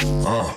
All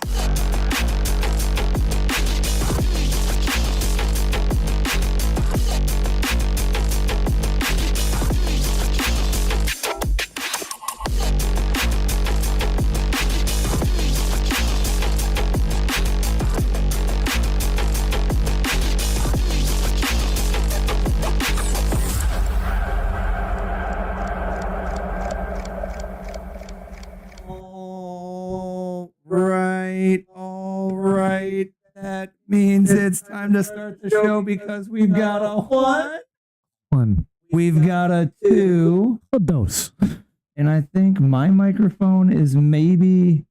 right. That means it's time to start the show because we've got a what? One. We've got a two. A dose. And I think my microphone is maybe,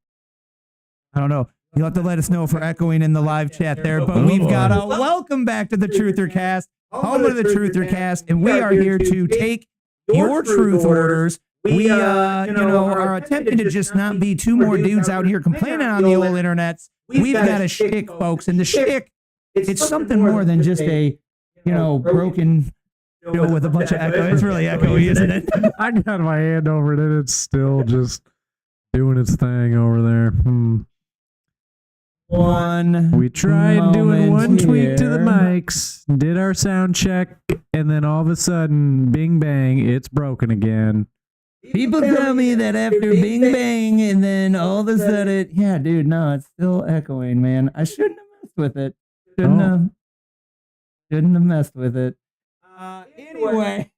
I don't know. You'll have to let us know if we're echoing in the live chat there. But we've got a welcome back to the Truther Cast, home of the Truther Cast. And we are here to take your truth orders. We, are attempting to just not be two more dudes out here complaining on the old internets. We've got a shtick, folks. And the shtick, it's something more than just a, broken show with a bunch of echo. It's really echoey, isn't it? I got my hand over it and it's still just doing its thing over there. We tried doing one tweak to the mics, did our sound check, and then all of a sudden, bing bang, it's broken again. People tell me that after bing bang and then all of a sudden, yeah, dude, no, it's still echoing, man. I shouldn't have messed with it. Shouldn't have messed with it. Anyway,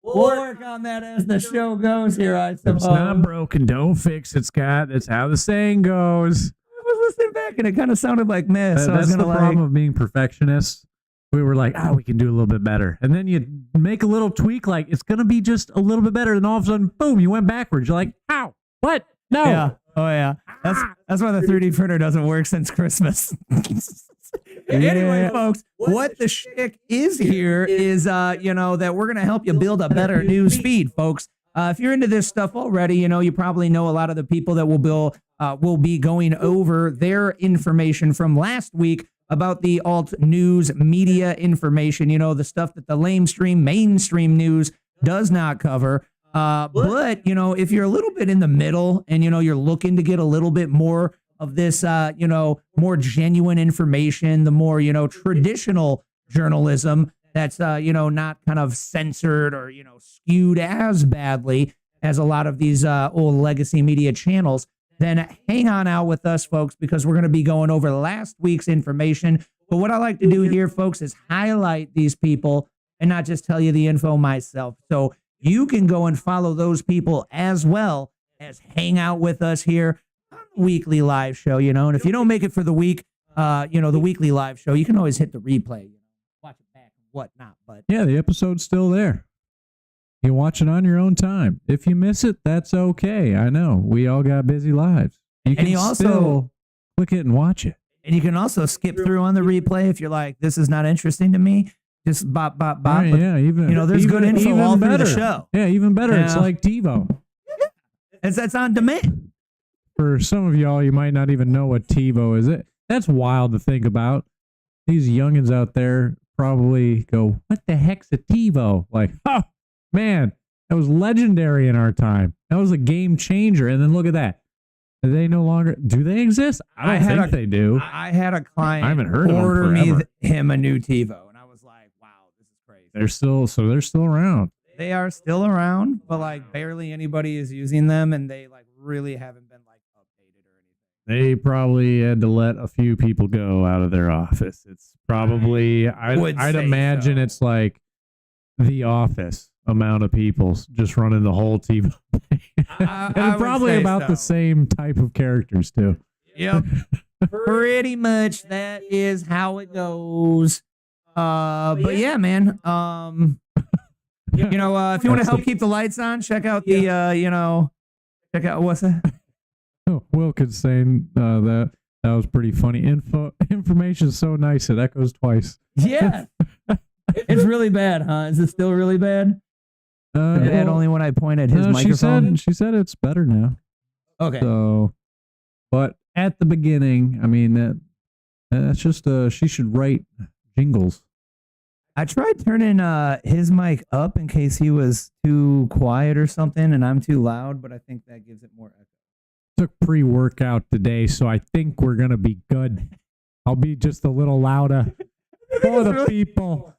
we'll work on that as the show goes here, I suppose. It's not broken, don't fix it, Scott. That's how the saying goes. I was listening back and it kind of sounded like mess. That's the problem of being perfectionists. We were like, we can do a little bit better. And then you make a little tweak, like it's going to be just a little bit better. And all of a sudden, boom, you went backwards. You're like, how? What? No. Yeah. Oh, yeah. That's why the 3D printer doesn't work since Christmas. Anyway, folks, what the shtick is here is, that we're going to help you build a better news feed, folks. If you're into this stuff already, you probably know a lot of the people that will be going over their information from last week about the alt news media information, the stuff that the mainstream news does not cover. But, if you're a little bit in the middle and, you're looking to get a little bit more of this, more genuine information, the more, traditional journalism that's, not kind of censored or, skewed as badly as a lot of these old legacy media channels, then hang on out with us, folks, because we're going to be going over last week's information. But what I like to do here, folks, is highlight these people and not just tell you the info myself. So you can go and follow those people as well as hang out with us here on the weekly live show, And if you don't make it for the week, the weekly live show, you can always hit the replay, watch it back and whatnot. But yeah, the episode's still there. You watch it on your own time. If you miss it, that's okay. I know. We all got busy lives. You can still click it and watch it. And you can also skip through on the replay if you're like, this is not interesting to me. Just bop. Right, but, there's good info all through the show. Yeah, even better. Yeah. It's like TiVo. That's on demand. For some of y'all, you might not even know what TiVo is. That's wild to think about. These youngins out there probably go, what the heck's a TiVo? Like, man, that was legendary in our time. That was a game changer. And then look at that. Do they exist? I don't think they do. I had a client I haven't heard order him a new TiVo. And I was like, wow, this is crazy. They're still around. They are still around, but barely anybody is using them. And they really haven't been updated or anything. They probably had to let a few people go out of their office. It's probably, I'd imagine it's like The Office amount of people just running the whole TiVo. And probably about the same type of characters too. Yep. Pretty much that is how it goes. But yeah, man. If you want to help keep the lights on, check out the check out what's that? Wilkins saying that was pretty funny. Information is so nice it echoes twice. Yeah. It's really bad, huh? Is it still really bad? Only when I point at his microphone. She said it's better now. Okay. So, but at the beginning, I mean, that's just she should write jingles. I tried turning his mic up in case he was too quiet or something, and I'm too loud. But I think that gives it more echo. took pre-workout today, so I think we're gonna be good. I'll be just a little louder for the people.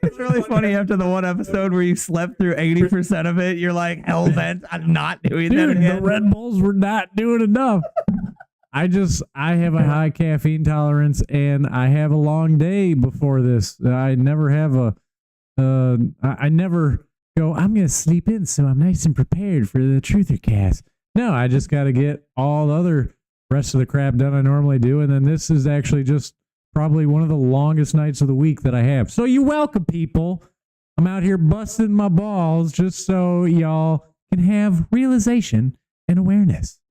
It's really funny after the one episode where you slept through 80% of it. You're like hell bent on not doing that Dude, again. the Red Bulls were not doing enough. I have a high caffeine tolerance, and I have a long day before this. I never have I never go, I'm going to sleep in so I'm nice and prepared for the Truther cast. No, I just got to get all the other rest of the crap done I normally do, and then this is actually just probably one of the longest nights of the week that I have. So you're welcome, people. I'm out here busting my balls just so y'all can have realization and awareness.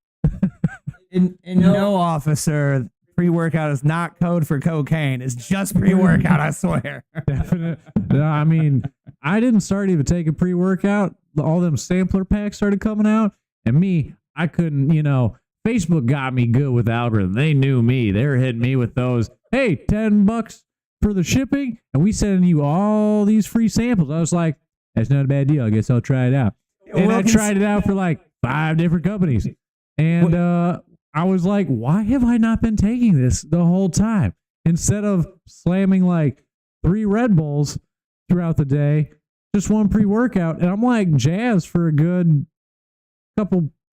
And no, officer, pre-workout is not code for cocaine. It's just pre-workout, I swear. Definitely. I mean, I didn't start even taking pre-workout. All them sampler packs started coming out, and me, I couldn't, Facebook got me good with algorithm. They knew me. They were hitting me with those. Hey, $10 for the shipping, and we sending you all these free samples. I was like, that's not a bad deal. I guess I'll try it out. And I tried it out for like 5 different companies. And I was like, why have I not been taking this the whole time? Instead of slamming like 3 Red Bulls throughout the day, just one pre-workout. And I'm like jazzed for a good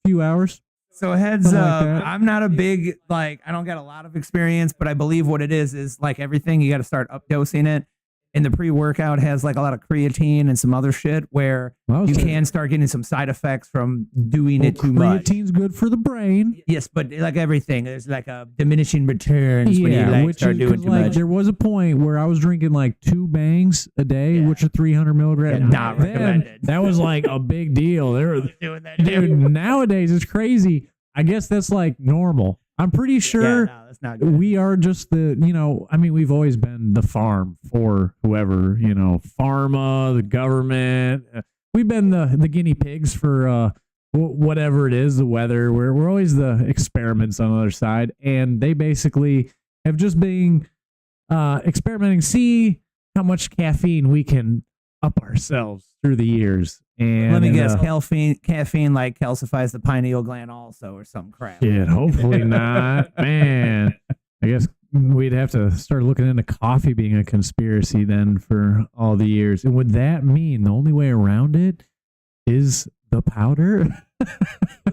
few hours. So heads up, I'm not a big, I don't got a lot of experience, but I believe what it is like everything, you got to start updosing it. And the pre-workout has like a lot of creatine and some other shit where you can start getting some side effects from doing it too much. Creatine's good for the brain. Yes, but like everything, there's like a diminishing returns when you start doing too much. There was a point where I was drinking like 2 bangs a day, which are 300 milligrams. Not recommended. That was like a big deal. They were doing that, dude. Nowadays it's crazy. I guess that's like normal. I'm pretty sure that's not good. we are just we've always been the farm for whoever, pharma, the government. We've been the guinea pigs for whatever it is, the weather. We're always the experiments on the other side. And they basically have just been experimenting, see how much caffeine we can up ourselves through the years. And let me guess, caffeine like calcifies the pineal gland also or some crap. Yeah, hopefully not. Man, I guess we'd have to start looking into coffee being a conspiracy then for all the years. And would that mean the only way around it is the powder?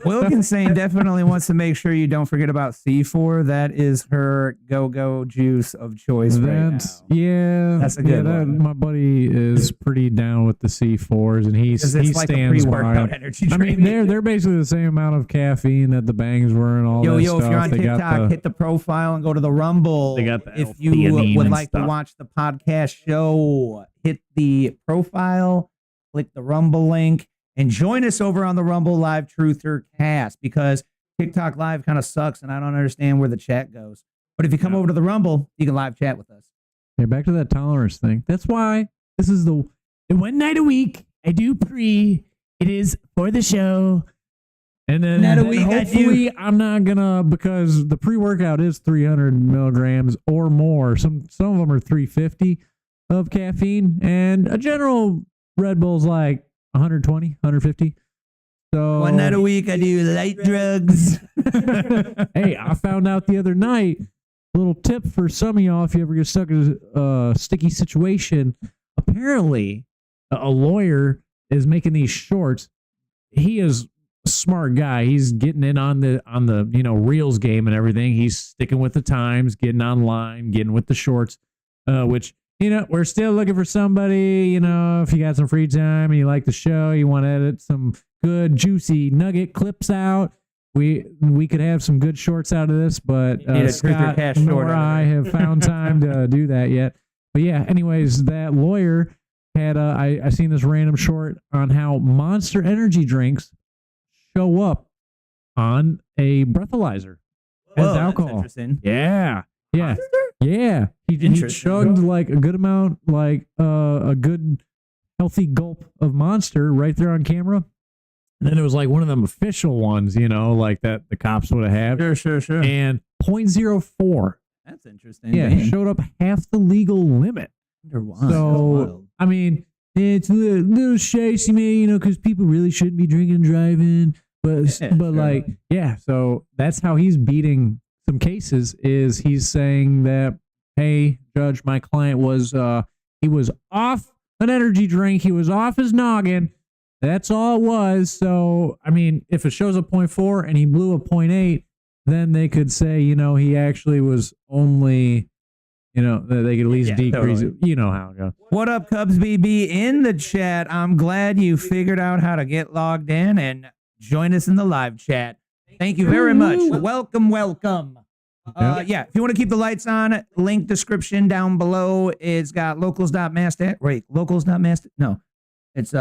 Wilkinson definitely wants to make sure you don't forget about C4. That is her go-go juice of choice right now. Yeah. That's a good one. My buddy is pretty down with the C4s, and he like stands pre-workout by. energy I drink. mean, they're basically the same amount of caffeine that the bangs were and all that stuff. If you're on TikTok, hit the profile and go to the Rumble. They got the if you would like to watch the podcast show, hit the profile, click the Rumble link, and join us over on the Rumble Live Truther Cast, because TikTok Live kind of sucks and I don't understand where the chat goes. But if you come over to the Rumble, you can live chat with us. Yeah, back to that tolerance thing. That's why this is the one night a week I do pre. It is for the show. And then hopefully I'm not gonna, because the pre-workout is 300 milligrams or more. Some of them are 350 of caffeine, and a general Red Bull's like 120, 150. So one night a week I do light drugs. Hey, I found out the other night, a little tip for some of y'all if you ever get stuck in a sticky situation. Apparently, a lawyer is making these shorts. He is a smart guy. He's getting in on the Reels game and everything. He's sticking with the times, getting online, getting with the shorts, which, we're still looking for somebody, if you got some free time and you like the show, you want to edit some good, juicy nugget clips out, we could have some good shorts out of this, but Scott nor I have found time to do that yet. But yeah, anyways, that lawyer had, I seen this random short on how Monster energy drinks show up on a breathalyzer as alcohol. That's interesting. Yeah. Yeah. Yeah. He chugged like a good amount, like a good healthy gulp of Monster right there on camera. And then it was like one of them official ones, like that the cops would have had. Sure. And 0.04. That's interesting. Yeah, it showed up half the legal limit. So, I mean, it's a little shicey, man, because people really shouldn't be drinking and driving. But Yeah, but sure. like, yeah, so that's how he's beating some cases is he's saying that, hey, judge, my client was he was off an energy drink, he was off his noggin. That's all it was. So I mean, if it shows a 0.4 and he blew a 0.8, then they could say, he actually was only, that they could at least decrease totally. it. You know how it goes. What up, Cubs BB in the chat? I'm glad you figured out how to get logged in and join us in the live chat. Thank you very much. Welcome. Yeah, if you want to keep the lights on, link description down below. It's got locals.master. No, it's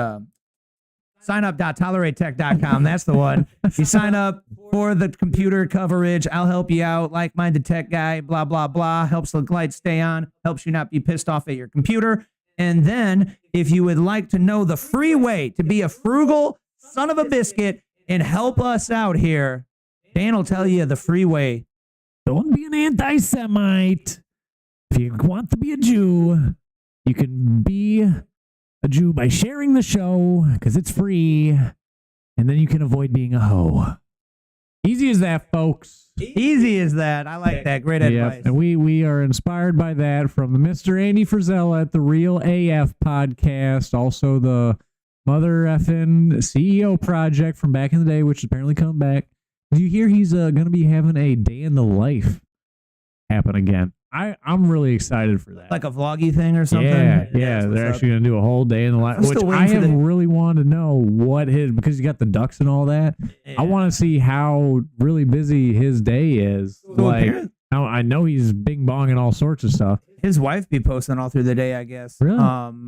signup.toleratetech.com. That's the one. You sign up for the computer coverage. I'll help you out. Like-minded tech guy, blah, blah, blah. Helps the lights stay on. Helps you not be pissed off at your computer. And then if you would like to know the free way to be a frugal son of a biscuit and help us out here, Dan will tell you the free way. Don't be an anti-Semite. If you want to be a Jew, you can be a Jew by sharing the show because it's free, and then you can avoid being a hoe. Easy as that, folks. Easy as that. I like that. Great advice. And we are inspired by that from the Mr. Andy Frisella at the Real AF podcast, also the Mother Effin CEO project from back in the day, which is apparently coming back. Did you hear he's going to be having a day in the life happen again? I'm really excited for that. Like a vloggy thing or something? Yeah. They're actually going to do a whole day in the life, which I have really wanted to know because you got the ducks and all that. Yeah. I want to see how really busy his day is. I know he's bing bonging all sorts of stuff. His wife be posting all through the day, I guess. Really?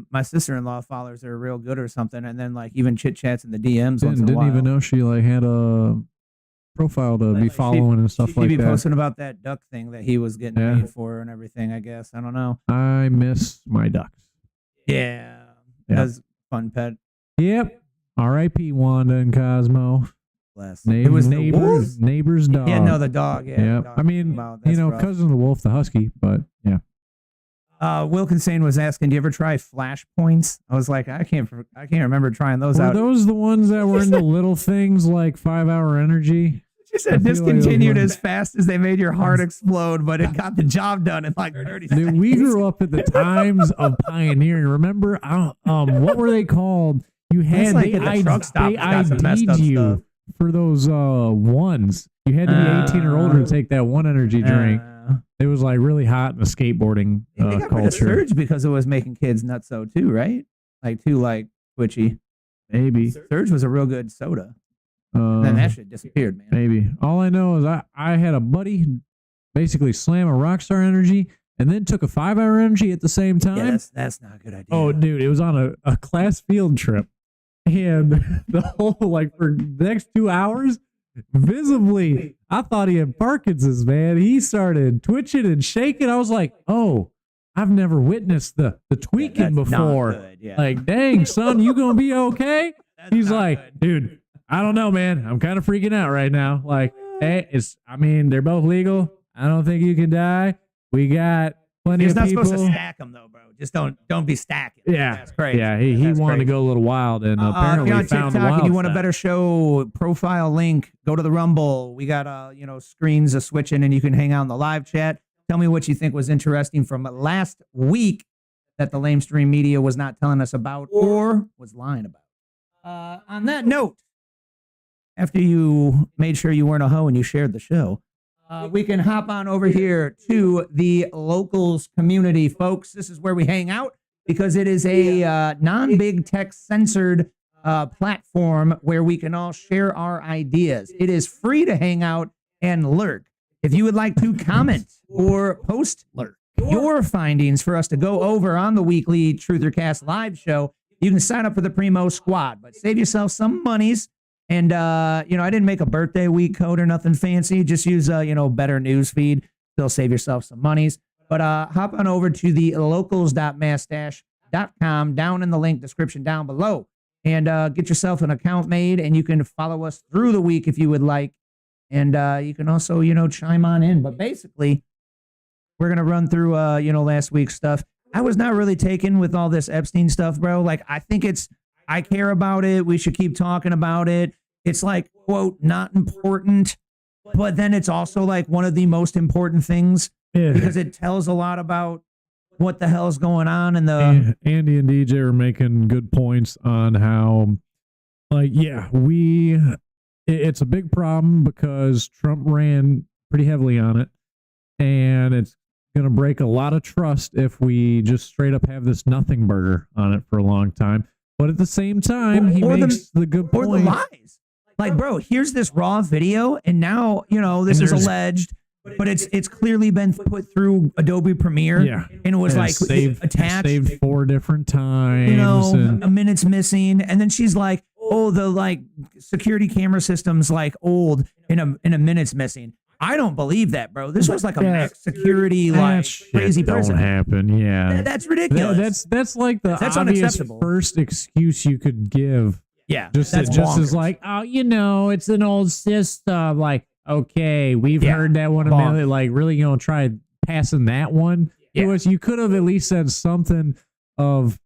My sister-in-law follows her real good or something, and then even chit chats in the DMs. Didn't even know she had a profile to be following and stuff like that. She'd be posting about that duck thing that he was getting paid for and everything, I guess. I don't know. I miss my ducks. Yeah. That's fun pet. Yep. R.I.P. Wanda and Cosmo. Bless. It was neighbor's dog. Yeah, no, the dog. Yeah. I mean, cousin of the wolf, the husky, but yeah. Wilkinson was asking, do you ever try flashpoints? I was like, I can't remember trying those out. Were those the ones that were in the little things like 5-hour energy? She said discontinued as fast as they made your heart explode, but it got the job done in like 30 seconds. Dude, we grew up at the times of pioneering. Remember, what were they called? You had they ID'd you for those ones. You had to be 18 or older to take that one energy drink. It was like really hot in the skateboarding they got culture. Surge because it was making kids nutso too, right? Too twitchy. Maybe Surge was a real good soda. Then that shit disappeared, man. Maybe. All I know is I had a buddy basically slam a Rockstar Energy and then took a 5-hour energy at the same time. Yeah, that's not a good idea. Oh, dude, it was on a class field trip. And the whole, for the next 2 hours, visibly, I thought he had Parkinson's, man. He started twitching and shaking. I was like, oh, I've never witnessed the tweaking before. Not good, yeah. Like, dang, son, you gonna be okay? He's like, dude, I don't know, man. I'm kind of freaking out right now. Like, hey, they're both legal. I don't think you can die. We got plenty of people. You're not supposed to stack them, though, bro. Just don't be stacking. Yeah. That's crazy. Yeah, he wanted to go a little wild, and apparently if you're on found TikTok wild and you want stuff. a better show, profile link, go to the Rumble. We got, screens a switching, and you can hang out in the live chat. Tell me what you think was interesting from last week that the lamestream media was not telling us about or was lying about. On that note, after you made sure you weren't a hoe and you shared the show, we can hop on over here to the locals community, folks. This is where we hang out because it is a non-big tech censored platform where we can all share our ideas. It is free to hang out and lurk. If you would like to comment or post your findings for us to go over on the weekly Truthercast live show, you can sign up for the Primo Squad, but save yourself some monies. And, I didn't make a birthday week code or nothing fancy. Just use, better news feed. Still save yourself some monies. But hop on over to the locals.mastash.com down in the link description down below and get yourself an account made. And you can follow us through the week if you would like. And you can also, chime on in. But basically, we're going to run through, last week's stuff. I was not really taken with all this Epstein stuff, bro. I think I care about it. We should keep talking about it. it's like, quote, not important, but then it's also like one of the most important things because it tells a lot about what the hell's going on in the. Andy and DJ are making good points on how, like, yeah, it's a big problem because Trump ran pretty heavily on it, and it's going to break a lot of trust if we just straight up have this nothing burger on it for a long time. But at the same time, he makes the good point. Or the lies. Like, bro, here's this raw video, and now, this is alleged, but it's clearly been put through Adobe Premiere. Yeah. And it was like attached. Saved 4 different times. A minute's missing. And then she's like, oh, the like security camera system's like old and a minute's missing. I don't believe that, bro. This was like a max security, like crazy person. Don't happen. Yeah. That's ridiculous. That's like the obvious unacceptable. First excuse you could give. Yeah. Just as like, oh, it's an old system. Like, okay, we've heard that one a million. Like, really, try passing that one to us. You could have at least said something of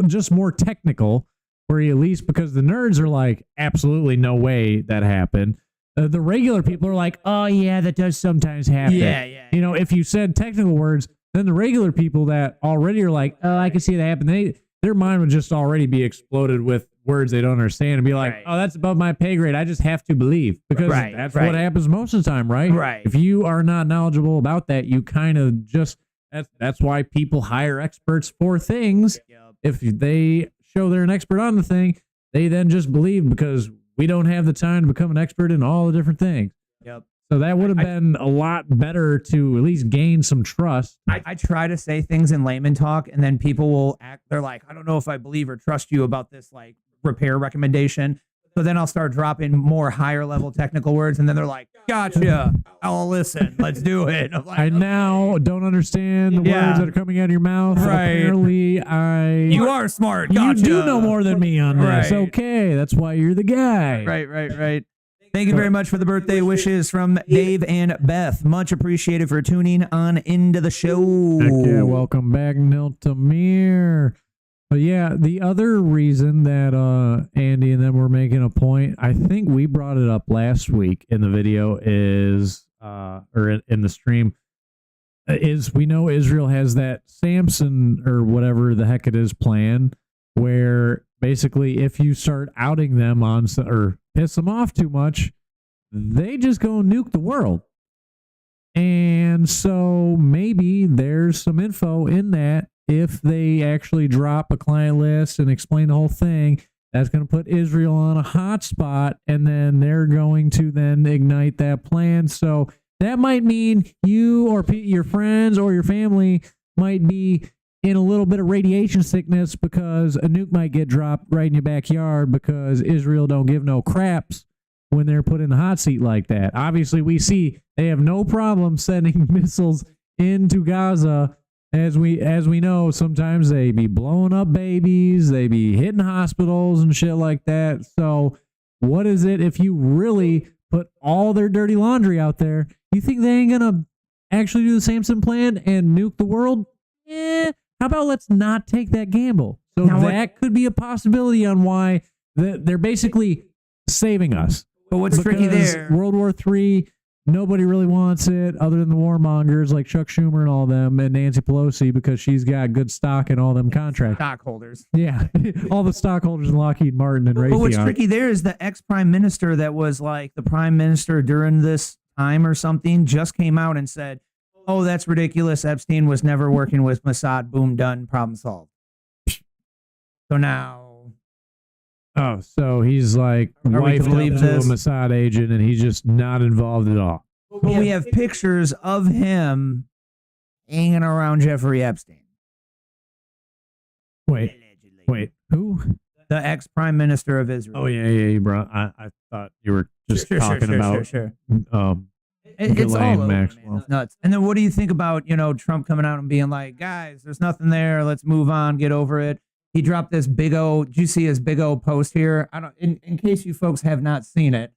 just more technical, where you at least, because the nerds are like, absolutely no way that happened. The regular people are like, oh, yeah, that does sometimes happen. Yeah. If you said technical words, then the regular people that already are like, oh, I can see that happen. Their mind would just already be exploded with words they don't understand and be like, oh, that's above my pay grade. I just have to believe, because that's what happens most of the time, right? Right. If you are not knowledgeable about that, you kind of just, that's why people hire experts for things. Yep. If they show they're an expert on the thing, they then just believe, because we don't have the time to become an expert in all the different things. Yep. So that would have been a lot better to at least gain some trust. I try to say things in layman talk, and then people will act. They're like, I don't know if I believe or trust you about this like repair recommendation. So then I'll start dropping more higher level technical words, and then they're like, gotcha. I'll listen. Let's do it. I'm like, I now don't understand the words that are coming out of your mouth. Right. Apparently, you are smart. Gotcha. You do know more than me on this. Right. Okay, that's why you're the guy. Right. Thank you very much for the birthday wishes from Dave and Beth. Much appreciated for tuning on into the show. Heck yeah, welcome back, Niltamir. But yeah, the other reason that Andy and them were making a point, I think we brought it up last week in the video, is or in the stream, is we know Israel has that Samson or whatever the heck it is plan, where basically if you start outing them on or piss them off too much, they just go nuke the world. And so maybe there's some info in that. If they actually drop a client list and explain the whole thing, that's going to put Israel on a hot spot, and then they're going to then ignite that plan. So that might mean you or your friends or your family might be in a little bit of radiation sickness because a nuke might get dropped right in your backyard, because Israel don't give no craps when they're put in the hot seat like that. Obviously, we see they have no problem sending missiles into Gaza. As we know, sometimes they be blowing up babies, they be hitting hospitals and shit like that. So what is it if you really put all their dirty laundry out there? You think they ain't gonna actually do the Samson plan and nuke the world? How about let's not take that gamble? So now that could be a possibility on why they're basically saving us. But what's tricky there? World War III, nobody really wants it other than the warmongers like Chuck Schumer and all them, and Nancy Pelosi, because she's got good stock in all them contracts. Stockholders. Yeah, all the stockholders in Lockheed Martin and Raytheon. But what's tricky there is the ex-prime minister that was like the prime minister during this time or something just came out and said, oh, that's ridiculous. Epstein was never working with Mossad. Boom, done. Problem solved. So now... Oh, so he's like wife to a Mossad agent, and he's just not involved at all. But we have pictures of him hanging around Jeffrey Epstein. Wait, who? The ex-prime minister of Israel. Oh, yeah, you brought. I thought you were just talking about. It's all over, Maxwell. Man. It's nuts. And then what do you think about, Trump coming out and being like, guys, there's nothing there. Let's move on. Get over it. He dropped this big O. Did you see his big O post here? I don't. In case you folks have not seen it,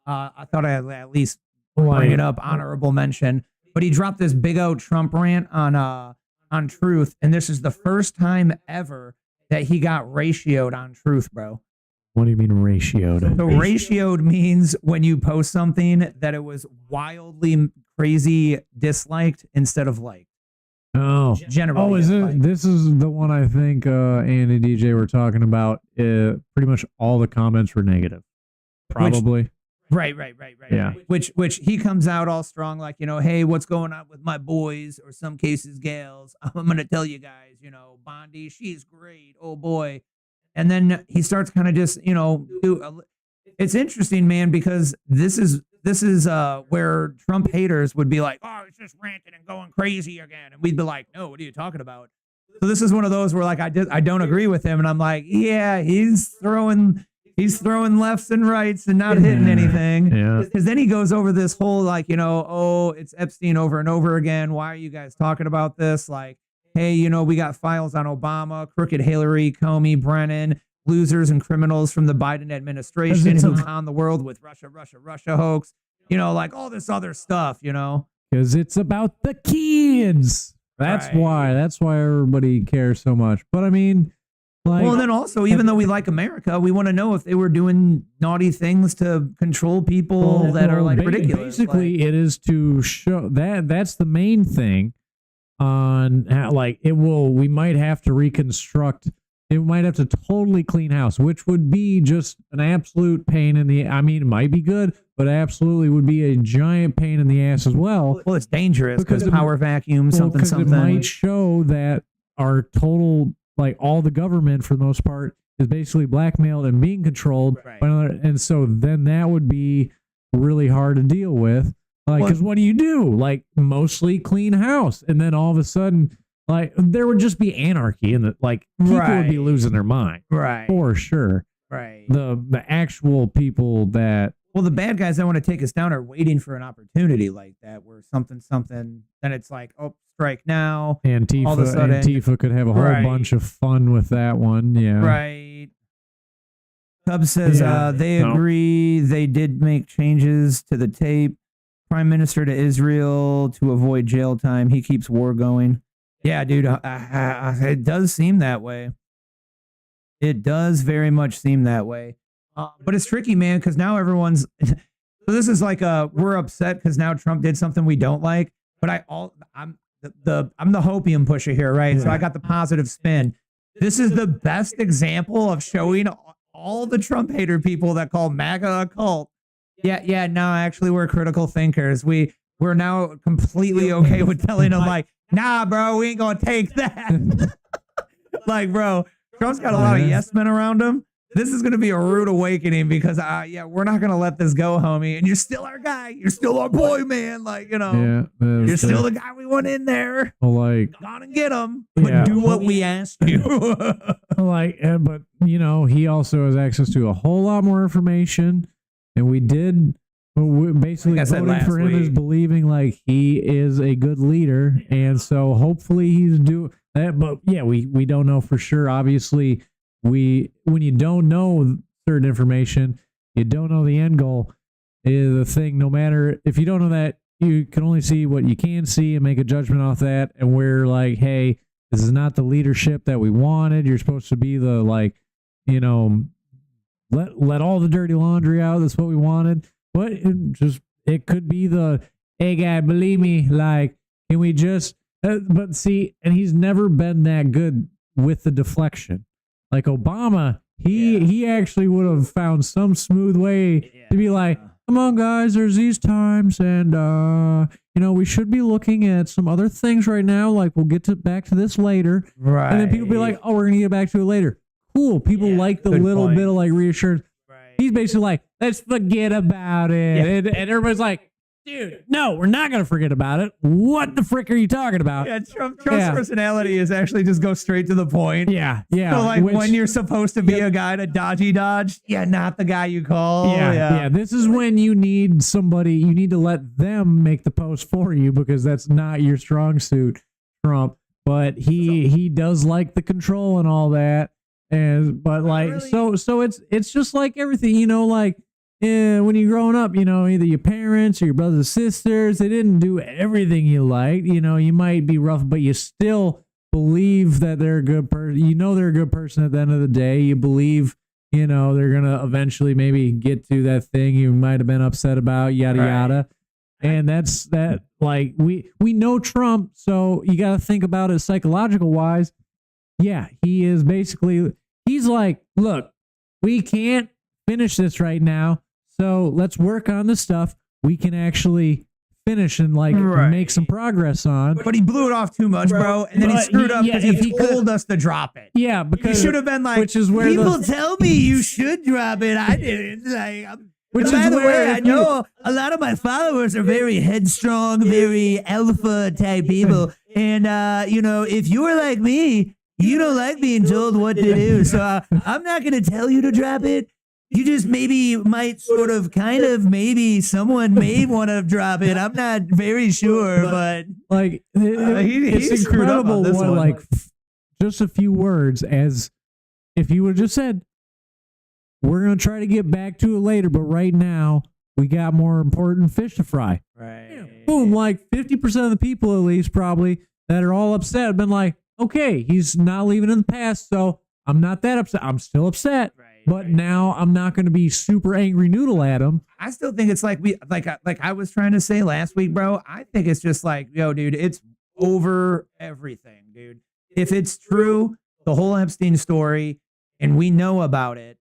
I thought I'd at least bring it up. Honorable mention. But he dropped this big O Trump rant on Truth, and this is the first time ever that he got ratioed on Truth, bro. What do you mean ratioed? So ratioed means when you post something that it was wildly crazy disliked instead of liked. Oh, Generally. oh, is it? This is the one I think Andy DJ were talking about. Pretty much all the comments were negative. Probably. Right. Yeah. Which he comes out all strong, like, hey, what's going on with my boys, or some cases gals? I'm gonna tell you guys, Bondi, she's great. Oh boy. And then he starts kind of just, it's interesting, man, because this is where Trump haters would be like, oh, it's just ranting and going crazy again. And we'd be like, no, what are you talking about? So this is one of those where like I don't agree with him. And I'm like, yeah, he's throwing lefts and rights and not hitting anything. Yeah. Because then he goes over this whole like, oh, it's Epstein over and over again. Why are you guys talking about this? Like, hey, we got files on Obama, crooked Hillary, Comey, Brennan, losers and criminals from the Biden administration who con the world with Russia hoax, like all this other stuff, Because it's about the kids. That's why everybody cares so much. But I mean, like, well, and then also, even though we like America, we want to know if they were doing naughty things to control people that are like ridiculous. Basically, it is to show that's the main thing. On like we might have to reconstruct. It might have to totally clean house, which would be just an absolute pain in the. I mean, it might be good, but absolutely would be a giant pain in the ass as well. Well, it's dangerous because power vacuum, something. It might show that our total, like all the government for the most part, is basically blackmailed and being controlled by another, and so then that would be really hard to deal with. Like, because what do you do? Like, mostly clean house, and then all of a sudden, like, there would just be anarchy, and like people would be losing their mind, for sure. The actual people that the bad guys that want to take us down are waiting for an opportunity like that, where something, then it's like, oh, strike now. Antifa, all of a sudden, Antifa could have a whole bunch of fun with that one, yeah. Right. Cub says they agree. They did make changes to the tape. Prime Minister to Israel to avoid jail time. He keeps war going. Yeah, dude, it does seem that way. It does very much seem that way. But it's tricky, man, because now everyone's... So this is like we're upset because now Trump did something we don't like, but I'm the hopium pusher here, right? Yeah. So I got the positive spin. This is the best example of showing all the Trump hater people that call MAGA a cult. Yeah. No, actually, we're critical thinkers. We're now completely okay with telling them like, nah, bro, we ain't gonna take that. Like, bro, Trump's got a lot of yes men around him. This is gonna be a rude awakening because we're not gonna let this go, homie. And you're still our guy. You're still our boy, man. Like, you're still the guy we want in there. Like, gone and get him, but do what we asked you. But he also has access to a whole lot more information. And we basically voting for him is believing like he is a good leader, and so hopefully he's doing that. But yeah, we don't know for sure. Obviously, when you don't know certain information, you don't know the end goal. Is the thing. No matter if you don't know that, you can only see what you can see and make a judgment off that. And we're like, hey, this is not the leadership that we wanted. You're supposed to be the Let all the dirty laundry out. That's what we wanted. But it could be hey guy, believe me, like, can we just, but see, and he's never been that good with the deflection. Like Obama, he actually would have found some smooth way to be like, come on guys, there's these times and, we should be looking at some other things right now. Like we'll get back to this later. Right. And then people be like, oh, we're going to get back to it later. Cool. People like the little bit of like reassurance. Right. He's basically like, let's forget about it. Yeah. And everybody's like, dude, no, we're not going to forget about it. What the frick are you talking about? Yeah, Trump's personality is actually just go straight to the point. Yeah. So like when you're supposed to be a guy to dodge, not the guy you call. Yeah. This is when you need somebody, you need to let them make the post for you because that's not your strong suit, Trump. But he does like the control and all that. But like, really? so it's just like everything, when you're growing up, either your parents or your brothers and sisters, they didn't do everything you liked. You might be rough, but you still believe that they're a good person. They're a good person at the end of the day. You believe You know, they're gonna eventually maybe get to that thing you might have been upset about, yada yada. And that's that. Like we know Trump, so you got to think about it psychological wise. Yeah, he is basically. He's like, look, we can't finish this right now, so let's work on the stuff we can actually finish and like make some progress on. But he blew it off too much, bro, and then he screwed up because he told us to drop it. Yeah, because he should have been like, which is where people tell me you should drop it. I didn't. Which by is the where way, I know a lot of my followers are very headstrong, very alpha type people, and you know, if you're like me, you don't like being told what to do. So I'm not going to tell you to drop it. You just maybe might sort of kind of maybe someone may want to drop it. I'm not very sure, but like it's incredible what like just a few words, as if you would have just said, we're going to try to get back to it later, but right now we got more important fish to fry. Right. Yeah, boom, like 50% of the people at least probably that are all upset have been like, okay, he's not leaving in the past, so I'm not that upset. I'm still upset. But now I'm not going to be super angry noodle at him. I still think it's like I was trying to say last week, bro. I think it's just like, yo, dude, it's over everything, dude. If it's true, the whole Epstein story, and we know about it,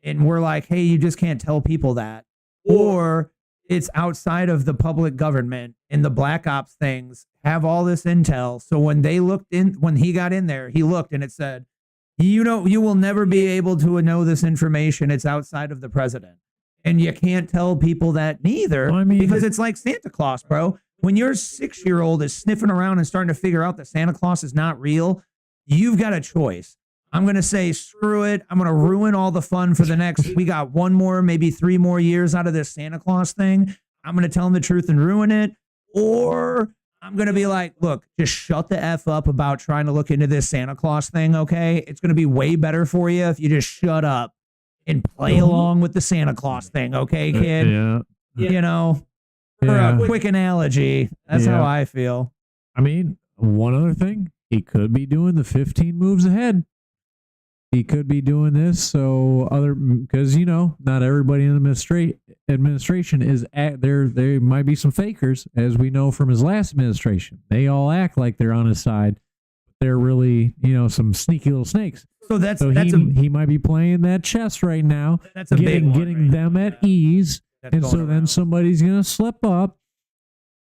and we're like, hey, you just can't tell people that, or it's outside of the public government and the black ops things have all this intel. So when he got in there, he looked and it said, you will never be able to know this information. It's outside of the president. And you can't tell people that neither, because it's like Santa Claus, bro. When your 6-year-old is sniffing around and starting to figure out that Santa Claus is not real, you've got a choice. I'm going to say, screw it. I'm going to ruin all the fun for the next, we got 1 more, maybe 3 more years out of this Santa Claus thing. I'm going to tell him the truth and ruin it. Or I'm going to be like, look, just shut the F up about trying to look into this Santa Claus thing, okay? It's going to be way better for you if you just shut up and play along with the Santa Claus thing, okay, kid? Yeah. You know, for a quick analogy, that's how I feel. I mean, one other thing, he could be doing the 15 moves ahead. He could be doing this because, you know, not everybody in the administration is there. There might be some fakers, as we know from his last administration. They all act like they're on his side. They're really, you know, some sneaky little snakes. So he might be playing that chess right now. That's a big one, getting them at ease. And so then somebody's going to slip up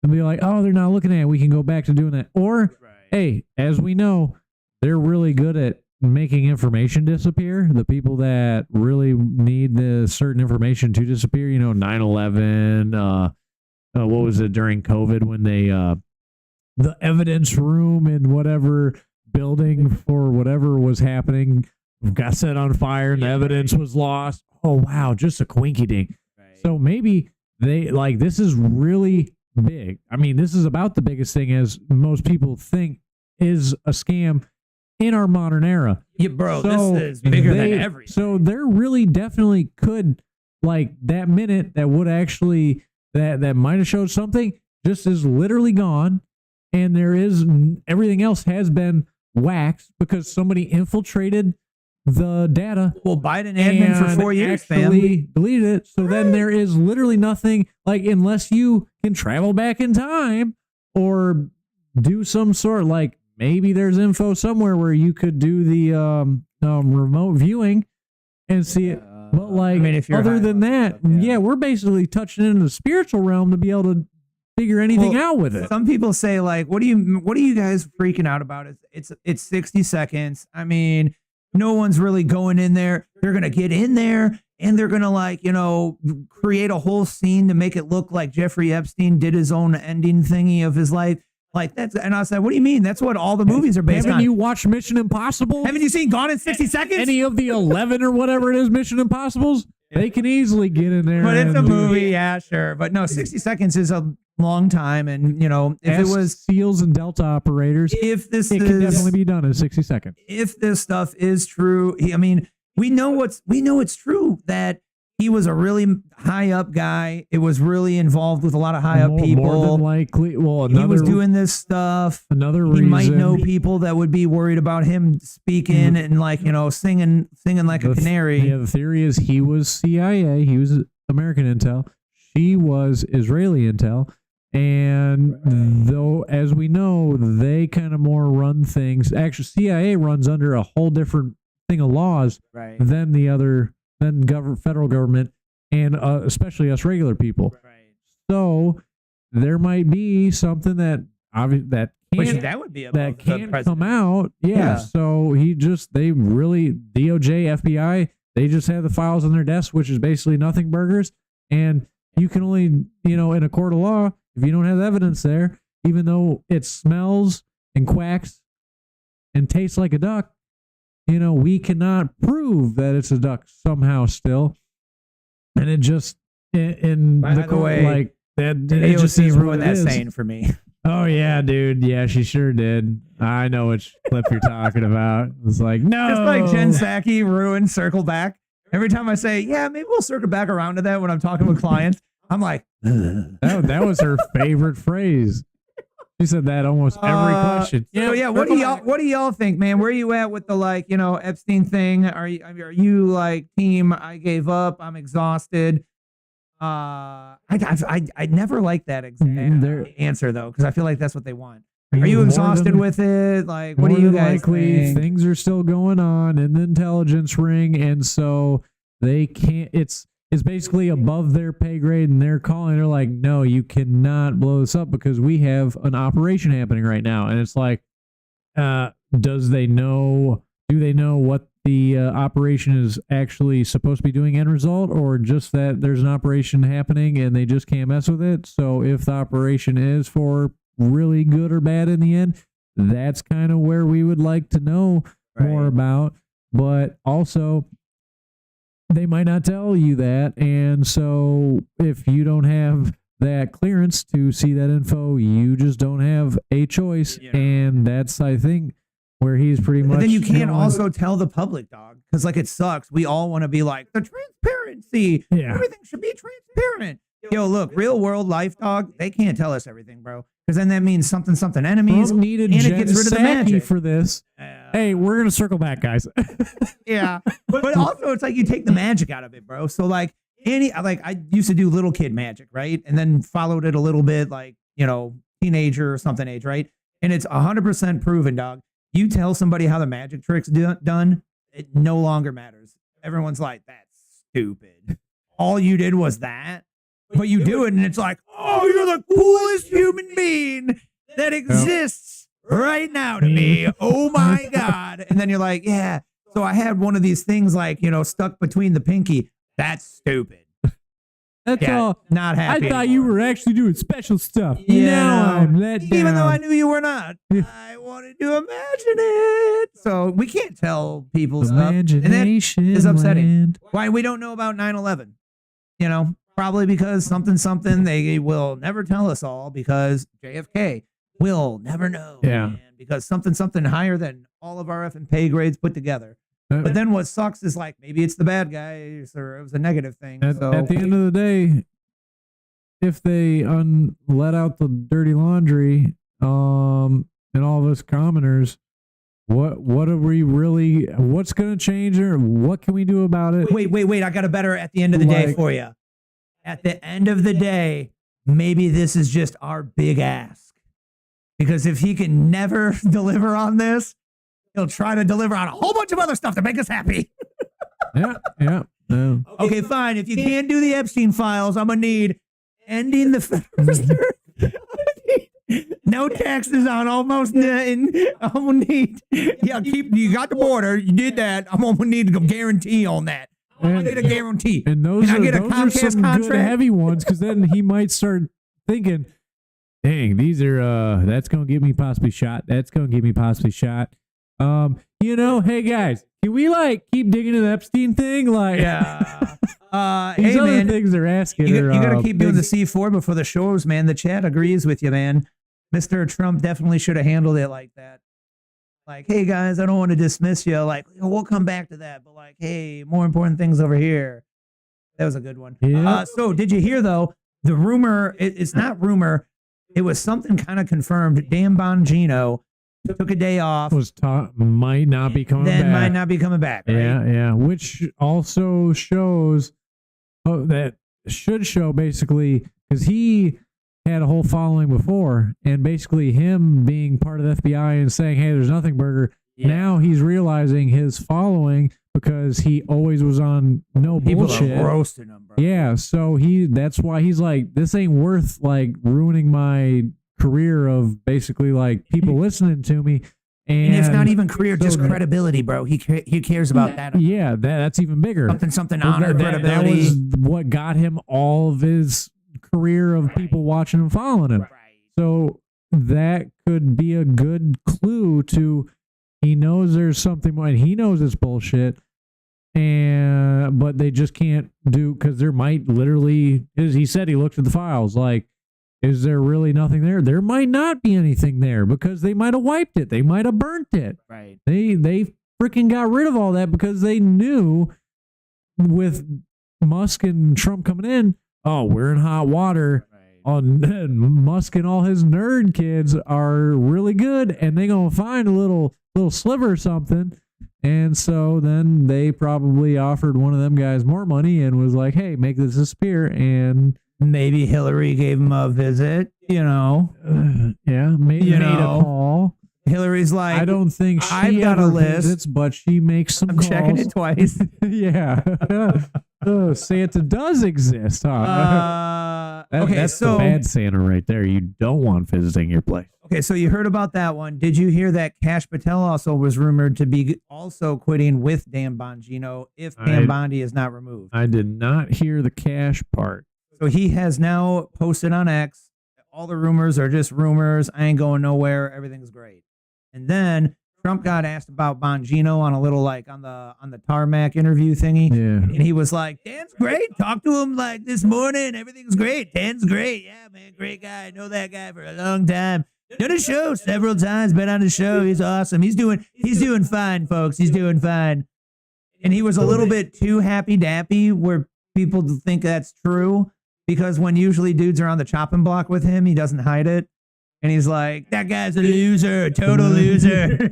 and be like, oh, they're not looking at it. We can go back to doing that. Or, hey, as we know, they're really good at making information disappear. The people that really need the certain information to disappear, you know, 9/11, what was it during COVID when they the evidence room in whatever building for whatever was happening got set on fire and the evidence was lost. Oh wow, just a quinky dink. So maybe they like, this is really big. I mean, this is about the biggest thing, as most people think is a scam in our modern era. Yeah, bro, this is bigger than everything. So there really definitely could, like, that minute that would actually, that might have showed something, just is literally gone. And there is, everything else has been waxed because somebody infiltrated the data. Well, Biden admin for 4 years, actually deleted it. So then there is literally nothing, like, unless you can travel back in time or do some sort, like, maybe there's info somewhere where you could do the remote viewing and see it. But like, I mean, if you're other than that, we're basically touching into the spiritual realm to be able to figure anything out with it. Some people say, like, what are you guys freaking out about? It's 60 seconds. I mean, no one's really going in there. They're going to get in there and they're going to, like, you know, create a whole scene to make it look like Jeffrey Epstein did his own ending thingy of his life. Like, that's, and I said, what do you mean? That's what all the movies are based on. Haven't you watched Mission Impossible? Haven't you seen Gone in 60 Seconds? Any of the 11 or whatever it is Mission Impossibles? They can easily get in there. But it's a movie, yeah, sure. But no, 60 seconds is a long time. And, you know, if it was SEALs and Delta operators, it can definitely be done in 60 seconds. If this stuff is true, I mean, we know it's true that he was a really high up guy. It was really involved with a lot of high up people. More than likely. Well, he was doing this stuff. Another he reason. might know people that would be worried about him speaking and like, singing like a canary. Yeah, the theory is he was CIA. He was American intel. She was Israeli intel. And though, as we know, they kind of more run things. Actually, CIA runs under a whole different thing of laws than the other, than federal government, and especially us regular people. Right. So there might be something that that would be that can't come out. Yeah. So they really DOJ, FBI, they just have the files on their desk, which is basically nothing burgers, and you can only in a court of law. If you don't have evidence there, even though it smells and quacks and tastes like a duck, we cannot prove that it's a duck somehow still. And it just, by the way, like that, it just ruined that saying for me. Oh yeah, dude. Yeah, she sure did. I know which clip you're talking about. It's like, no. Just like Jen Psaki ruined circle back. Every time I say, yeah, maybe we'll circle back around to that when I'm talking with clients, I'm like, that was her favorite phrase. She said that almost every question. Yeah, what do y'all think, man? Where are you at with the Epstein thing? Are you like team I gave up, I'm exhausted? I never like that answer though, because I feel like that's what they want. Are you exhausted with it? Like, what do you guys think? Things are still going on in the intelligence ring, and so they can't. It's basically above their pay grade, and they're calling. They're like, no, you cannot blow this up because we have an operation happening right now. And it's like, do they know what the operation is actually supposed to be doing end result, or just that there's an operation happening and they just can't mess with it? So if the operation is for really good or bad in the end, that's kind of where we would like to know more about. But also, they might not tell you that, and so if you don't have that clearance to see that info, you just don't have a choice. And that's, I think, where he's pretty much. But then you can't also tell the public, dog, because it sucks. We all want to be like the transparency. Yeah, everything should be transparent. Yo, look, real world life, dog. They can't tell us everything, bro, because then that means something enemies. Trump needed and it gets rid of the magic for this. Hey, we're gonna circle back, guys. Yeah, but also it's like you take the magic out of it, bro. So I used to do little kid magic, right, and then followed it a little bit, teenager or something age, right, and it's 100% proven, dog. You tell somebody how the magic trick's done, it no longer matters. Everyone's like, that's stupid. All you did was that. But you do it, and it's like, oh, you're the coolest human being that exists right now to me. Oh, my God. And then you're like, yeah. So I had one of these things stuck between the pinky. That's stupid. That's all. Not happy. I thought you were actually doing special stuff. Yeah. Now I'm let down. Even though I knew you were not. I wanted to imagine it. So we can't tell people stuff. And that is upsetting. Land. Why we don't know about 9/11. Probably because something they will never tell us all, because JFK will never know. Yeah. Man, because something higher than all of our effing pay grades put together. But then what sucks is maybe it's the bad guys, or it was a negative thing. At the end of the day, if they let out the dirty laundry, and all of us commoners, what are we really? What's going to change, or what can we do about it? Wait! I got a better at the end of the day for you. At the end of the day, maybe this is just our big ask. Because if he can never deliver on this, he'll try to deliver on a whole bunch of other stuff to make us happy. Yeah. Okay, fine. If you can't do the Epstein files, I'm going to need ending the Federal Reserve. No taxes on almost nothing. I'm going to need, you got the border. You did that. I'm going to need a guarantee on that. I get a guarantee. And those Can I get a are Comcast some contract? good heavy ones, because then he might start thinking, dang, these are, that's going to get me possibly shot. That's going to get me possibly shot. Hey guys, can we keep digging into the Epstein thing? Yeah. These hey other man, things they're asking. You got to keep doing the C4 before the shows, man. The chat agrees with you, man. Mr. Trump definitely should have handled it like that. Hey guys, I don't want to dismiss you. We'll come back to that, but hey, more important things over here. That was a good one. Yeah. So did you hear though? The rumor, it's not rumor. It was something kind of confirmed. Dan Bongino took a day off. Might not be coming then back. might not be coming back. Right? Yeah. Which also shows that should show basically because he had a whole following before, and basically him being part of the FBI and saying, "Hey, there's nothing, Burger." Yeah. Now he's realizing his following because he always was on no People bullshit. Are roasting him, bro. Yeah, so that's why he's like, this ain't worth like ruining my career of basically like people listening to me. And it's not even career, just credibility, bro. He cares about that. Yeah, that's even bigger. Something honor, credibility. That was what got him all of his career of people watching and following him. Right. So that could be a good clue to he knows there's something more, and he knows it's bullshit. But they just can't do because there might literally, as he said, he looked at the files like, is there really nothing there? There might not be anything there because they might have wiped it. They might have burnt it. Right. They freaking got rid of all that because they knew with Musk and Trump coming in, oh, we're in hot water. Right. Musk and all his nerd kids are really good, and they're gonna find a little sliver or something. And so then they probably offered one of them guys more money and was like, hey, make this disappear. And maybe Hillary gave him a visit, made a call. Hillary's like, I don't think I've got a list, visits, but she makes some calls. Checking it twice. Yeah. Santa does exist, huh? That's the bad Santa right there. You don't want visiting your place. Okay, so you heard about that one. Did you hear that Cash Patel also was rumored to be also quitting with Dan Bongino if Pam Bondi is not removed? I did not hear the Cash part. So he has now posted on X, all the rumors are just rumors. I ain't going nowhere. Everything's great. And then Trump got asked about Bongino on a little like on the tarmac interview thingy. Yeah. And he was like, Dan's great. Talk to him like this morning. Everything's great. Dan's great. Yeah, man. Great guy. I know that guy for a long time. Done a show several times. Been on the show. He's awesome. He's doing fine, folks. He's doing fine. And he was a little bit too happy dappy where people think that's true because when usually dudes are on the chopping block with him, he doesn't hide it. And he's like, that guy's a loser, a total loser.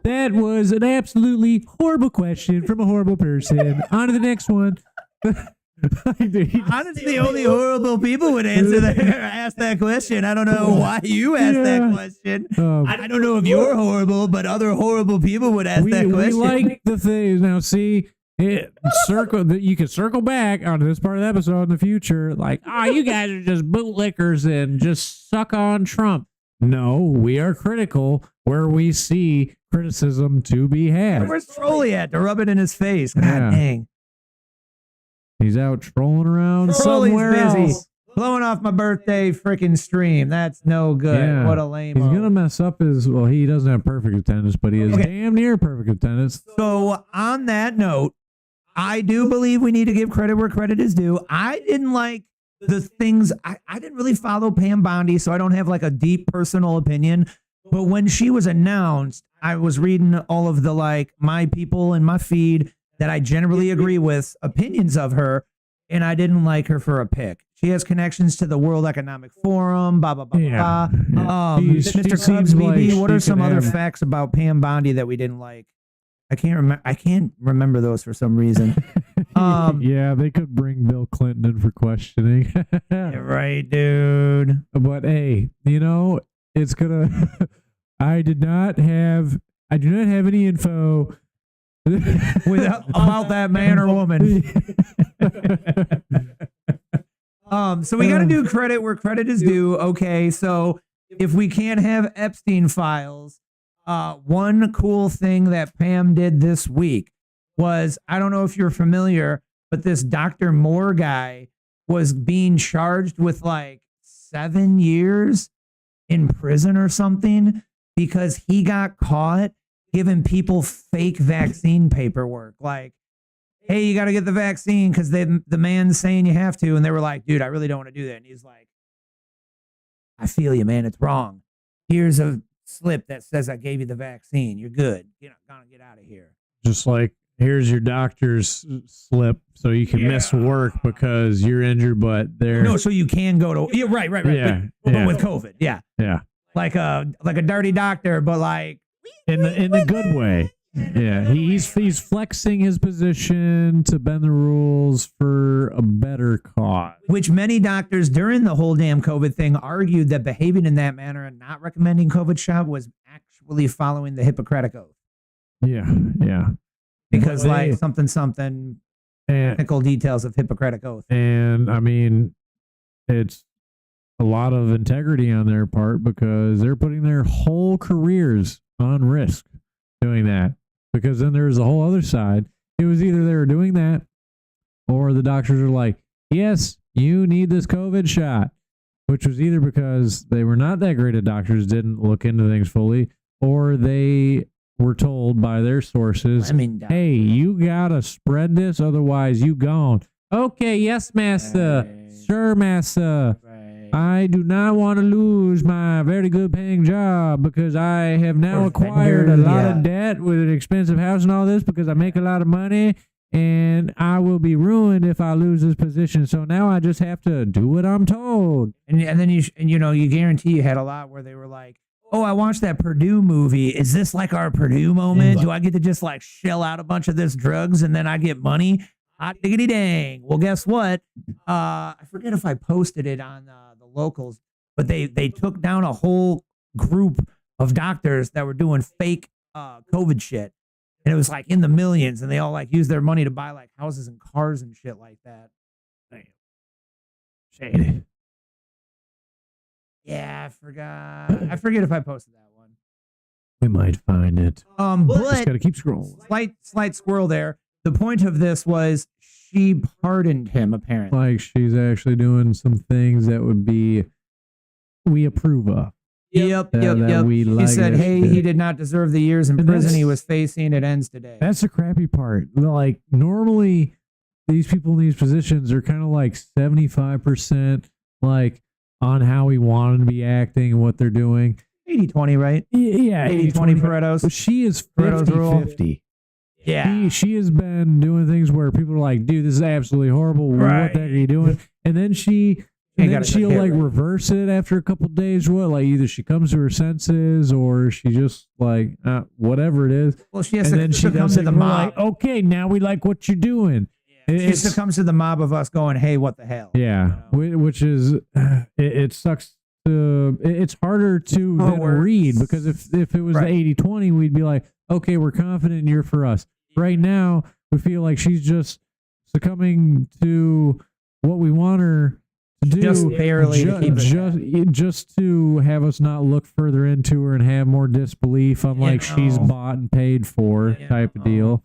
That was an absolutely horrible question from a horrible person. On to the next one. Honestly, only horrible people would ask that question. I don't know why you asked that question. I don't know if you're horrible, but other horrible people would ask that question. We like the things. Now, see, you can circle back onto this part of the episode in the future. Like, you guys are just bootlickers and just suck on Trump. No, we are critical where we see criticism to be had. Where's Trolley at to rub it in his face? God dang. He's out trolling around Trolley's somewhere busy. else. Blowing off my birthday freaking stream. That's no good. Yeah. What a lame. He's going to mess up he doesn't have perfect attendance, but he is damn near perfect attendance. So on that note, I do believe we need to give credit where credit is due. I didn't like the things. I didn't really follow Pam Bondi, so I don't have like a deep personal opinion. But when she was announced, I was reading all of the like my people in my feed that I generally agree with opinions of her, and I didn't like her for a pick. She has connections to the World Economic Forum, blah, blah, blah, blah. Mr. Cubs BB, what are some other facts about Pam Bondi that we didn't like? I can't remember those for some reason. Yeah, they could bring Bill Clinton in for questioning. Yeah, right, dude. But hey, it's gonna. I do not have any info about that man or woman. So we got to do credit where credit is due. Okay, so if we can't have Epstein files, one cool thing that Pam did this week was, I don't know if you're familiar, but this Dr. Moore guy was being charged with like 7 years in prison or something because he got caught giving people fake vaccine paperwork. Like, hey, you got to get the vaccine because the man's saying you have to. And they were like, dude, I really don't want to do that. And he's like, I feel you, man. It's wrong. Here's a slip that says I gave you the vaccine. You're good. You're not going to get out of here. Just like here's your doctor's slip so you can miss work because you're injured, but they're No, so you can go to right. Yeah, But with COVID, yeah. Like a dirty doctor, but like in the good way. Yeah, he's flexing his position to bend the rules for a better cause. Which many doctors during the whole damn COVID thing argued that behaving in that manner and not recommending COVID shot was actually following the Hippocratic Oath. Yeah. Because Well, like something technical details of Hippocratic Oath. And I mean, it's a lot of integrity on their part because they're putting their whole careers on risk doing that. Because then there's a whole other side. It was either they were doing that or the doctors are like, yes, you need this COVID shot, which was either because they were not that great at doctors, didn't look into things fully, or they were told by their sources, hey, you got to spread this, otherwise you gone. Okay, yes, master. Right. Sure, master. Right. I do not want to lose my very good paying job because I have now acquired a lot of debt with an expensive house and all this because I make a lot of money and I will be ruined if I lose this position. So now I just have to do what I'm told. And then you guarantee you had a lot where they were like, oh, I watched that Purdue movie. Is this like our Purdue moment? Do I get to just like shell out a bunch of this drugs and then I get money? Hot diggity dang. Well, guess what? I forget if I posted it on the locals, but they took down a whole group of doctors that were doing fake COVID shit. And it was like in the millions, and they all like used their money to buy like houses and cars and shit like that. Damn. Shady. Yeah, I forget if I posted that one. We might find it. But just gotta keep scrolling. Slight squirrel there. The point of this was she pardoned him, apparently. Like she's actually doing some things that would be we approve of. Yep. He said, hey, he did not deserve the years in prison he was facing. It ends today. That's the crappy part. Like normally these people in these positions are kind of like 75% like on how we want them to be acting and what they're doing. 80-20, right? Yeah. 80-20 Pareto's. But she is 50-50. Yeah. She has been doing things where people are like, dude, this is absolutely horrible. Right. What the heck are you doing? And then she'll like reverse it after a couple of days. What? Like either she comes to her senses or she just like, whatever it is. Well, she has to come to the mob. Like, okay, now we like what you're doing. She succomes to the mob of us going, hey, what the hell? Yeah. Which is, it sucks. It's harder to then read because if it was the 80-20, we'd be like, okay, we're confident you're for us. Right now, we feel like she's just succumbing to what we want her to do. Just barely to keep it just to have us not look further into her and have more disbelief on like she's bought and paid for type of deal.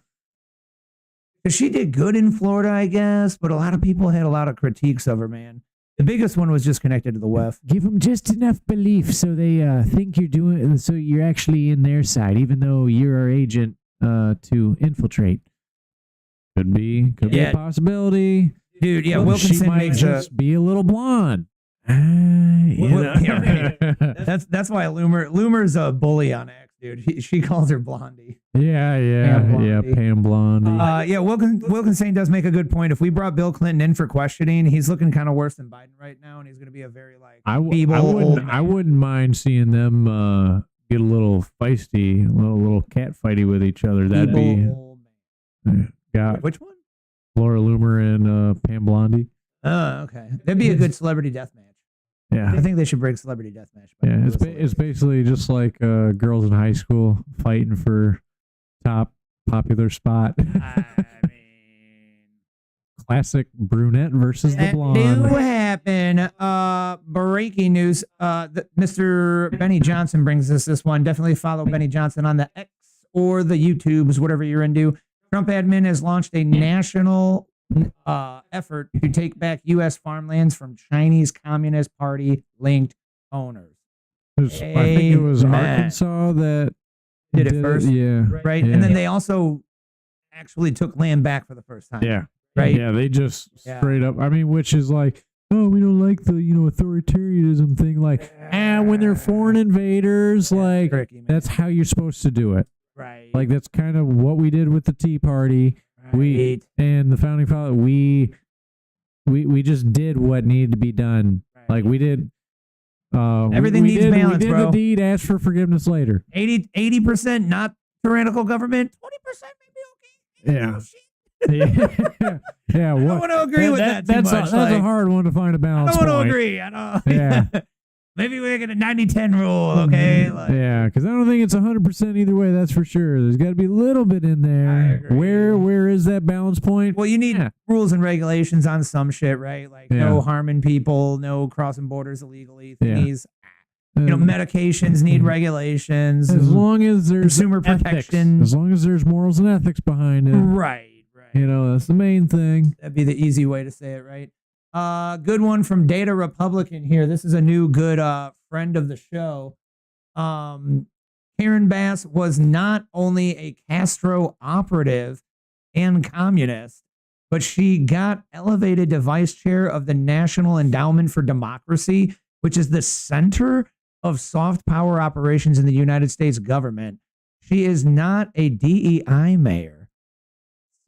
She did good in Florida, I guess, but a lot of people had a lot of critiques of her, man. The biggest one was just connected to the WEF. Give them just enough belief so they think you're doing, so you're actually in their side, even though you're our agent to infiltrate. Could be a possibility. Dude, yeah, well, Wilkinson she might makes just be a little blonde. That's why Loomer's a bully on X, dude. She calls her Blondie. Pam Blondie. Wilkinson does make a good point. If we brought Bill Clinton in for questioning, he's looking kind of worse than Biden right now, and he's going to be a very I wouldn't mind seeing them get a little feisty, a little cat fighty with each other. That'd be which one? Laura Loomer and Pam Blondie. Oh, okay. That'd be a good celebrity death match. Yeah, I think they should bring celebrity death match. Yeah, it's basically just like girls in high school fighting for top popular spot. I mean, classic brunette versus the blonde. That do happen. Breaking news. Mr. Benny Johnson brings us this one. Definitely follow Benny Johnson on the X or the YouTubes, whatever you're into. Trump admin has launched a national effort to take back U.S. farmlands from Chinese Communist Party linked owners. I think it was Arkansas that did it first. Yeah. Right. Yeah. And then they also actually took land back for the first time. Yeah. Right. Yeah. They just straight up, I mean, which is like, oh, we don't like the, authoritarianism thing. Like, when they're foreign invaders, like, tricky, that's how you're supposed to do it. Right. Like that's kind of what we did with the Tea Party. Right. And the founding father. We just did what needed to be done. Right. Like we did. Everything needs balance, we did bro. the deed. Ask for forgiveness later. 80% not tyrannical government. 20% maybe okay. Yeah. Oh, shit. Yeah. I don't want to agree with that too much. That's a hard one to find a balance. I don't want point. to agree. I don't. Yeah. Maybe we get a 90-10 rule, okay? Like, yeah, because I don't think it's 100% either way. That's for sure. There's got to be a little bit in there. I agree. Where is that balance point? Well, you need rules and regulations on some shit, right? Like no harming people, no crossing borders illegally. Thingies. Medications need regulations. As long as there's consumer protection. As long as there's morals and ethics behind it. Right. That's the main thing. That'd be the easy way to say it, right? Good one from Data Republican here. This is a new good friend of the show. Karen Bass was not only a Castro operative and communist, but she got elevated to vice chair of the National Endowment for Democracy, which is the center of soft power operations in the United States government. She is not a DEI mayor.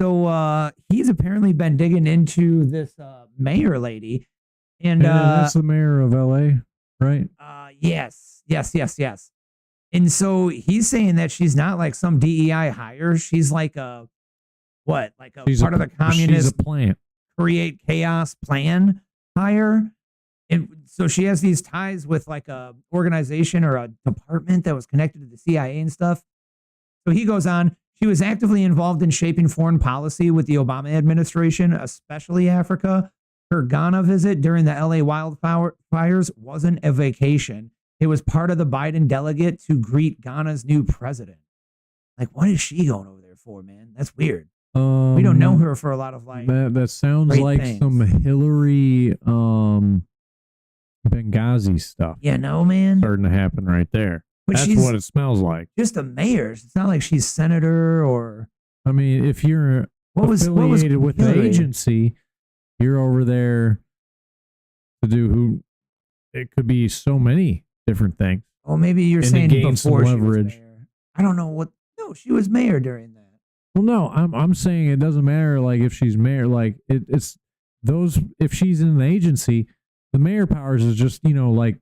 So he's apparently been digging into this mayor lady. And that's the mayor of LA, right? Yes. And so he's saying that she's not like some DEI hire. She's like she's part of the communist plant. Create chaos plan hire. And so she has these ties with like a organization or a department that was connected to the CIA and stuff. So he goes on. She was actively involved in shaping foreign policy with the Obama administration, especially Africa. Her Ghana visit during the LA wildfires wasn't a vacation. It was part of the Biden delegate to greet Ghana's new president. Like, what is she going over there for, man? That's weird. We don't know her for a lot of like. That sounds like things. some Hillary Benghazi stuff. Yeah, no, man. Starting to happen right there. But that's what it smells like. Just a mayor. It's not like she's senator or. I mean, if you're affiliated with the agency, you're over there to do it could be so many different things. Oh, maybe you're saying gain before some she was leverage. mayor. I don't know what. No, she was mayor during that. Well, no, I'm saying it doesn't matter. Like if she's mayor, like it's those. If she's in the agency, the mayor powers is just like.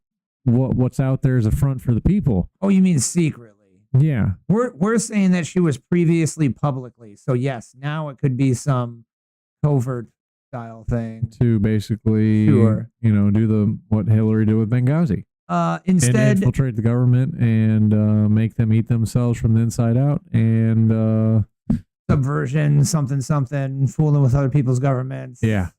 What's out there as a front for the people. Oh, you mean secretly? Yeah. We're saying that she was previously publicly. So yes, now it could be some covert style thing. To basically do what Hillary did with Benghazi. Instead and infiltrate the government and make them eat themselves from the inside out and subversion, something, fooling with other people's governments. Yeah.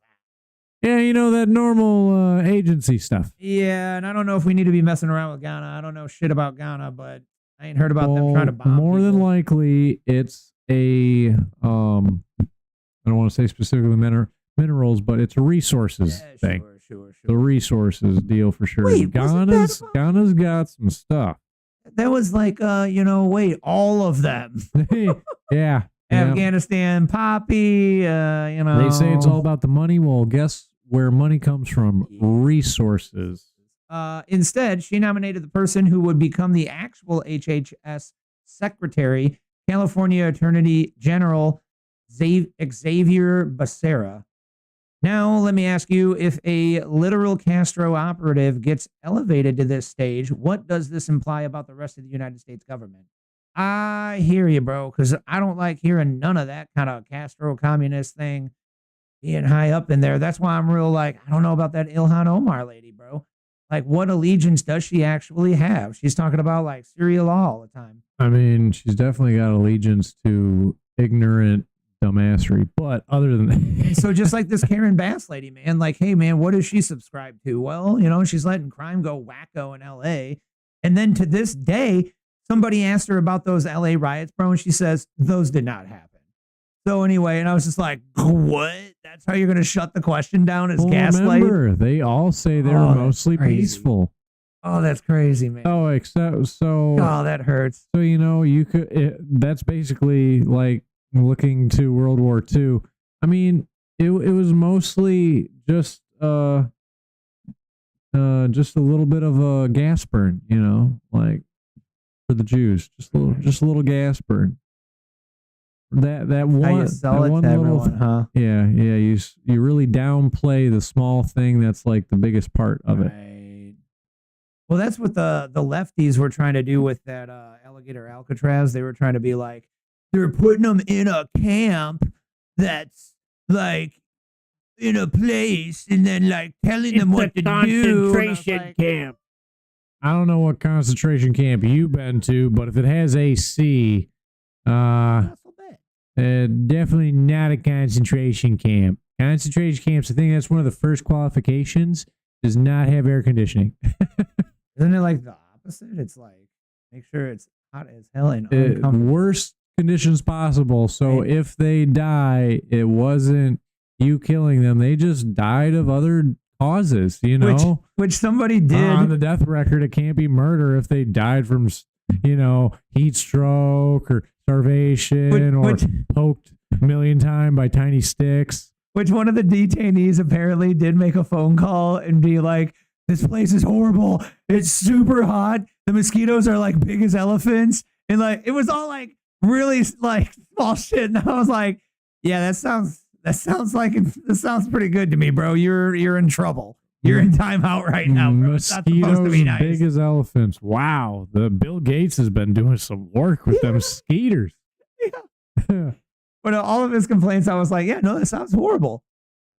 Yeah, that normal agency stuff. Yeah, and I don't know if we need to be messing around with Ghana. I don't know shit about Ghana, but I ain't heard about them trying to bomb more people. than likely, it's I don't want to say specifically minerals, but it's a resources thing. Sure. The resources deal for sure. Wait, Ghana's got some stuff. That was like, all of them. Yeah. Afghanistan, poppy, They say it's all about the money. Well, guess where money comes from? Resources. Instead, she nominated the person who would become the actual HHS secretary, California Attorney General Xavier Becerra. Now, let me ask you, if a literal Castro operative gets elevated to this stage, what does this imply about the rest of the United States government? I hear you, bro, because I don't like hearing none of that kind of Castro communist thing being high up in there. That's why I'm real I don't know about that Ilhan Omar lady, bro. Like, what allegiance does she actually have? She's talking about Syria law all the time. I mean, she's definitely got allegiance to ignorant dumbassery, but other than that. So just like this Karen Bass lady, man, hey, man, what does she subscribe to? Well, she's letting crime go wacko in L.A. And then to this day, somebody asked her about those LA riots, bro, and she says, those did not happen. So anyway, and I was just like, what? That's how you're going to shut the question down as gaslight? Remember, they all say they're mostly peaceful. Oh, that's crazy, man. Oh, Oh, that hurts. So, you could, that's basically like looking to World War II. I mean, it was mostly just a little bit of a gas burn, for the Jews, just a little gas burn. that How one you sell that it one to little everyone, huh? yeah, you really downplay the small thing that's like the biggest part of it. Right. Well, that's what the lefties were trying to do with that alligator Alcatraz. They were trying to be like, they're putting them in a camp that's like in a place and then like telling them what to do. Concentration camp. I don't know what concentration camp you've been to, but if it has AC, Not so bad. definitely not a concentration camp. Concentration camps, I think that's one of the first qualifications, does not have air conditioning. Isn't it like the opposite? It's like make sure it's hot as hell and uncomfortable. Worst conditions possible. So Right. if they die, it wasn't you killing them. They just died of other causes, you know? Which somebody did. On the death record, it can't be murder if they died from, heat stroke or starvation or Which- poked a million times by tiny sticks. Which one of the detainees apparently did make a phone call and be like, this place is horrible. It's super hot. The mosquitoes are like big as elephants. And like, it was all like really like small shit. And I was like, yeah, that sounds pretty good to me, bro. You're in trouble. You're in timeout right now, bro. It's not supposed to Mosquitoes be nice. big as elephants. Wow. The Bill Gates has been doing some work with them skeeters. Yeah. But all of his complaints, I was like, yeah, no, that sounds horrible.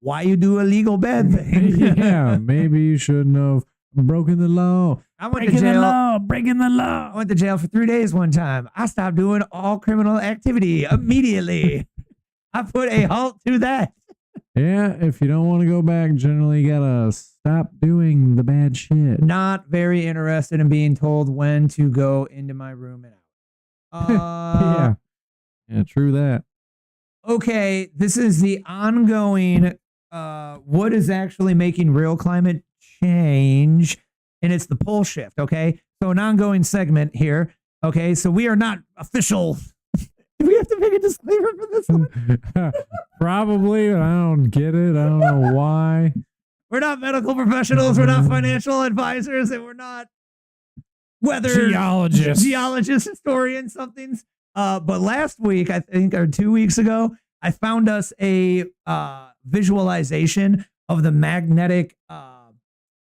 Why you do a legal bad thing? Yeah, maybe you shouldn't have broken the law. I went to Breaking the jail. law. Breaking the law. I went to jail for 3 days one time. I stopped doing all criminal activity immediately. I put a halt to that. Yeah, if you don't want to go back, generally you gotta stop doing the bad shit. Not very interested in being told when to go into my room and out. Yeah, true that. Okay, this is the ongoing what is actually making real climate change, and it's the pole shift. Okay, so an ongoing segment here. Okay, so we are not official. Do we have to make a disclaimer for this one? Probably, but I don't get it. I don't know why. We're not medical professionals. We're not financial advisors, and we're not weather geologists, historians, somethings. But last week, I think, or 2 weeks ago, I found us a visualization of the magnetic,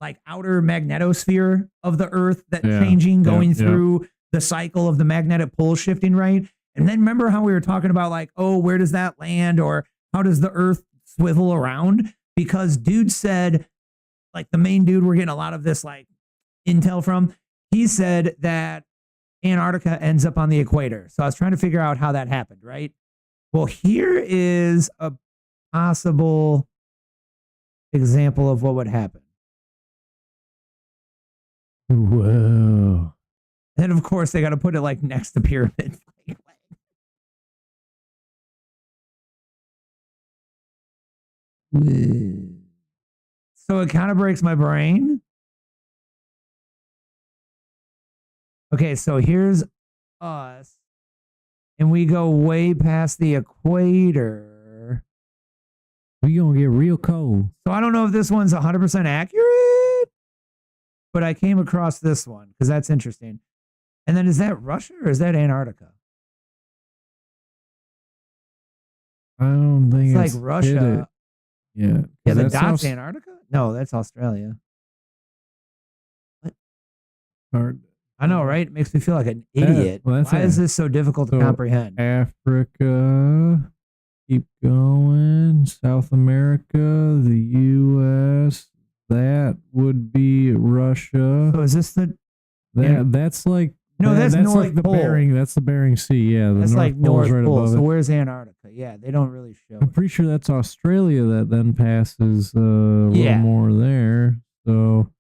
like outer magnetosphere of the Earth that changing, going through the cycle of the magnetic pole shifting, right? And then remember how we were talking about like, oh, where does that land, or how does the Earth swivel around? Because dude said, like the main dude we're getting a lot of this like intel from, he said that Antarctica ends up on the equator. So I was trying to figure out how that happened, right? Well, here is a possible example of what would happen. Whoa. And of course, they got to put it like next to pyramids. So it kind of breaks my brain. Okay, so here's us, and we go way past the equator. We gonna get real cold. So I don't know if this one's 100% accurate, but I came across this one because that's interesting. And then is that Russia or is that Antarctica? I don't think It's like Russia. Yeah. Yeah, the That's dot's Antarctica? No, that's Australia. I know, right? It makes me feel like an idiot. well, that's Why it. is this so difficult to comprehend? Africa. Keep going. South America, the U.S. That would be Russia. So is this the That's like No, that's North like the Pole. Bering. That's the Bering Sea. Yeah, the that's North like Pole's North right Pole. above So it. where's Antarctica? Yeah, they don't really show I'm it. pretty sure that's Australia that then passes a little more there. So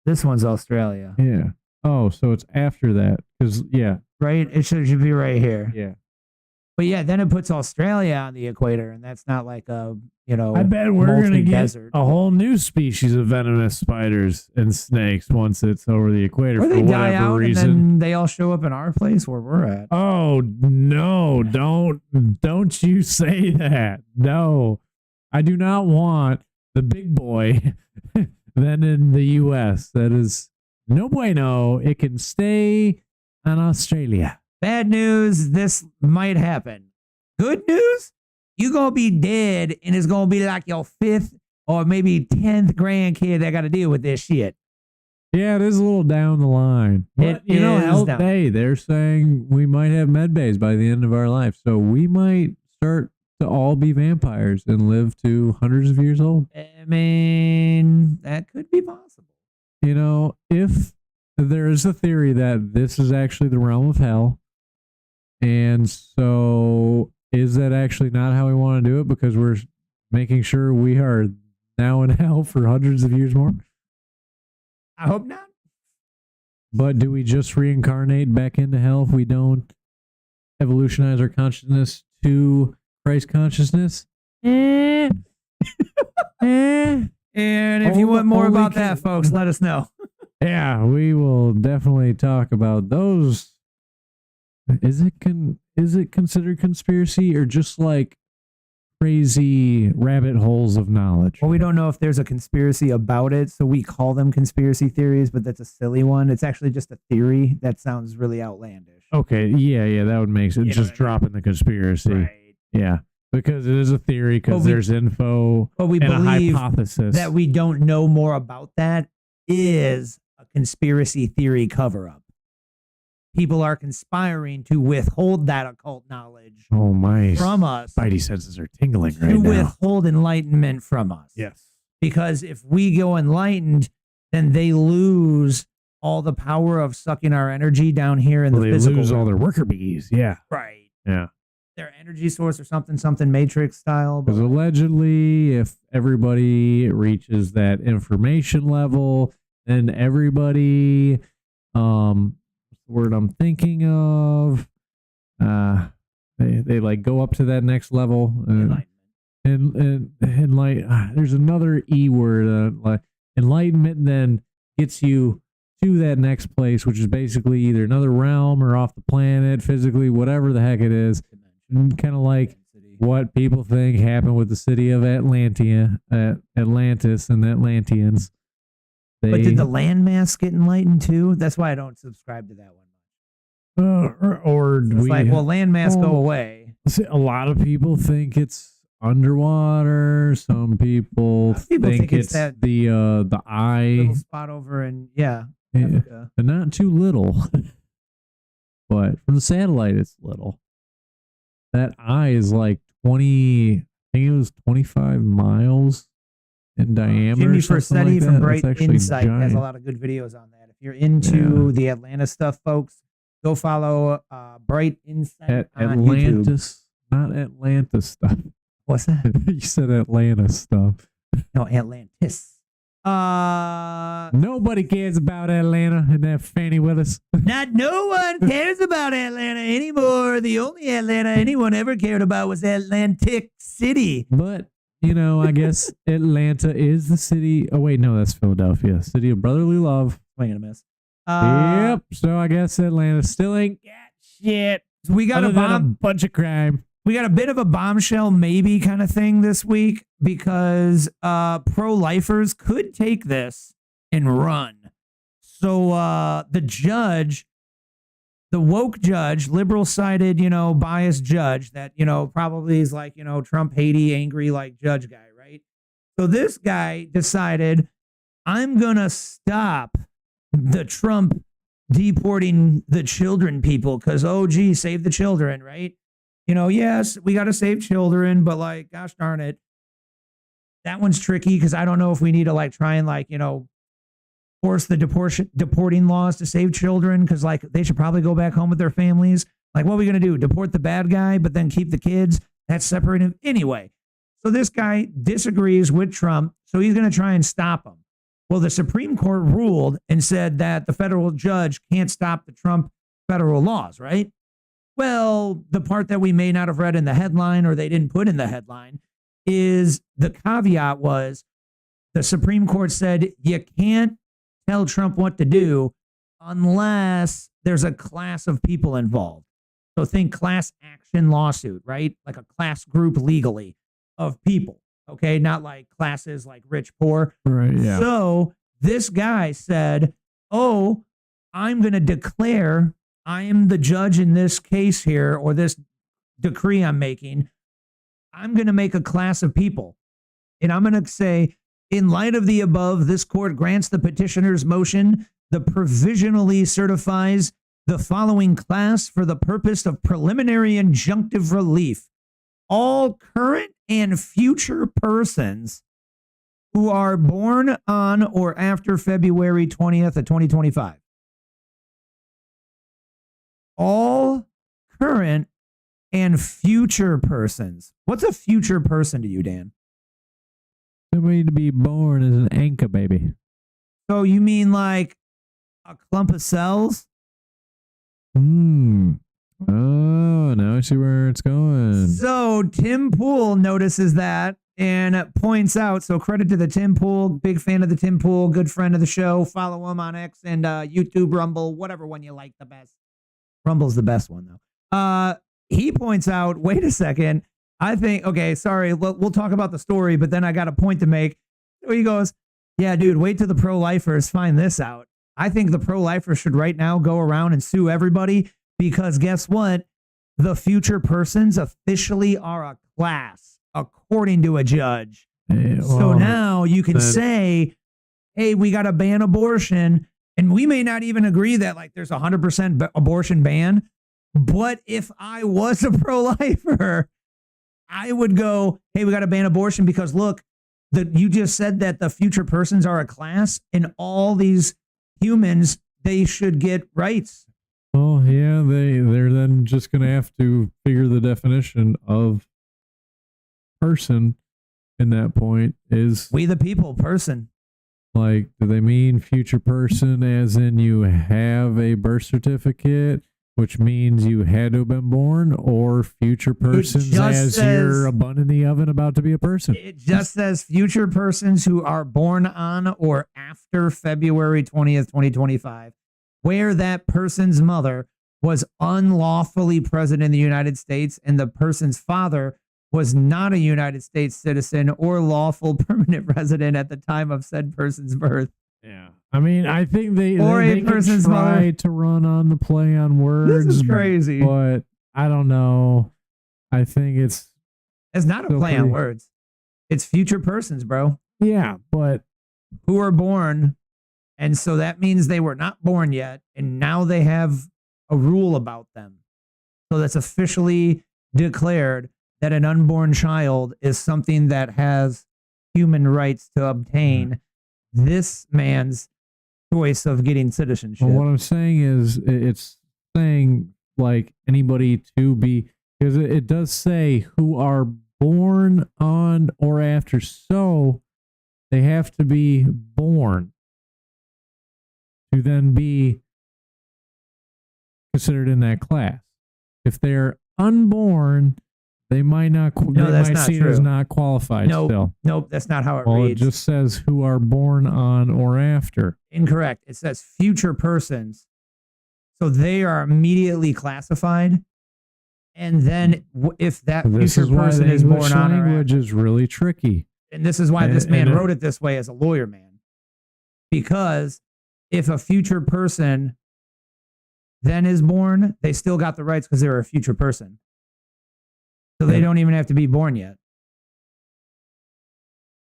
This one's Australia, yeah. Oh, so it's after that because right? It should be right here. yeah. But yeah, then it puts Australia on the equator, and that's not like a I bet we're gonna molten get desert. a whole new species of venomous spiders and snakes once it's over the equator Or for they die whatever out, reason. and then they all show up in our place where we're at. Oh no! Don't you say that? No, I do not want the big boy. Then in the U.S., that is no bueno. It can stay in Australia. Bad news, this might happen. Good news, you going to be dead and it's going to be like your 5th or maybe 10th grandkid that got to deal with this shit. Yeah, it is a little down the line. But, It is Health down. Day, they're saying we might have med bays by the end of our life. So we might start to all be vampires and live to hundreds of years old. I mean, that could be possible. If there is a theory that this is actually the realm of hell, and so is that actually not how we want to do it because we're making sure we are now in hell for hundreds of years more? I hope not. But do we just reincarnate back into hell if we don't evolutionize our consciousness to Christ consciousness? And if you want more about that, folks, let us know. Yeah, we will definitely talk about those. Is it considered conspiracy or just like crazy rabbit holes of knowledge? Well, we don't know if there's a conspiracy about it, so we call them conspiracy theories, but that's a silly one. It's actually just a theory that sounds really outlandish. Okay, yeah, that would make sense. You know Just what I mean? dropping the conspiracy. Right. Yeah, because it is a theory because there's info But we and a believe hypothesis. that we don't know more about that is a conspiracy theory cover-up. People are conspiring to withhold that occult knowledge oh, my from us, spidey senses are tingling right to now. withhold enlightenment from us. Yes. Because if we go enlightened, then they lose all the power of sucking our energy down here in the They physical lose all realm. their worker bees. Yeah. Right. Yeah. Their energy source or something Matrix style. But Because allegedly, if everybody reaches that information level, then everybody, what's the word I'm thinking of? They like go up to that next level. And like, there's another E word, like enlightenment then gets you to that next place, which is basically either another realm or off the planet, physically, whatever the heck it is. Kind of like what people think happened with the city of Atlantis and the Atlanteans. But did the landmass get enlightened too? That's why I don't subscribe to that one. or It's like, well, landmass go Oh. away. a lot of people think it's underwater. Some people, think it's that the eye. little spot over in Yeah. Africa. And not too little, but from the satellite, it's little. That eye is like 20, I think it was 25 miles in diameter. Jimmy or something Frisella like from that. Bright That's actually Insight has giant. a lot of good videos on that. If you're into the Atlanta stuff, folks, go follow Bright Insight At on YouTube. Atlantis, not Atlanta stuff. What's that? You said Atlanta stuff. No, Atlantis. Nobody cares about Atlanta and that Fannie Willis. Not no one cares about Atlanta anymore. The only Atlanta anyone ever cared about was Atlantic City. But, I guess Atlanta is the city. Oh, wait, no, that's Philadelphia. City of brotherly love. Swing and a miss. Yep. So I guess Atlanta still ain't got shit. We got Other a than bomb. bunch of crime. We got a bit of a bombshell maybe kind of thing this week because pro-lifers could take this and run. So the judge, the woke judge, liberal-sided, biased judge that, probably is like, Trump, Haiti, angry like judge guy, right? So this guy decided, I'm going to stop the Trump deporting the children people because, oh, gee, save the children, right? Yes, we got to save children, but like, gosh darn it. That one's tricky because I don't know if we need to like try and like, force the deporting laws to save children because like they should probably go back home with their families. Like, what are we going to do? Deport the bad guy, but then keep the kids? That's separated. Anyway, so this guy disagrees with Trump, so he's going to try and stop him. Well, the Supreme Court ruled and said that the federal judge can't stop the Trump federal laws, right? Well, the part that we may not have read in the headline or they didn't put in the headline is the caveat was the Supreme Court said you can't tell Trump what to do unless there's a class of people involved. So think class action lawsuit, right? Like a class group legally of people, okay? Not like classes like rich, poor. Right, yeah. So this guy said, oh, I'm going to declare I am the judge in this case here, or this decree I'm making. I'm going to make a class of people. And I'm going to say, in light of the above, this court grants the petitioner's motion, the provisionally certifies the following class for the purpose of preliminary injunctive relief. All current and future persons who are born on or after February 20th of 2025. All current and future persons. What's a future person to you, Dan? Somebody to be born as an anka baby. So you mean like a clump of cells? Oh, now I see where it's going. So Tim Pool notices that and points out, so credit to the Tim Pool, big fan of the Tim Pool, good friend of the show. Follow him on X and YouTube, Rumble, whatever one you like the best. Rumble's the best one, though. He points out, wait a second, I think, okay, sorry, we'll talk about the story, but then I got a point to make. So he goes, yeah, dude, wait till the pro-lifers find this out. I think the pro-lifers should right now go around and sue everybody because guess what? The future persons officially are a class, according to a judge. So now you can say, hey, we got to ban abortion. And we may not even agree that like there's 100% abortion ban. But if I was a pro-lifer, I would go, hey, we got to ban abortion because look, you just said that the future persons are a class and all these humans, they should get rights. Oh, yeah, they're then just going to have to figure the definition of person in that point is... We the people, person. Like, do they mean future person as in you have a birth certificate, which means you had to have been born, or future persons as you're a bun in the oven about to be a person? It just says future persons who are born on or after February 20th, 2025, where that person's mother was unlawfully present in the United States and the person's father was not a United States citizen or lawful permanent resident at the time of said person's birth. Yeah. I mean, I think they person's can try mother. to run on the play on words. This is crazy. But I don't know. I think it's not a play on words. It's future persons, bro. Yeah, but who are born. And so that means they were not born yet. And now they have a rule about them. So that's officially declared that an unborn child is something that has human rights to obtain this man's choice of getting citizenship. Well, what I'm saying is it's saying like anybody to be, because it does say who are born on or after. So they have to be born to then be considered in that class. If they're unborn, they might not. No, they that's might not see true. it as not qualified. Still, nope, that's not how it well, reads. It just says who are born on or after. Incorrect. It says future persons, so they are immediately classified. And then, if that future person is born on, language is really tricky. And this is why this man wrote it this way as a lawyer, man. Because if a future person then is born, they still got the rights because they're a future person. So they don't even have to be born yet.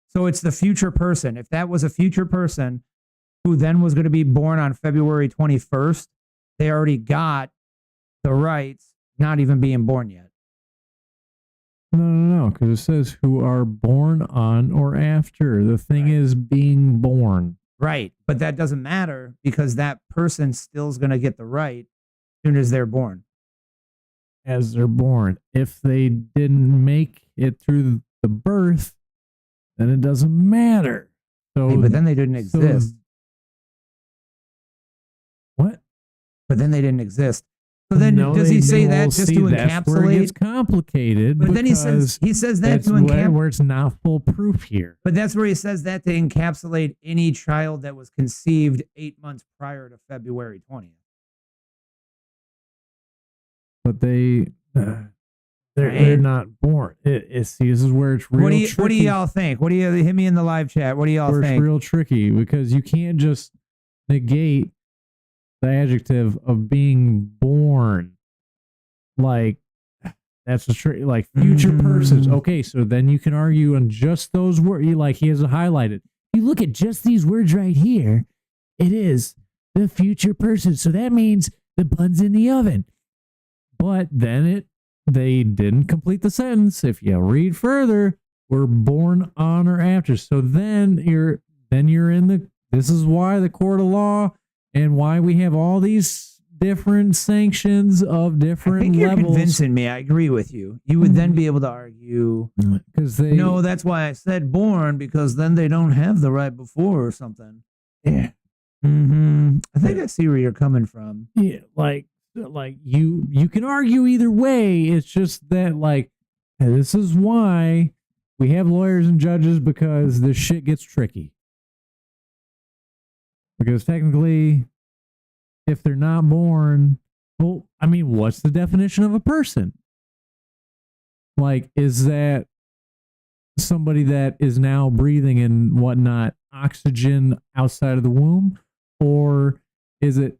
So it's the future person. If that was a future person who then was going to be born on February 21st, they already got the rights, not even being born yet. No, because it says who are born on or after. The thing is being born. Right, but that doesn't matter because that person still is going to get the right as soon as they're born. As they're born. If they didn't make it through the birth, then it doesn't matter. So, hey, but then they didn't exist. What? But then they didn't exist. So then does he say that just to encapsulate? Where it gets complicated. But then he says that to encapsulate where it's not foolproof here. But that's where he says that to encapsulate any child that was conceived 8 months prior to February 20th. But they're not born. This is where it's real tricky. What do y'all think? Hit me in the live chat. What do y'all think? It's real tricky because you can't just negate the adjective of being born. Like, that's like future persons. Okay, so then you can argue on just those words. Like, he has it highlighted. You look at just these words right here. It is the future person. So that means the bun's in the oven. But then they didn't complete the sentence. If you read further, we're born on or after. So then you're in the. This is why the court of law and why we have all these different sanctions of different I think you're levels. convincing me. I agree with you. You would then be able to argue because no, that's why I said born, because then they don't have the right before or something. Yeah. I think I see where you're coming from. Yeah, like you can argue either way. It's just that like this is why we have lawyers and judges, because this shit gets tricky. Because technically, if they're not born, well, I mean, what's the definition of a person? Like, is that somebody that is now breathing and whatnot, oxygen outside of the womb? Or is it,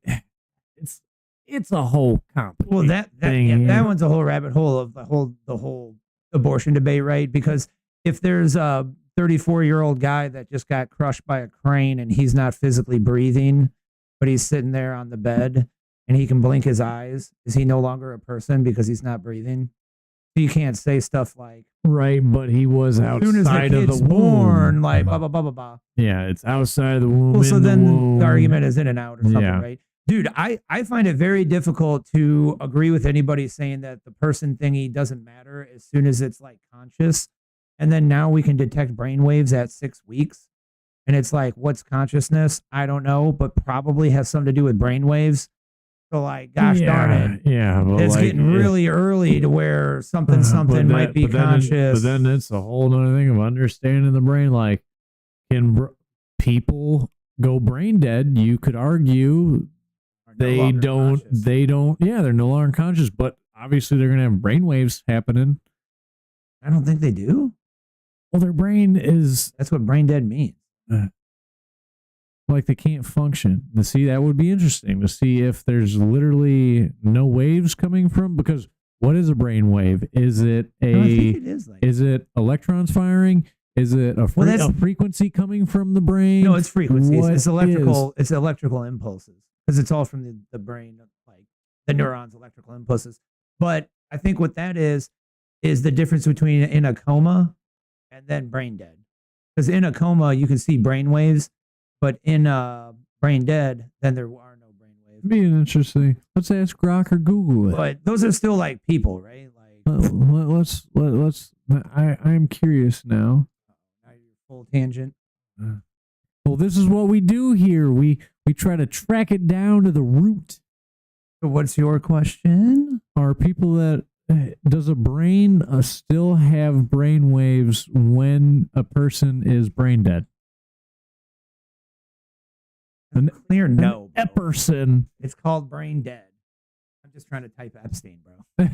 it's a whole complicated Well, that thing. that one's a whole rabbit hole of the whole abortion debate, right? Because if there's a 34-year-old guy that just got crushed by a crane and he's not physically breathing, but he's sitting there on the bed and he can blink his eyes, is he no longer a person because he's not breathing? You can't say stuff like, right, but he was outside as soon as the kid's of the born, womb. like blah blah blah blah blah. Yeah, it's outside of the womb. Well, so in then the womb. the argument is in and out or something, Yeah. right? Dude, I find it very difficult to agree with anybody saying that the person thingy doesn't matter as soon as it's like conscious. And then now we can detect brainwaves at 6 weeks. And it's like, what's consciousness? I don't know, but probably has something to do with brainwaves. So like, gosh darn it. Yeah, well, It's like, getting really early to where something might be but then conscious. But then it's a whole other thing of understanding the brain. Like, can people go brain dead? You could argue they don't. Yeah, they're no longer conscious, but obviously they're going to have brainwaves happening. I don't think they do. Well, their brain is. That's what brain dead means. Like, they can't function. To see, that would be interesting to see if there's literally no waves coming from, because what is a brain wave? Is it No, I think it is like, is it electrons firing? Is it a frequency coming from the brain? no, it's frequencies. What It's electrical. It's electrical impulses, because it's all from the brain, like the neurons, electrical impulses. But I think what that is the difference between in a coma and then brain dead. Because in a coma you can see brain waves, but in brain dead, then there are no brain waves. Being interesting. Let's ask Grok or Google it. But those are still like people, right? Like, let's. I'm curious now. now you're full tangent. Well, this is what we do here. We try to track it down to the root. So what's your question? Are people that does a brain still have brain waves when a person is brain dead? Clear no. A person. It's called brain dead. I'm just trying to type Epstein, bro.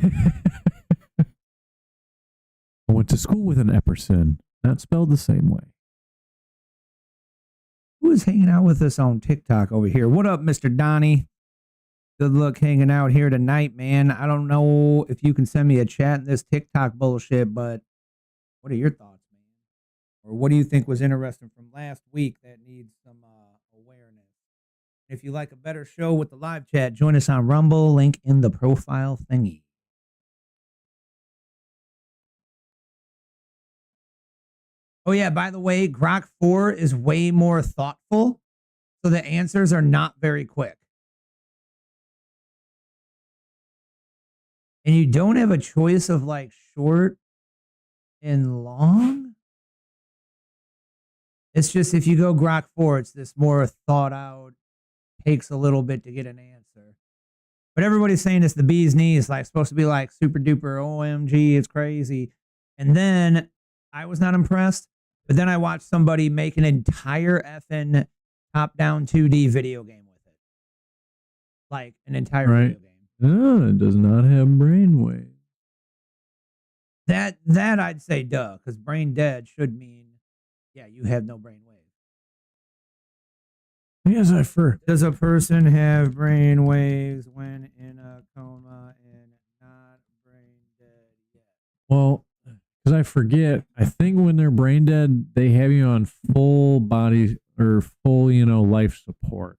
I went to school with an Epperson, not spelled the same way. Who is hanging out with us on TikTok over here? What up, Mr. Donnie? Good luck hanging out here tonight, man. I don't know if you can send me a chat in this TikTok bullshit, but what are your thoughts, man? Or what do you think was interesting from last week that needs some awareness? If you like a better show with the live chat, join us on Rumble, link in the profile thingy. Oh yeah, by the way, Grok 4 is way more thoughtful, so the answers are not very quick. And you don't have a choice of like short and long. It's just if you go Grok 4, it's this more thought out, takes a little bit to get an answer. But everybody's saying it's the bee's knees, like supposed to be like super duper OMG, it's crazy. And then I was not impressed. But then I watched somebody make an entire effing top-down 2D video game with it. Like an entire video game. No, it does not have brainwaves. That I'd say duh, because brain dead should mean, yeah, you have no brain wave. Yes, I for. Does a person have brain waves when in a coma and not brain dead yet? Well, because I forget, I think when they're brain dead, they have you on full body or full, life support.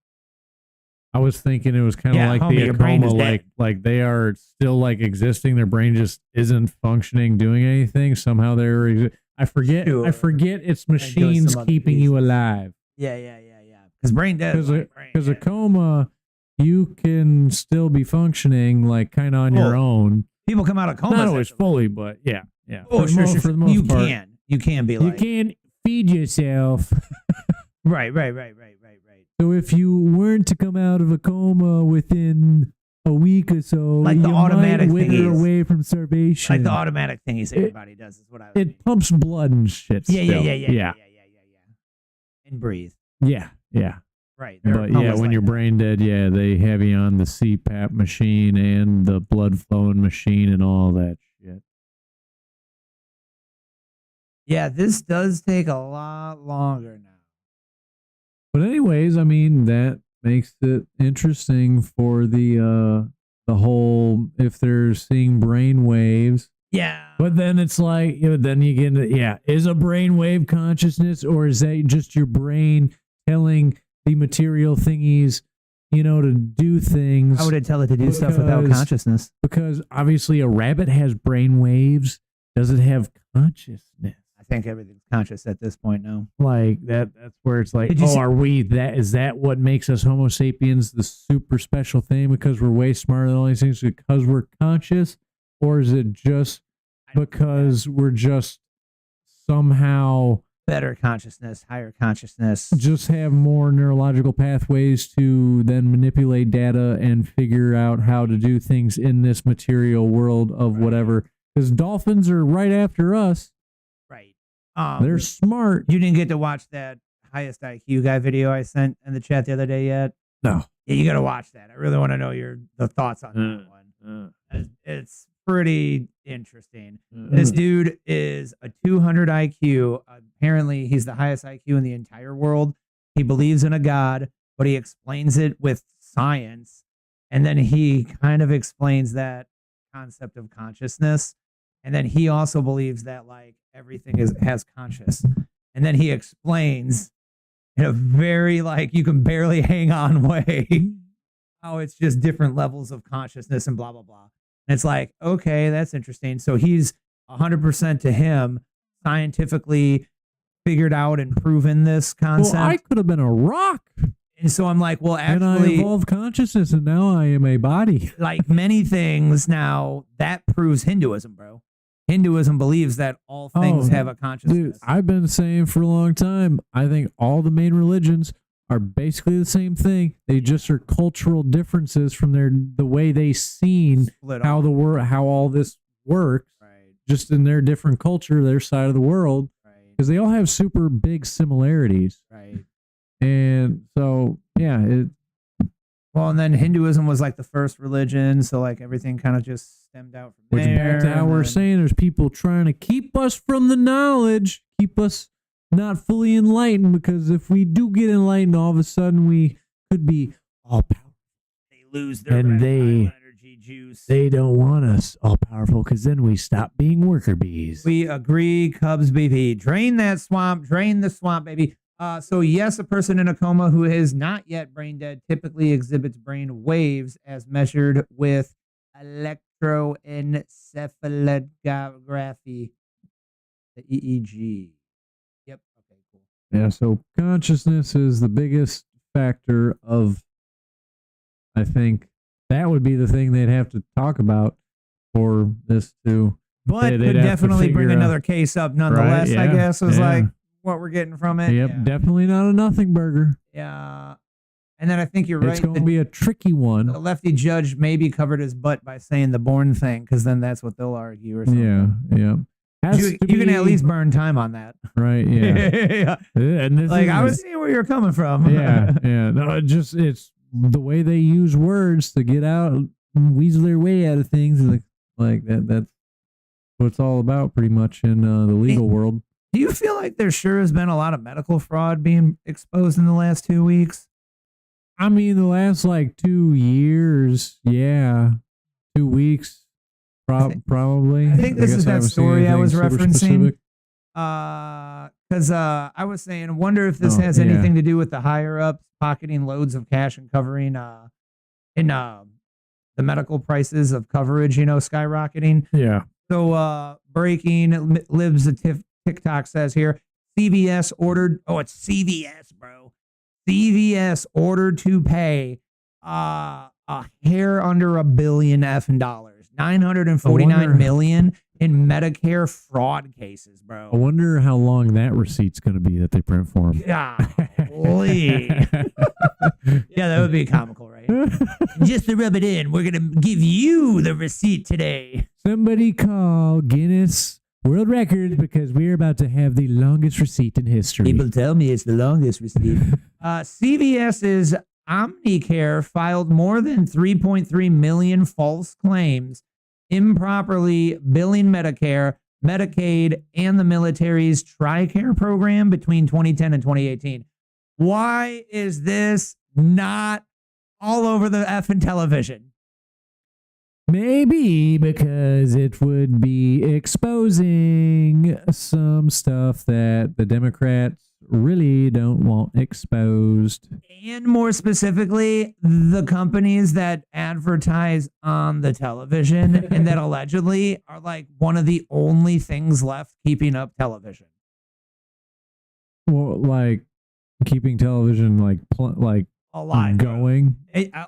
I was thinking it was kind of like homie, the your brain coma, is dead. like they are still like existing. Their brain just isn't functioning, doing anything. Somehow they're. I forget. Sure. I forget it's do machines some other keeping you pieces. alive. Yeah. Because brain dead. Because a coma, you can still be functioning like kind of on your own. People come out of coma. Not always fully, but yeah. Oh, sure. For the most You part, You can be like. you can't feed yourself. Right. So if you weren't to come out of a coma within a week or so, Like the you automatic might wither thingies. away from starvation. Like the automatic thingies everybody does is what I was It thinking. pumps blood and shit. Yeah. And breathe. Yeah. Right. But yeah, when you're brain dead, they have you on the CPAP machine and the blood flowing machine and all that shit. Yeah, this does take a lot longer now. But anyways, I mean that makes it interesting for the whole if they're seeing brain waves. Yeah. But then it's like then you get into is a brainwave consciousness or is that just your brain telling the material thingies, to do things? How would it tell it to do stuff without consciousness? Because obviously a rabbit has brain waves. Does it have consciousness? I think everything's conscious at this point now. Like that's where it's like, Did you see- are we is that what makes us Homo sapiens the super special thing because we're way smarter than all these things because we're conscious? Or is it just because we're just somehow Better consciousness, higher consciousness. just have more neurological pathways to then manipulate data and figure out how to do things in this material world of whatever? Because dolphins are right after us. Right. They're smart. You didn't get to watch that highest IQ guy video I sent in the chat the other day yet? No. Yeah, you got to watch that. I really want to know the thoughts on that one. It's pretty interesting. This dude is a 200 IQ. Apparently, he's the highest IQ in the entire world. He believes in a god, but he explains it with science. And then he kind of explains that concept of consciousness. And then he also believes that like everything has conscious. And then he explains in a very like you can barely hang on way how it's just different levels of consciousness and blah, blah, blah. And it's like, okay, that's interesting. So he's 100% to him scientifically figured out and proven this concept. Well, I could have been a rock. And so I'm like, well, And I actually, evolved consciousness, and now I am a body. like many things now, that proves Hinduism, bro. Hinduism believes that all things have a Dude, consciousness. I've been saying for a long time, I think all the main religions are basically the same thing. They just are cultural differences from the way they seen Split how off. the world, how all this works, Right, just in their different culture, their side of the world, right, because they all have super big similarities. right. And so, yeah, Well, and then Hinduism was like the first religion, so like everything kind of just stemmed out from which there. back to how and we're then- saying, there's people trying to keep us from the knowledge, keep us not fully enlightened, because if we do get enlightened, all of a sudden we could be all powerful. they lose their And reptile energy juice. They don't want us all powerful because then we stop being worker bees. We agree, Cubs BP. Drain that swamp, drain the swamp, baby. So yes, a person in a coma who is not yet brain dead typically exhibits brain waves as measured with electroencephalography, the EEG. Yep. Okay, cool. Yeah, so consciousness is the biggest factor of, I think, that would be the thing they'd have to talk about for this to. But They'd could have to definitely bring figure out- another case up nonetheless, Right, I yeah, guess, is yeah. like what we're getting from it. Yep, definitely not a nothing burger. Yeah. And then I think you're It's right. going to be a tricky one. The lefty judge maybe covered his butt by saying the born thing, because then that's what they'll argue or something. Yeah. Has You to can be- at least burn time on that. Right, yeah. Yeah. And this Like, is- I was seeing where you're coming from. yeah. No, it's the way they use words to get out, weasel their way out of things. Like that. That's what it's all about, pretty much in the legal world. Do you feel like there sure has been a lot of medical fraud being exposed in the last 2 weeks? I mean, the last like 2 years, yeah, 2 weeks, probably. I think this is that haven't seen story I was anything super referencing. specific. Because I was saying, I wonder if this Oh, has yeah. anything to do with the higher ups pocketing loads of cash and covering the medical prices of coverage, skyrocketing. Yeah. So breaking lives the TikTok says here, CVS ordered. Oh, it's CVS, bro. CVS ordered to pay a hair under $1 billion effing dollars, 949 million in Medicare fraud cases, bro. I wonder how long that receipt's going to be that they print for them. Golly. Yeah, that would be comical, right? Just to rub it in, we're going to give you the receipt today. Somebody call Guinness World Records because we're about to have the longest receipt in history. People tell me it's the longest receipt. CVS's Omnicare filed more than 3.3 million false claims, improperly billing Medicare, Medicaid, and the military's TRICARE program between 2010 and 2018. Why is this not all over the effing television? Maybe because it would be exposing some stuff that the Democrats really don't want exposed. And more specifically, the companies that advertise on the television and that allegedly are like one of the only things left keeping up television. Well, like keeping television Alive. going.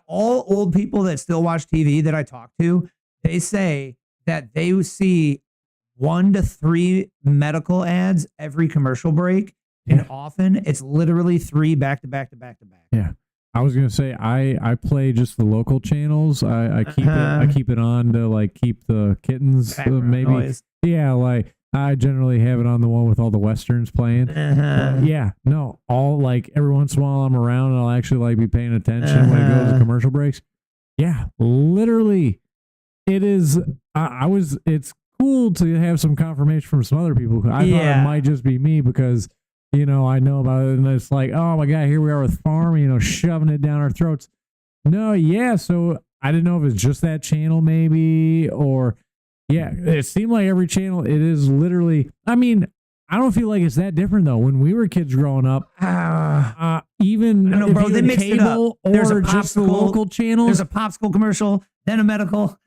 All old people that still watch TV that I talk to, they say that they see 1 to 3 medical ads every commercial break. And often it's literally 3 back to back to back to back. Yeah. I was gonna say I play just the local channels. I keep it on to like keep the kittens maybe. Noise. Yeah, like I generally have it on the one with all the westerns playing. Yeah, no, all like every once in a while I'm around and I'll actually like be paying attention when it goes to commercial breaks. Yeah, literally, it is. It's cool to have some confirmation from some other people. I thought it might just be me because I know about it and it's like, oh my god, here we are with Farm, shoving it down our throats. No, yeah, so I didn't know if it's just that channel maybe or. Yeah, it seemed like every channel, it is literally, I mean, I don't feel like it's that different though. When we were kids growing up, even I know, bro, they mixed it up. There's or just the local channels. There's a popsicle commercial, then a medical,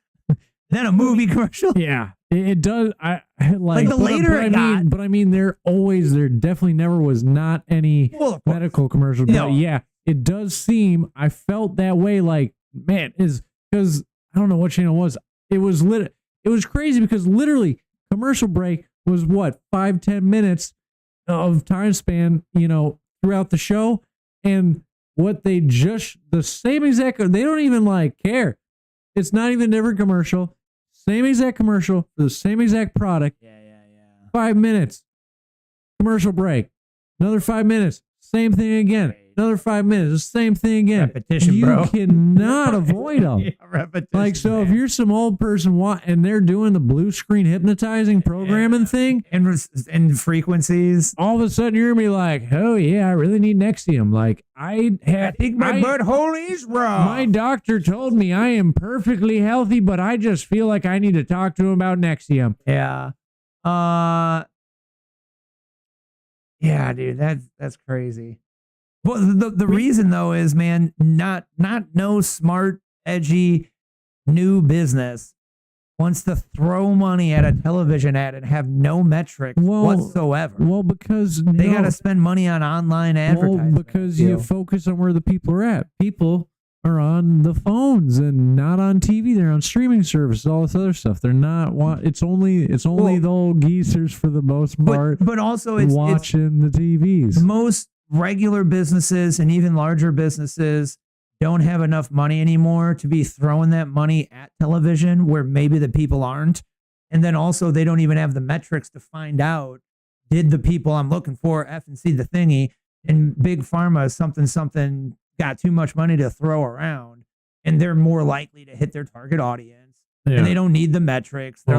then a movie commercial. Yeah, it does. I like the later it got. But I mean, there definitely never was not any medical commercial. But yeah, it does seem, I felt that way like, man, is because I don't know what channel it was. It was lit. It was crazy because literally commercial break was 5-10 minutes of time span, throughout the show. And what they the same exact, they don't even care. It's not even a different commercial. Same exact commercial for the same exact product. Yeah. 5 minutes. Commercial break. Another 5 minutes. Same thing again. Another 5 minutes. Same thing again. Repetition, bro. You cannot avoid them. Repetition. So if you're some old person and they're doing the blue screen hypnotizing programming thing and frequencies, all of a sudden you're gonna be like, oh yeah, I really need Nexium. Like I think my butthole is raw. My doctor told me I am perfectly healthy, but I just feel like I need to talk to him about Nexium. Yeah. Yeah, dude, that's crazy. Well, the reason though is, man, not no smart, edgy, new business wants to throw money at a television ad and have no metrics whatsoever. Well, because they got to spend money on online advertising. Well, because you focus on where the people are at. People are on the phones and not on TV. They're on streaming services, all this other stuff. They're not. It's only the old geezers for the most part. But also, it's watching the TVs. Most regular businesses and even larger businesses don't have enough money anymore to be throwing that money at television where maybe the people aren't. And then also they don't even have the metrics to find out, did the people I'm looking for F and C the thingy, and big pharma something got too much money to throw around and they're more likely to hit their target audience. Yeah. And they don't need the metrics. They're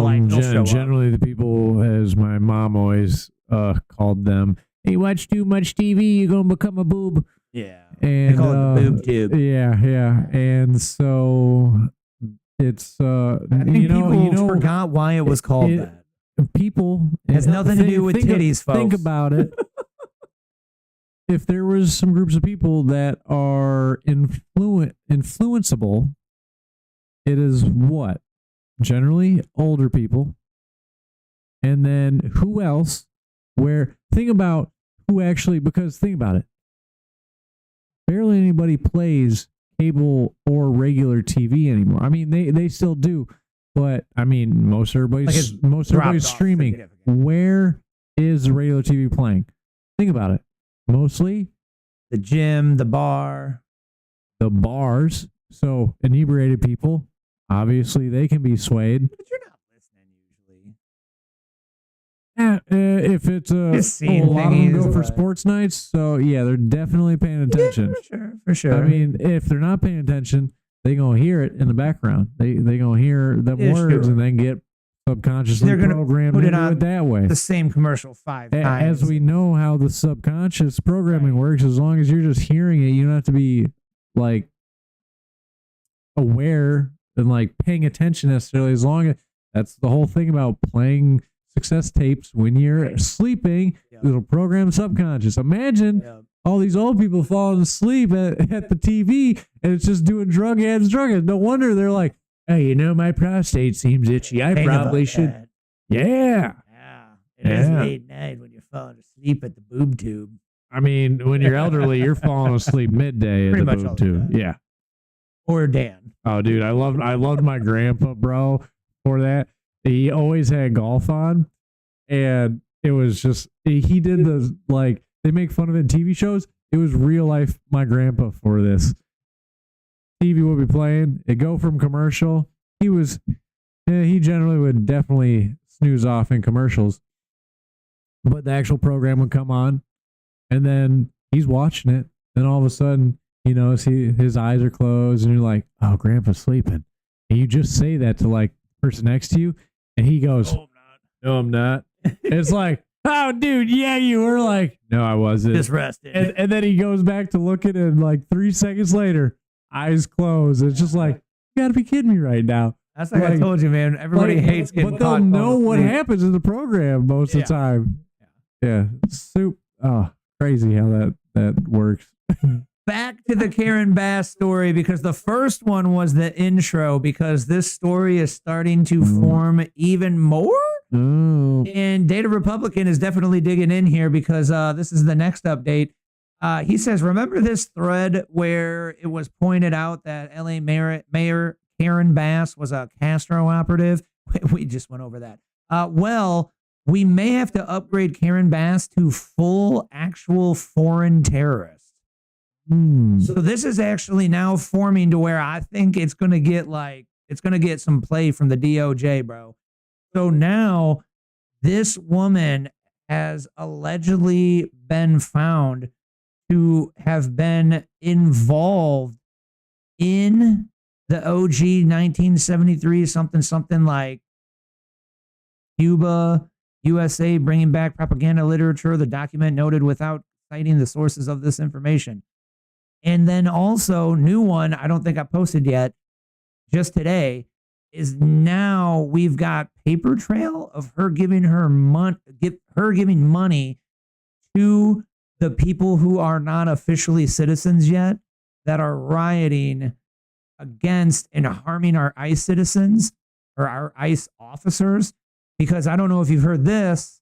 generally the people, as my mom always called them, hey, watch too much TV, you're going to become a boob. Yeah. And They call it the boob tube. Yeah. And so it's I think people forgot why it was called that. People It has nothing to do with titties, folks. Think about it. If there was some groups of people that are influenceable, it is what? Generally older people. And then who else? Think about who actually, because think about it. Barely anybody plays cable or regular TV anymore. I mean, they still do, but I mean, most everybody's streaming. Where is the regular TV playing? Think about it. Mostly the gym, the bar, the bars. So inebriated people, obviously, they can be swayed. But you're not listening usually. If it's a lot of them go for sports nights, so yeah, they're definitely paying attention. Yeah, for sure. I mean, if they're not paying attention, they gonna hear it in the background. They gonna hear them words and then get subconsciously programmed into it that way. The same commercial 5 times. As we know how the subconscious programming works, as long as you're just hearing it, you don't have to be like aware and like paying attention necessarily. As long as that's the whole thing about playing success tapes when you're sleeping, it'll program subconscious. Imagine all these old people falling asleep at the TV and it's just doing drug ads. No wonder they're like, hey, you know, my prostate seems itchy. I probably should. That. Yeah. It is late night when you're falling asleep at the boob tube. I mean, when you're elderly, you're falling asleep midday at the boob tube. Yeah. Or Dan. Oh, dude, I loved my grandpa, bro. For that, he always had golf on, and it was just he did the like they make fun of it in TV shows. It was real life. My grandpa for this. TV would be playing. It go from commercial. He generally would definitely snooze off in commercials, but the actual program would come on, and then he's watching it. Then all of a sudden, you know, his eyes are closed, and you're like, "Oh, Grandpa's sleeping." And you just say that to like the person next to you, and he goes, "No, I'm not." It's like, "Oh, dude, yeah, you were." Like, "No, I wasn't." Just resting. And then he goes back to looking, and like 3 seconds later, eyes closed. It's just like, you gotta be kidding me right now. That's like I told you, man. Everybody hates getting but they'll know what happens in the program most of the time. Yeah. Soup. Oh, crazy how that works. Back to the Karen Bass story, because the first one was the intro, because this story is starting to form even more. And Data Republican is definitely digging in here because this is the next update. He says, remember this thread where it was pointed out that LA Mayor Karen Bass was a Castro operative? We just went over that. Well, we may have to upgrade Karen Bass to full actual foreign terrorist. So this is actually now forming to where I think it's going to get some play from the DOJ, bro. So now this woman has allegedly been found to have been involved in the OG 1973 something like Cuba, USA, bringing back propaganda literature. The document noted without citing the sources of this information. And then also, new one, I don't think I posted yet, just today, is now we've got paper trail of her giving giving money to the people who are not officially citizens yet that are rioting against and harming our ICE citizens or our ICE officers. Because I don't know if you've heard this,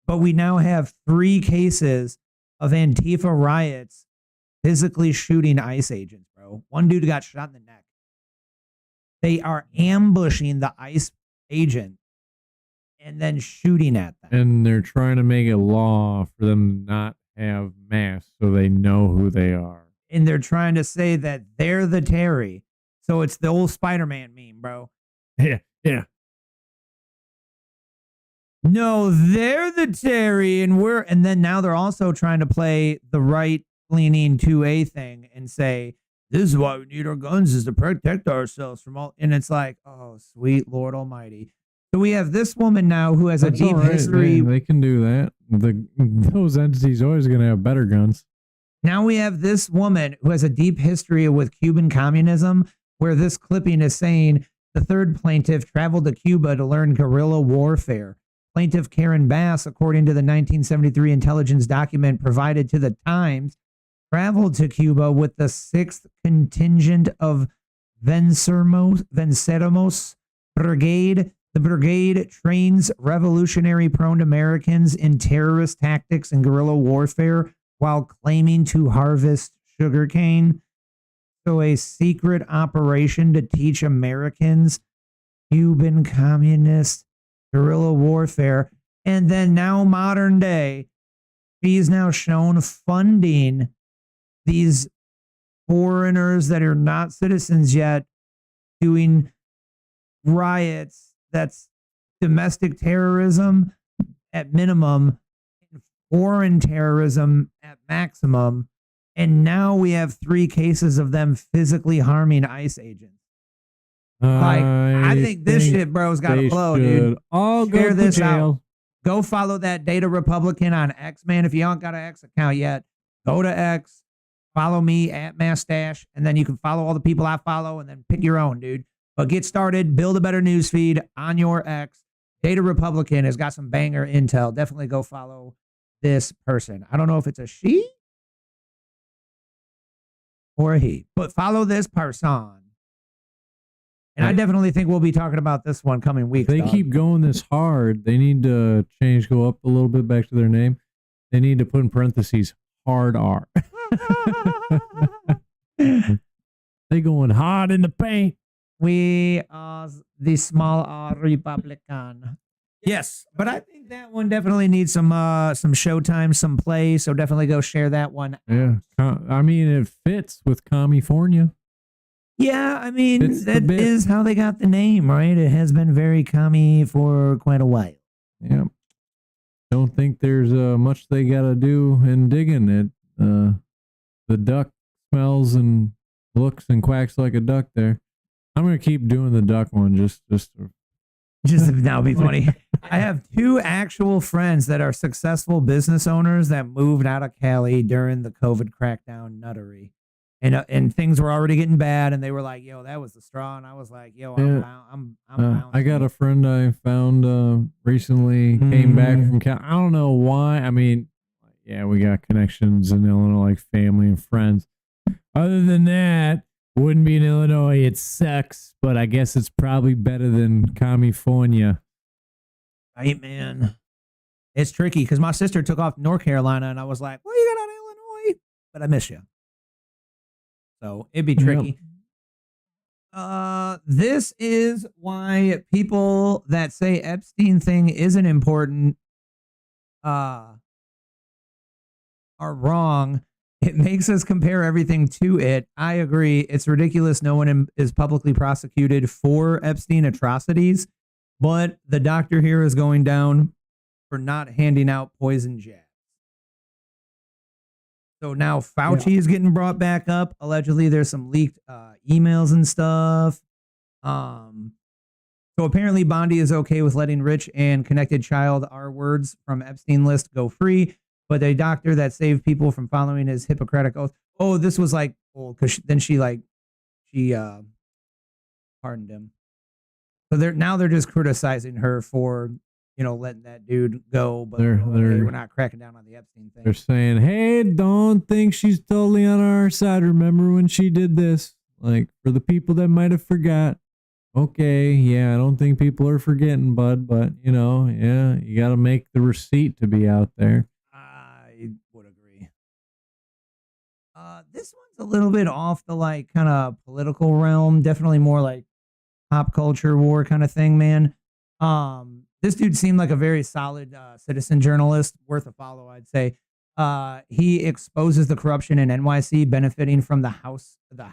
but we now have 3 cases of Antifa riots physically shooting ICE agents, bro. One dude got shot in the neck. They are ambushing the ICE agent and then shooting at them. And they're trying to make a law for them to not have masks so they know who they are. And they're trying to say that they're the Terry. So it's the old Spider-Man meme, bro. Yeah. No, they're the Terry, and then now they're also trying to play the right-leaning 2A thing and say, this is why we need our guns, is to protect ourselves from all. And it's like, oh, sweet Lord Almighty. So we have this woman now who has a deep history. They can do that. Those entities always going to have better guns. Now we have this woman who has a deep history with Cuban communism, where this clipping is saying the third plaintiff traveled to Cuba to learn guerrilla warfare. Plaintiff Karen Bass, according to the 1973 intelligence document provided to the Times, traveled to Cuba with the 6th contingent of Venceremos Brigade. The brigade trains revolutionary-prone Americans in terrorist tactics and guerrilla warfare while claiming to harvest sugarcane. So a secret operation to teach Americans Cuban communist guerrilla warfare. And then now modern day, she's now shown funding these foreigners that are not citizens yet doing riots. That's domestic terrorism at minimum, foreign terrorism at maximum. And now we have 3 cases of them physically harming ICE agents. I think this shit, bro's got to blow, dude. All Share go this to out. jail. Go follow that Data Republican on X, man. If you don't got an X account yet, go to X, follow me at Mastache, and then you can follow all the people I follow and then pick your own, dude. But get started, build a better news feed on your X. Data Republican has got some banger intel. Definitely go follow this person. I don't know if it's a she or a he, but follow this person. And I definitely think we'll be talking about this one coming weeks. They keep going this hard. They need to go up a little bit back to their name. They need to put in parentheses hard R. They going hard in the paint. We are the small R Republican. Yes, but I think that one definitely needs some showtime, some play. So definitely go share that one. Yeah, I mean it fits with California. Yeah, I mean Fits the that bit. is how they got the name, right? It has been very commie for quite a while. Yeah, don't think there's much they got to do in digging it. The duck smells and looks and quacks like a duck there. I'm gonna keep doing the duck one just That'll be funny. I have 2 actual friends that are successful business owners that moved out of Cali during the COVID crackdown nuttery, and things were already getting bad, and they were like, "Yo, that was the straw," and I was like, "Yo, I'm I got a friend I found recently came back from Cali. I don't know why. I mean, yeah, we got connections in Illinois, like family and friends. Other than that. Wouldn't be in Illinois. It sucks, but I guess it's probably better than California. Right, man. It's tricky because my sister took off to North Carolina, and I was like, "Well, you got out of Illinois, but I miss you." So it'd be tricky. This is why people that say Epstein thing isn't important are wrong. It makes us compare everything to it. I agree. It's ridiculous. No one is publicly prosecuted for Epstein atrocities, but the doctor here is going down for not handing out poison jabs. So now Fauci is getting brought back up. Allegedly, there's some leaked emails and stuff. So apparently Bondi is okay with letting rich and connected child R words from Epstein list go free. But a doctor that saved people from following his Hippocratic oath. Oh, this was like, well, because then she pardoned him. So they're just criticizing her for, letting that dude go. But we're not cracking down on the Epstein thing. They're saying, hey, don't think she's totally on our side. Remember when she did this? Like, for the people that might have forgot. Okay, yeah, I don't think people are forgetting, bud. But, yeah, you got to make the receipt to be out there. I would agree. This one's a little bit off the kind of political realm. Definitely more like pop culture war kind of thing, man. This dude seemed like a very solid citizen journalist, worth a follow, I'd say. He exposes the corruption in NYC benefiting from the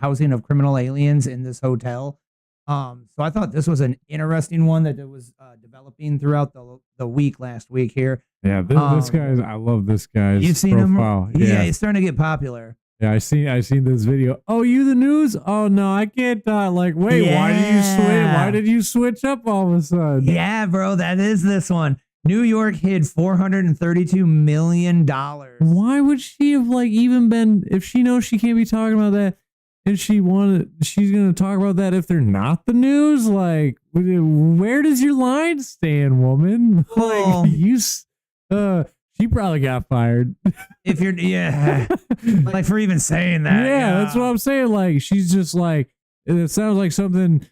housing of criminal aliens in this hotel. So I thought this was an interesting one that was developing throughout the week last week here. Yeah, this guy's. I love this guy's. You've seen profile. him? Yeah, he's starting to get popular. Yeah, I seen this video. Oh, you the news? Oh no, I can't. Wait, why did you switch? Why did you switch up all of a sudden? Yeah, bro, that is this one. New York hid $432 million. Why would she have like even been if she knows she can't be talking about that? If she's gonna talk about that if they're not the news. Like, where does your line stand, woman? Oh. Like she probably got fired. If you're like for even saying that. Yeah, that's what I'm saying. Like she's just like it sounds like something.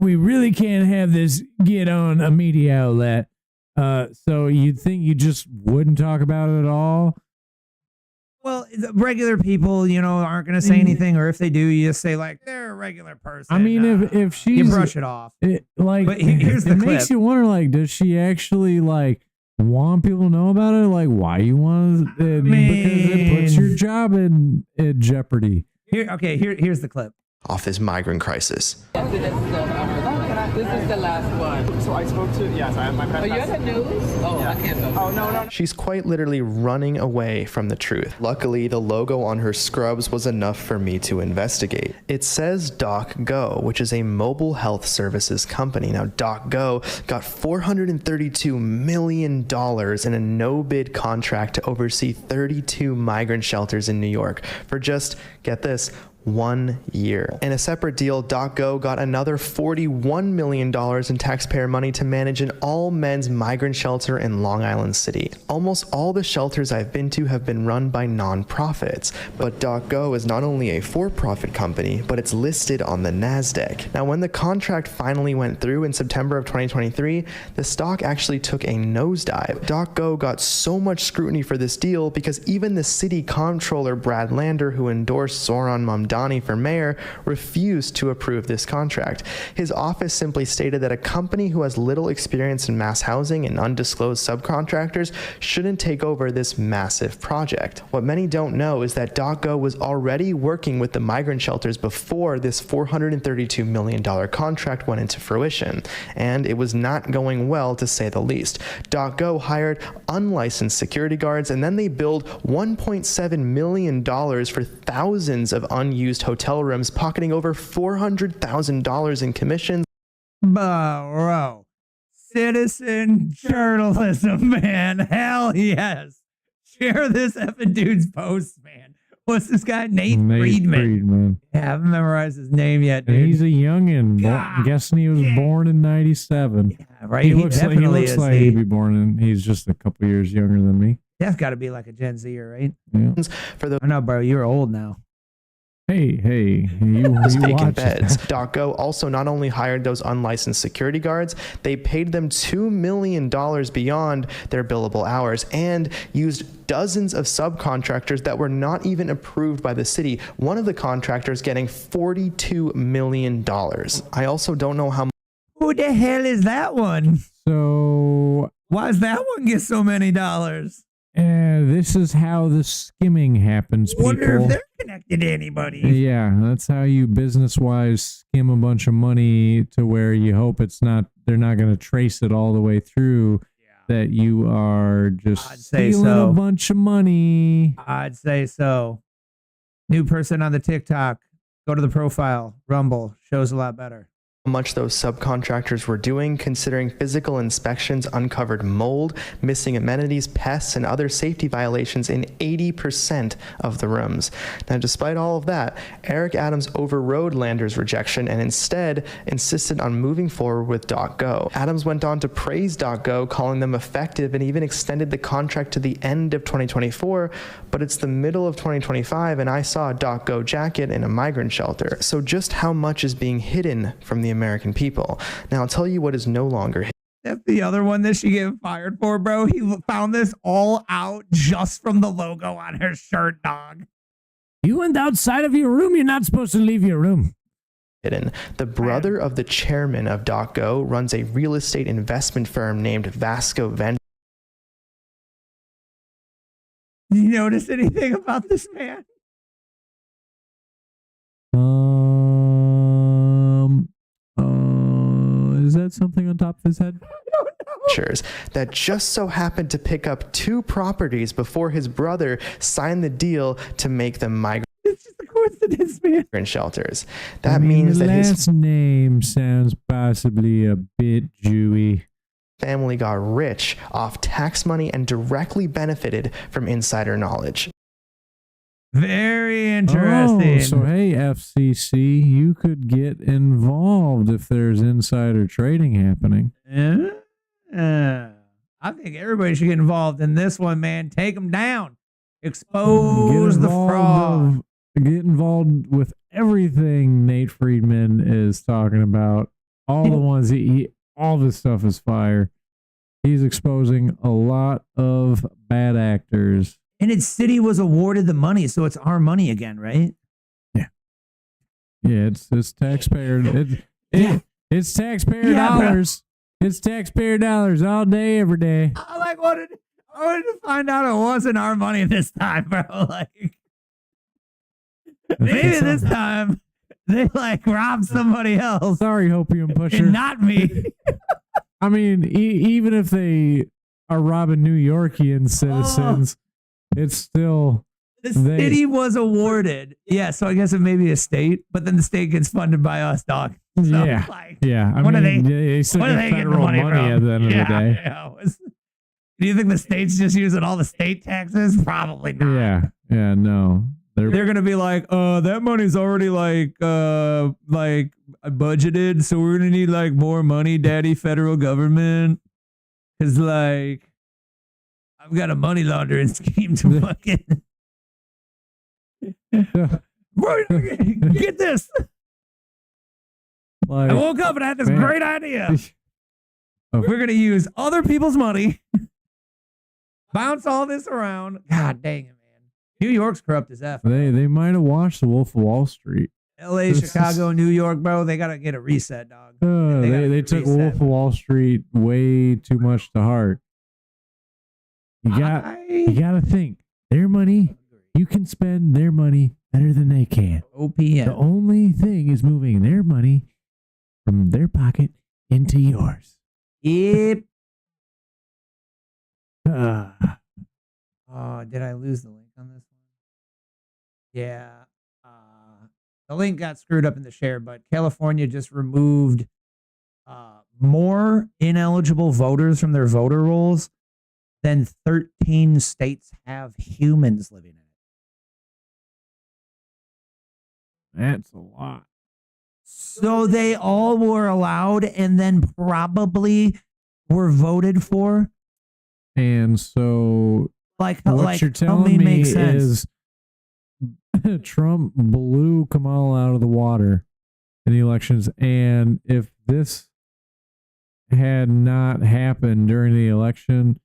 We really can't have this get on a media outlet. So you'd think you just wouldn't talk about it at all? Well, the regular people, aren't going to say anything, or if they do, you just say like they're a regular person. I mean, if she's you brush it off. But here's the it clip. makes you wonder, like, does she actually like want people to know about it? Like, why you want it? Because it puts your job in jeopardy. Here's the clip. Off this migrant crisis. This is the last one. So I spoke to, yes, I have my press. Are you at the news? Oh, yeah. I can't know. Oh, no. She's quite literally running away from the truth. Luckily, the logo on her scrubs was enough for me to investigate. It says DocGo, which is a mobile health services company. Now, DocGo got $432 million in a no-bid contract to oversee 32 migrant shelters in New York for just, get this, 1 year. In a separate deal, DocGo got another $41 million in taxpayer money to manage an all-men's migrant shelter in Long Island City. Almost all the shelters I've been to have been run by non-profits, but DocGo is not only a for-profit company, but it's listed on the NASDAQ. Now, when the contract finally went through in September of 2023, the stock actually took a nosedive. DocGo got so much scrutiny for this deal because even the city comptroller Brad Lander, who endorsed Zoran Mamdani for mayor, refused to approve this contract. His office simply stated that a company who has little experience in mass housing and undisclosed subcontractors shouldn't take over this massive project. What many don't know is that DocGo was already working with the migrant shelters before this $432 million contract went into fruition, and it was not going well, to say the least. DocGo hired unlicensed security guards, and then they billed $1.7 million for thousands of unused hotel rooms, pocketing over $400,000 in commissions. Bro, citizen journalism, man. Hell yes. Share this effing dude's post, man. What's this guy? Nate Friedman. Yeah, I haven't memorized his name yet, dude. And he's a youngin'. I'm guessing he was born in 97. Yeah, right. He looks like he'd be born in. He's just a couple years younger than me. That's got to be like a Gen Zer, right? Yeah. For the I know, bro. You're old now. Hey, you vacant watch beds. DocGo also not only hired those unlicensed security guards, they paid them $2 million beyond their billable hours and used dozens of subcontractors that were not even approved by the city. One of the contractors getting $42 million. I also don't know how. Who the hell is that one? So why does that one get so many dollars? This is how the skimming happens, people. Wonder if they're connected to anybody. Yeah, that's how you business-wise skim a bunch of money to where you hope they're not going to trace it all the way through, that you are just stealing a bunch of money. I'd say so. New person on the TikTok. Go to the profile. Rumble. Shows a lot better. Much those subcontractors were doing, considering physical inspections uncovered mold, missing amenities, pests, and other safety violations in 80% of the rooms. Now, despite all of that, Eric Adams overrode Lander's rejection and instead insisted on moving forward with DocGo. Adams went on to praise DocGo, calling them effective, and even extended the contract to the end of 2024, but it's the middle of 2025 and I saw a DocGo jacket in a migrant shelter. So just how much is being hidden from the American people? Now, I'll tell you what is no longer hidden. That's the other one that she get fired for, bro. He found this all out just from the logo on her shirt, dog. You went outside of your room. You're not supposed to leave your room. Hidden. The brother of the chairman of DocGo runs a real estate investment firm named Vasco Ventures. Did you notice anything about this man? Is that something on top of his head? That just so happened to pick up 2 properties before his brother signed the deal to make them migrant. It's just a coincidence, man. Shelters. That means the that his last name sounds possibly a bit Jewy. family got rich off tax money and directly benefited from insider knowledge. Very interesting. Oh, so hey, FCC, you could get involved if there's insider trading happening. I think everybody should get involved in this one, man. Take them down. Expose the fraud. Get involved with everything Nate Friedman is talking about. All the ones all this stuff is fire. He's exposing a lot of bad actors. And its city was awarded the money, so it's our money again, right? Yeah, it's taxpayer. It's taxpayer dollars. It's taxpayer dollars all day, every day. I wanted to find out it wasn't our money this time, bro. Like, maybe this time they robbed somebody else. Sorry, Hopium Pusher. And not me. I mean, even if they are robbing New Yorkian citizens, it's still the city was awarded. Yeah, so I guess it may be a state, but then the state gets funded by us, dog. So, yeah. I mean, they still get federal money at the end of the day. Yeah. Do you think the state's just using all the state taxes? Probably not. Yeah, no. They're gonna be like, that money's already budgeted, so we're gonna need more money, daddy, federal government. Cause I've got a money laundering scheme to fucking get this. I woke up and I had this great idea. We're gonna use other people's money, bounce all this around. God dang it. New York's corrupt as F. They might have watched The Wolf of Wall Street. LA, Chicago, New York, bro. They gotta get a reset, dog. They took Wolf of Wall Street way too much to heart. You gotta think. Their money, you can spend their money better than they can. OPM. The only thing is moving their money from their pocket into yours. Yep. Did I lose the link on this one? Yeah. The link got screwed up in the share, but California just removed more ineligible voters from their voter rolls than 13 states have humans living in it. That's a lot. So they all were allowed and then probably were voted for. And so what you're me telling me makes sense. is Trump blew Kamala out of the water in the elections. And if this had not happened during the election,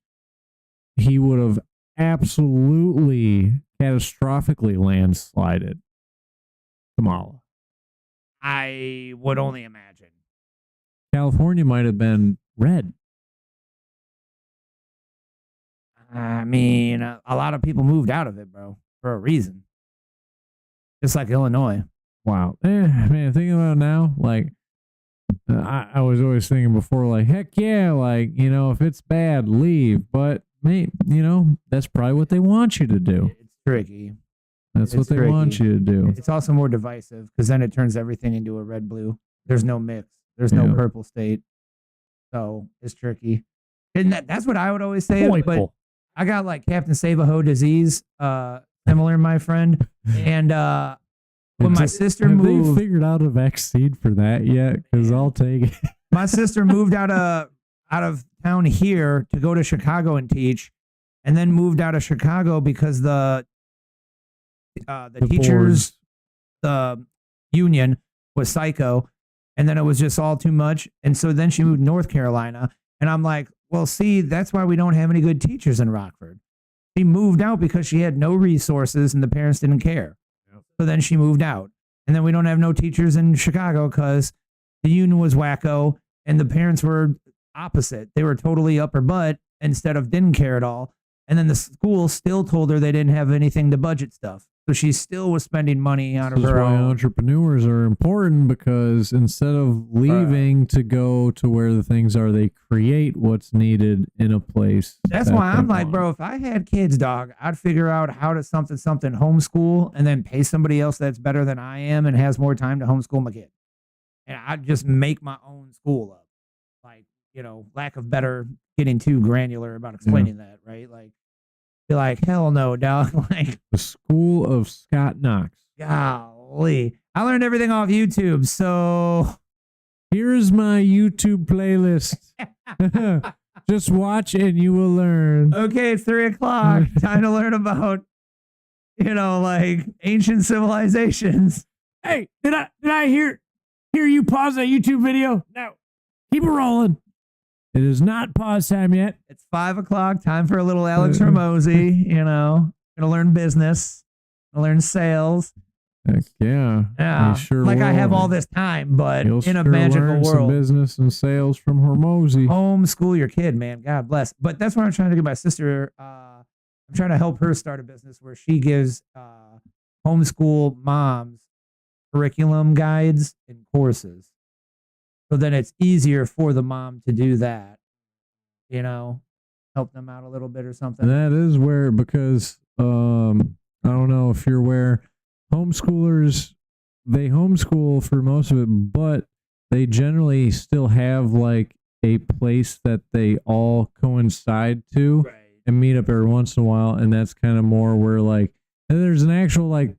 he would have absolutely catastrophically landslided Kamala. I would only imagine. California might have been red. I mean, a lot of people moved out of it, bro, for a reason. Just like Illinois. Wow. Man, thinking about it now, I was always thinking before, heck yeah, if it's bad, leave. But, mate, that's probably what they want you to do. It's tricky. That's what they want you to do. It's also more divisive because then it turns everything into a red-blue. There's no mix. There's no purple state. So it's tricky. And that's what I would always say. But I got Captain Save-A-Ho disease, similar, my friend. And when my sister moved, have they figured out a vaccine for that yet? Because I'll take it. My sister moved out of town here to go to Chicago and teach, and then moved out of Chicago because the teachers, the union was psycho, and then it was just all too much. And so then she moved to North Carolina, and I'm like, well, see, that's why we don't have any good teachers in Rockford. She moved out because she had no resources and the parents didn't care. Yep. So then she moved out. And then we don't have no teachers in Chicago because the union was wacko and the parents were opposite. They were totally up her butt instead of didn't care at all. And then the school still told her they didn't have anything to budget stuff. So she still was spending money out of her own. That's why entrepreneurs are important, because instead of leaving to go to where the things are, they create what's needed in a place. That's why I'm like, bro, if I had kids, dog, I'd figure out how to something homeschool and then pay somebody else that's better than I am and has more time to homeschool my kid. And I'd just make my own school up. lack of better getting too granular about explaining that, right? Like, be like, hell no, dog. Like, The School of Scott Knox. golly. I learned everything off YouTube, so Here's my YouTube playlist. Just watch and you will learn. okay, it's 3:00. Time to learn about, like ancient civilizations. Hey, did I hear you pause that YouTube video? No. Keep it rolling. It is not pause time yet. It's 5:00. Time for a little Alex Ramosi. Gonna learn business, gonna learn sales. Heck yeah. Yeah, He sure like I will. have all this time, but He'll in a sure magical learn some world. business and sales from Hormozy. Homeschool your kid, man. God bless. But that's what I'm trying to get my sister. I'm trying to help her start a business where she gives homeschool moms curriculum guides and courses. So then it's easier for the mom to do that, help them out a little bit or something. And that is where, because I don't know if you're aware, homeschoolers, they homeschool for most of it, but they generally still have like a place that they all coincide to Right. and meet up every once in a while. And that's kind of more where like, and there's an actual like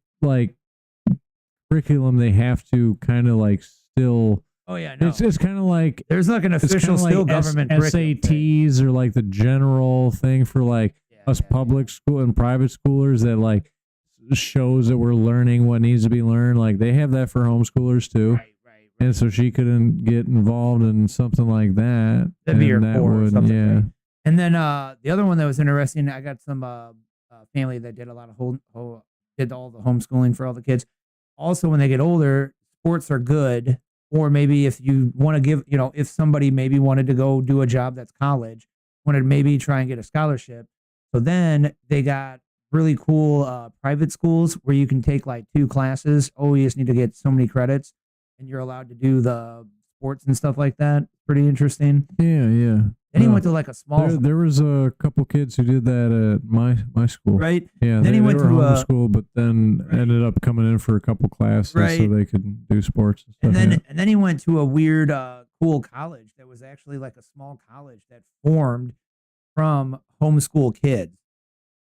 curriculum they have to kind of like still. Oh yeah, no. It's kind of like There's like an it's official kinda still like government curriculum thing. SATs or like the general thing for like us public school and private schoolers that like shows that we're learning what needs to be learned. Like they have that for homeschoolers too. Right. And so she couldn't get involved in something like that. That'd be her and that core or would- something. yeah. Right? And then the other one that was interesting, I got some family that did a lot of did all the homeschooling for all the kids. Also, when they get older, sports are good. Or maybe if you want to give, if somebody maybe wanted to go do a job that's college, wanted to maybe try and get a scholarship. So then they got really cool private schools where you can take like 2 classes. Oh, you just need to get so many credits, and you're allowed to do the sports and stuff like that. Pretty interesting. Yeah. Then he went to like a small, There was a couple kids who did that at my school. right? Yeah, Then he went were to homeschool, but then ended up coming in for a couple classes so Right. they could do sports and stuff. And then he went to a weird, cool college that was actually like a small college that formed from homeschool kids.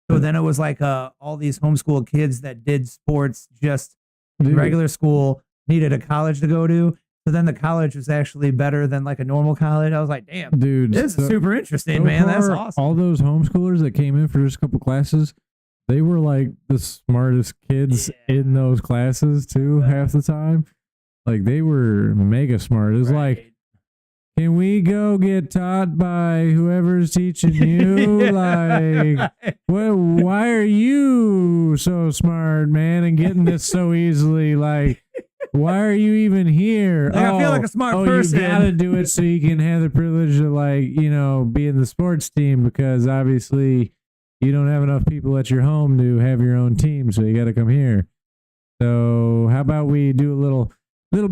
So then it was like all these homeschool kids that did sports just in Dude. regular school needed a college to go to. So then the college was actually better than like a normal college. I was like, damn, Dude, this is so- super interesting, so man. That's far, awesome. All those homeschoolers that came in for just a couple classes, they were like the smartest kids in those classes too, half the time. Like they were mega smart. It was like, can we go get taught by whoever's teaching you? Like, why are you so smart, man, and getting this so easily? Like, why are you even here? Like, I feel like a smart person. You gotta do it so you can have the privilege of be in the sports team, because obviously you don't have enough people at your home to have your own team, so you gotta come here. So how about we do a little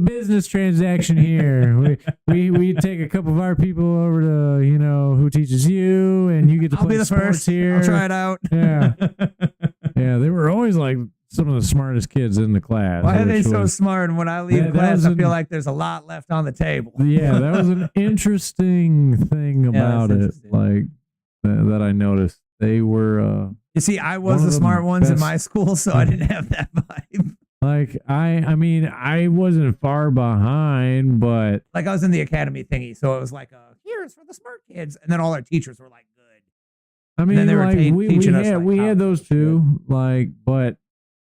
business transaction here? we take a couple of our people over to who teaches you, and you get to I'll play be the sports first. here. I'll try it out. Yeah. Yeah, they were always like some of the smartest kids in the class. Why are they which so was- smart? And when I leave That class, was I feel an- like there's a lot left on the table. Yeah, that was an interesting thing about it, interesting. like that I noticed. They were You see, I One was of the the smart ones in best- my school, so I didn't have that vibe. like I mean I wasn't far behind, but Like I was in the academy thingy, so it was like, here's for the smart kids, and then all our teachers were like good. I mean then they were like we teaching us, had like, we had how those to too, like, but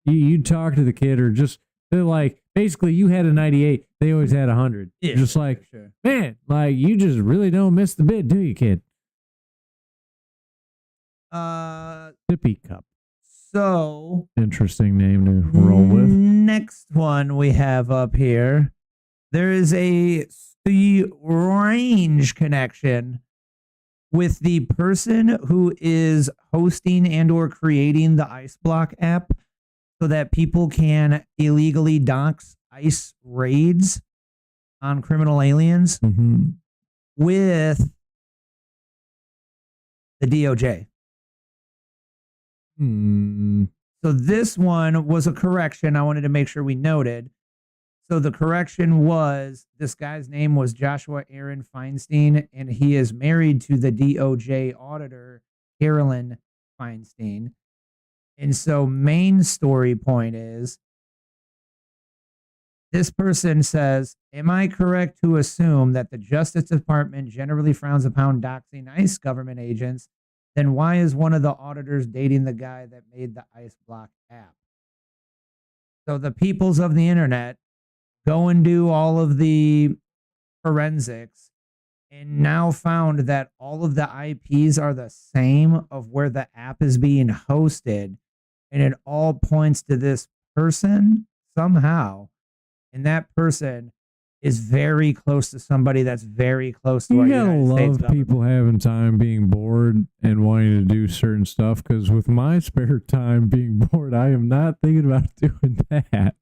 you talk to the kid, or just they're like, basically you had a 98, they always had 100. Yeah, Just sure, like, sure. man, like you just really don't miss the bit, do you, kid? Sippy cup. So Interesting name to roll with. next one we have up here, there is a strange connection with the person who is hosting and or creating the Ice Block app so that people can illegally dox ICE raids on criminal aliens Mm-hmm. with the DOJ. Hmm. So this one was a correction I wanted to make sure we noted. So the correction was this guy's name was Joshua Aaron Feinstein, and he is married to the DOJ auditor, Carolyn Feinstein. And so main story point is this person says, am I correct to assume that the Justice Department generally frowns upon doxing ICE government agents? Then why is one of the auditors dating the guy that made the ICE Block app? So the peoples of the internet go and do all of the forensics and now found that all of the IPs are the same of where the app is being hosted. And it all points to this person somehow. And that person is very close to somebody that's very close to You our gotta United States love government. people having time being bored and wanting to do certain stuff. Because with my spare time being bored, I am not thinking about doing that.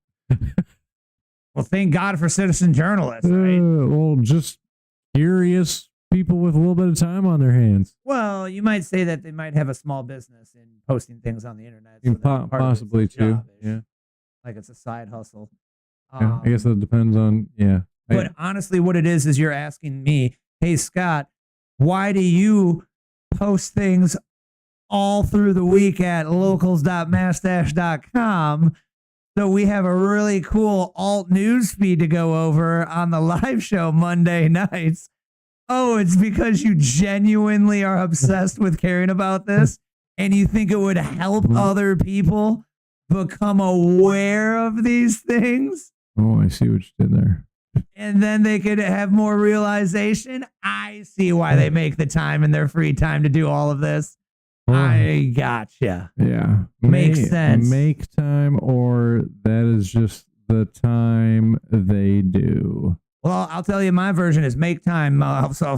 Well, thank God for citizen journalists, right? Well, just curious people with a little bit of time on their hands. Well, you might say that they might have a small business in posting things on the internet. So that's part of Possibly it's a too. job-ish. Yeah. Like it's a side hustle. Yeah, I guess that depends on, yeah. But honestly, what it is you're asking me, hey, Scott, why do you post things all through the week at locals.mastash.com? So we have a really cool alt news feed to go over on the live show Monday nights. Oh, it's because you genuinely are obsessed with caring about this and you think it would help other people become aware of these things? Oh, I see what you did there. And then they could have more realization. I see why they make the time in their free time to do all of this. I gotcha. Yeah. Makes sense. Make time, or that is just the time they do. Well, I'll tell you, my version is make time. So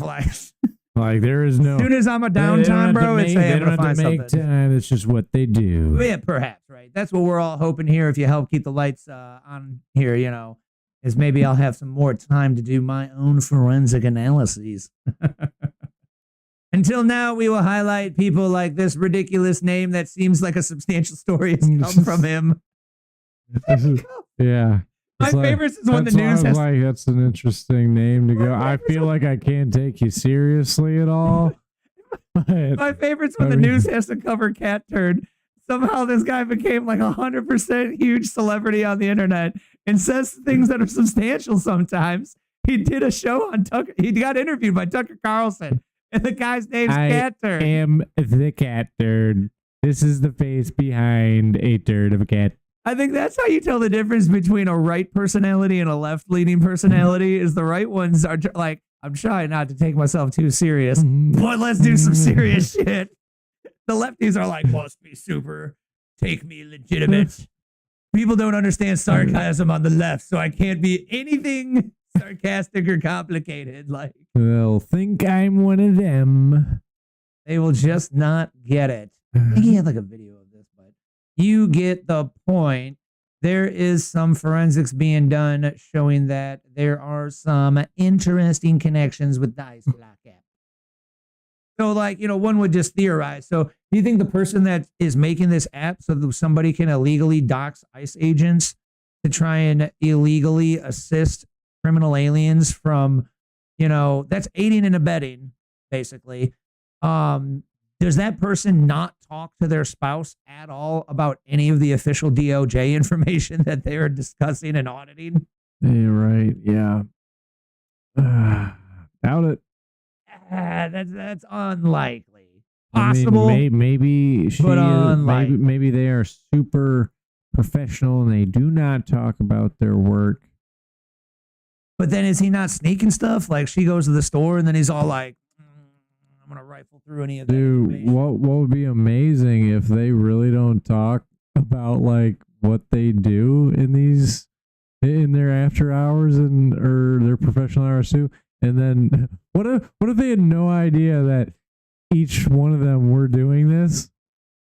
Like there is no. as soon as I'm a they don't downtime, have to bro, it's make- hey, they I'm don't gonna have to find make something. time. It's just what they do. Yeah, perhaps, right? That's what we're all hoping here. If you help keep the lights on here, you know, is maybe I'll have some more time to do my own forensic analyses. Until now, we will highlight people like this ridiculous name that seems like a substantial story has come from him. Yeah. My It's like- favorite is when the that's why I news was has. like, that's an interesting name to go. I feel like I can't take you seriously at all. But My favorite's when I the mean- news has to cover cat turd. Somehow this guy became like 100% huge celebrity on the internet and says things that are substantial sometimes. He did a show on Tucker. He got interviewed by Tucker Carlson, and the guy's name's Cat Turd. am the cat turd. This is the face behind a turd of a cat. I think that's how you tell the difference between a right personality and a left-leaning personality. Is the right ones are like, I'm trying not to take myself too serious, but let's do some serious shit. The lefties are like, must be super, take me legitimate. People don't understand sarcasm on the left, so I can't be anything sarcastic or complicated. Like, They'll think I'm one of them. they will just not get it. I think he had like a video of this, but you get the point. There is some forensics being done showing that there are some interesting connections with the ICE Block app. So, like, you know, one would just theorize. So, do you think the person that is making this app so that somebody can illegally dox ICE agents to try and illegally assist criminal aliens from, you know, that's aiding and abetting, basically. Does that person not talk to their spouse at all about any of the official DOJ information that they are discussing and auditing? Yeah, right. Yeah. Doubt it. That's unlikely. I mean, Possible. maybe she but is, unlikely. maybe they are super professional and they do not talk about their work. But then is he not sneaking stuff? Like she goes to the store and then he's all like, I'm going to rifle through any of that Dude, information. what would be amazing if they really don't talk about like what they do in their after hours and or their professional hours too. And then what if they had no idea that each one of them were doing this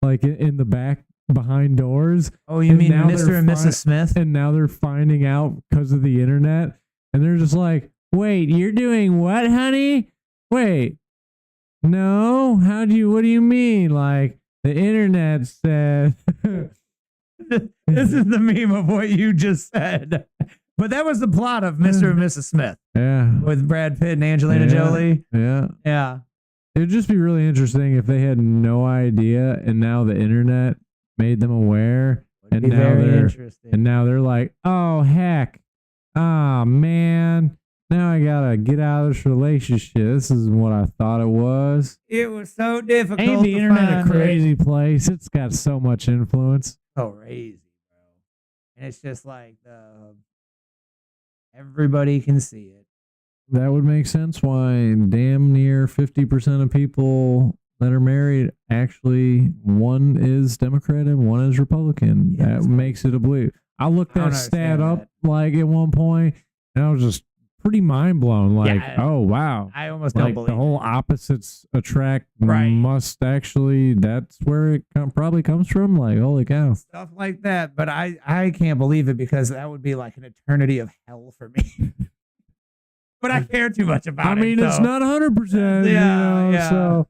like in the back behind doors? Oh, you and mean now Mr. they're and Mrs. Smith? And now they're finding out because of the internet and they're just like, wait, you're doing what, honey? Wait, no, what do you mean? Like the internet said. This is the meme of what you just said. But that was the plot of Mr. and Mrs. Smith Yeah. with Brad Pitt and Angelina Jolie. Yeah. Yeah. It would just be really interesting if they had no idea and now the internet made them aware and Be now very they're interesting. and now they're like, oh heck. Ah man. Now I gotta get out of this relationship. This isn't what I thought it was. It was so difficult. Ain't the to internet a find it. crazy place? It's got so much influence. Crazy, bro. And it's just like everybody can see it. That would make sense why damn near 50% of people that are married, actually one is Democrat and one is Republican. Yeah, that that's makes it a belief. I looked I don't that stat understand up that. like at one point and I was just pretty mind blown. Like, Yeah, oh wow. I almost don't Like believe the whole it. opposites attract Right. must actually, that's where it probably comes from. Like, holy cow. Stuff like that. But I can't believe it because that would be like an eternity of hell for me. But I care too much about it. I mean, it's so- not 100%. Yeah. So.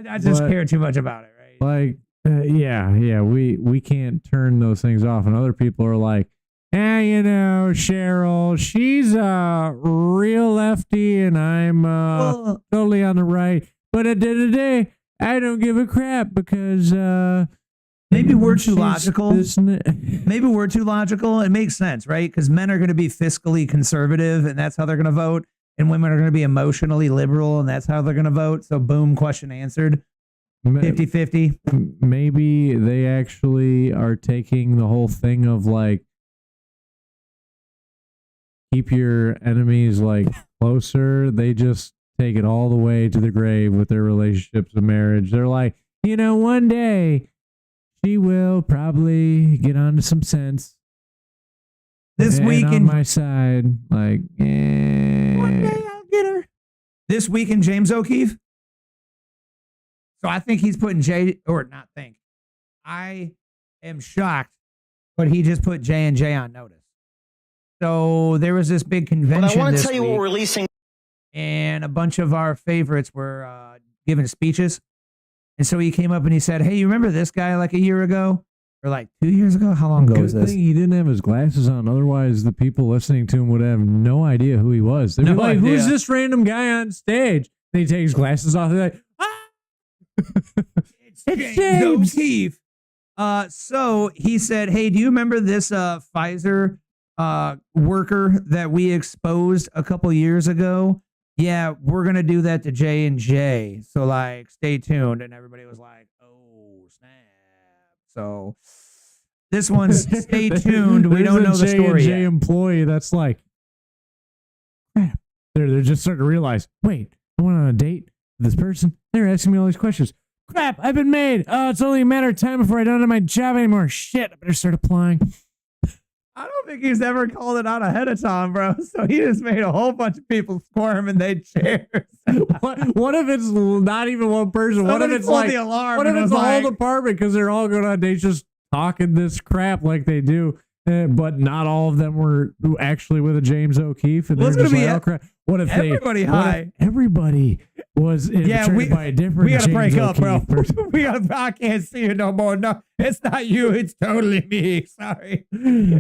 I just but- care too much about it, right? Like, we can't turn those things off. And other people are like, Cheryl, she's a real lefty and I'm Well, totally on the right. But at the end of the day, I don't give a crap because maybe we're too she's logical. this and Maybe we're too logical. It makes sense, right? Because men are going to be fiscally conservative and that's how they're going to vote. And women are going to be emotionally liberal and that's how they're going to vote. So boom, question answered. 50-50. Maybe they actually are taking the whole thing of like, keep your enemies like closer. They just take it all the way to the grave with their relationships and marriage. They're like, one day she will probably get onto some sense. This and week on in my side, like, one day I'll get her. This week in James O'Keefe. So I think he's putting I am shocked, but he just put J&J on notice. So there was this big convention. But I want to this tell you what week, we're releasing. and a bunch of our favorites were giving speeches. And so he came up and he said, "Hey, you remember this guy like a year ago? Or like 2 years ago? How long ago good was this?" thing he didn't have his glasses on. Otherwise, the people listening to him would have no idea who he was. They'd be No like, who's idea. this random guy on stage? And he takes his glasses off. They're like, It's James. O'Keefe. So he said, "Hey, do you remember this Pfizer worker that we exposed a couple years ago? Yeah, we're gonna do that to J&J. So like, stay tuned." And everybody was like, "Oh snap!" So this one's stay tuned. We don't know the story J&J yet. employee that's like, crap. They're just starting to realize, wait, I went on a date with this person. They're asking me all these questions. Crap, I've been made. Oh, it's only a matter of time before I don't have my job anymore. Shit, I better start applying. I don't think he's ever called it out ahead of time, bro. So he just made a whole bunch of people squirm in their chairs. What if it's not even one person? What if Somebody it's pulled like the alarm? what if and it's was the like, whole department because they're all going on dates just talking this crap like they do, but not all of them were actually with a James O'Keefe. And Well, it's they're gonna just be like, oh, crap. What if everybody what if high? everybody was infiltrated by a different. we gotta James break up, bro. O'Keefe person? I can't see you no more. No, it's not you. It's totally me. Sorry.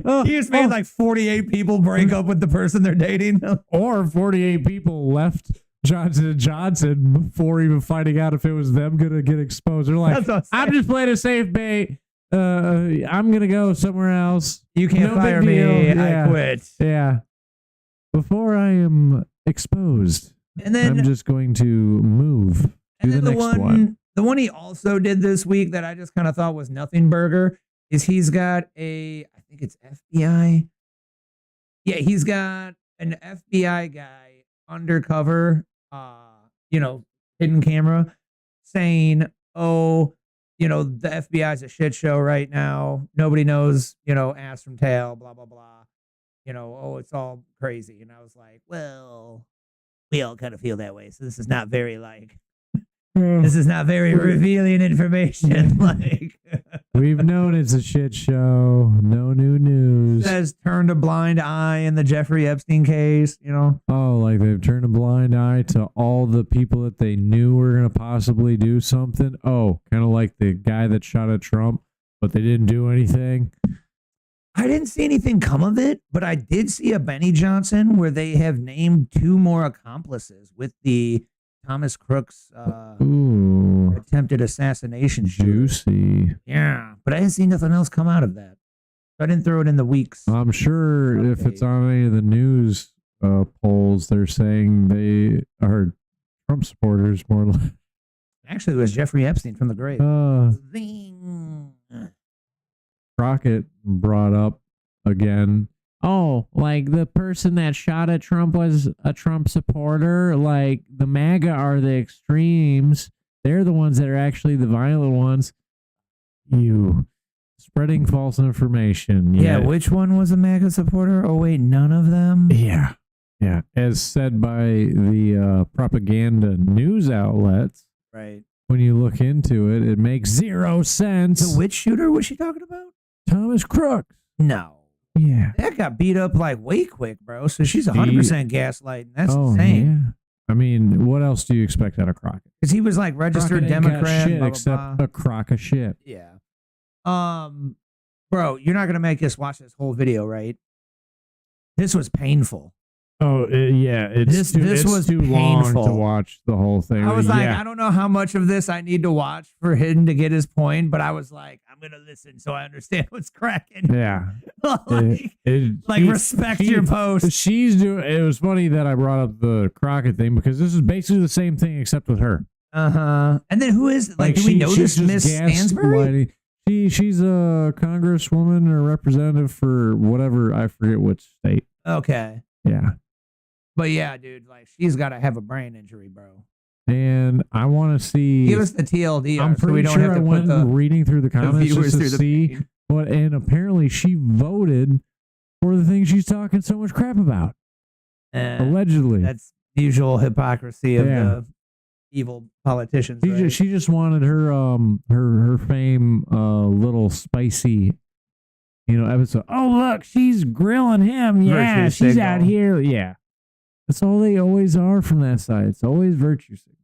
Oh, He just made oh. like 48 people break up with the person they're dating. Or 48 people left Johnson & Johnson before even finding out if it was them going to get exposed. They're like, That's what I'm I'm just playing a safe bait. I'm going to go somewhere else. You can't No big fire me. deal. Yeah. I quit. Yeah. Before I am exposed, And then I'm just going to move to And the then next one. the one he also did this week that I just kind of thought was nothing burger is he's got I think it's FBI. Yeah, he's got an FBI guy undercover, hidden camera saying, "Oh, the FBI's a shit show right now. Nobody knows, ass from tail, blah, blah, blah. Oh, it's all crazy." And I was like, well, we all kind of feel that way. So this is not very revealing information. Like, We've known it's a shit show. No new news. says turned a blind eye in the Jeffrey Epstein case, Oh, like they've turned a blind eye to all the people that they knew were going to possibly do something. Oh, kind of like the guy that shot at Trump, but they didn't do anything. I didn't see anything come of it, but I did see a Benny Johnson where they have named 2 more accomplices with the Thomas Crooks Ooh, attempted assassination shooter. juicy. Yeah, but I didn't see nothing else come out of that. So I didn't throw it in the weeks. I'm sure if it's on any of the news polls, they're saying they are Trump supporters more like. Actually, it was Jeffrey Epstein from the grave. Zing. Crockett brought up again. Oh, like the person that shot at Trump was a Trump supporter. Like the MAGA are the extremes. They're the ones that are actually the violent ones. You spreading false information. Yeah, which one was a MAGA supporter? Oh, wait, none of them? Yeah. Yeah. As said by the propaganda news outlets, Right. when you look into it, it makes 0 sense. The which shooter was she talking about? Thomas Crooks. No. Yeah. That got beat up like way quick, bro. So she's 100% gaslighting. That's Oh, insane. yeah. I mean, what else do you expect out of Crockett? Because he was like registered Crockett ain't got Democrat. shit blah, blah, except blah. a crock of shit. Yeah. Bro, you're not gonna make us watch this whole video, right? This was painful. Oh, yeah. This was too long painful. to watch the whole thing. I was like, Yeah. I don't know how much of this I need to watch for him to get his point, but I was like, I'm gonna listen so I understand what's cracking. Yeah. like, respect your post. She's doing. It was funny that I brought up the Crockett thing because this is basically the same thing except with her. And then who is like? Do we know she's this just Miss Stansbury? She's a congresswoman or representative for whatever, I forget which state. Okay, Yeah. but yeah, dude, like she's got to have a brain injury, bro. And I want to see. Give us the TLD. I'm so we pretty don't sure have I to put went the reading through the comments viewers just through to the see pain. what. And apparently, she voted for the thing she's talking so much crap about. Allegedly, That's the usual hypocrisy of Yeah. the evil politicians. Right? she just wanted her fame little spicy, episode. Oh look, she's grilling him. Yeah, Virtue she's signal. out here. Yeah, that's all they always are from that side. It's always virtue signal.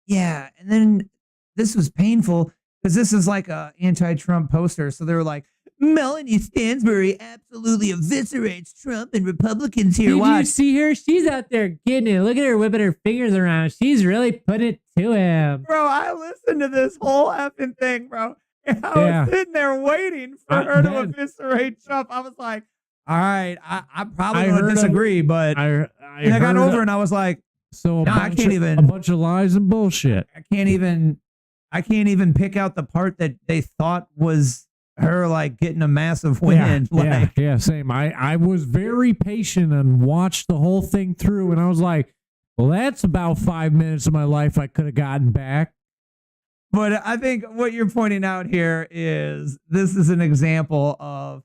Yeah, and then this was painful because this is like a anti-Trump poster. So they were like, Melanie Stansbury absolutely eviscerates Trump and Republicans here. Did you Watch. see her? She's out there getting it. Look at her whipping her fingers around. She's really putting it to him. Bro, I listened to this whole effing thing, bro. And I Yeah. was sitting there waiting for her to eviscerate Trump. I was like, all right, I'm probably I going to heard disagree, but I I got heard over and I was like, So No, I can't even- a bunch of lies and bullshit. I can't even pick out the part that they thought was her like getting a massive win. Yeah, same. I was very patient and watched the whole thing through, and I was like, well, that's about 5 minutes of my life I could have gotten back. But I think what you're pointing out here is this is an example of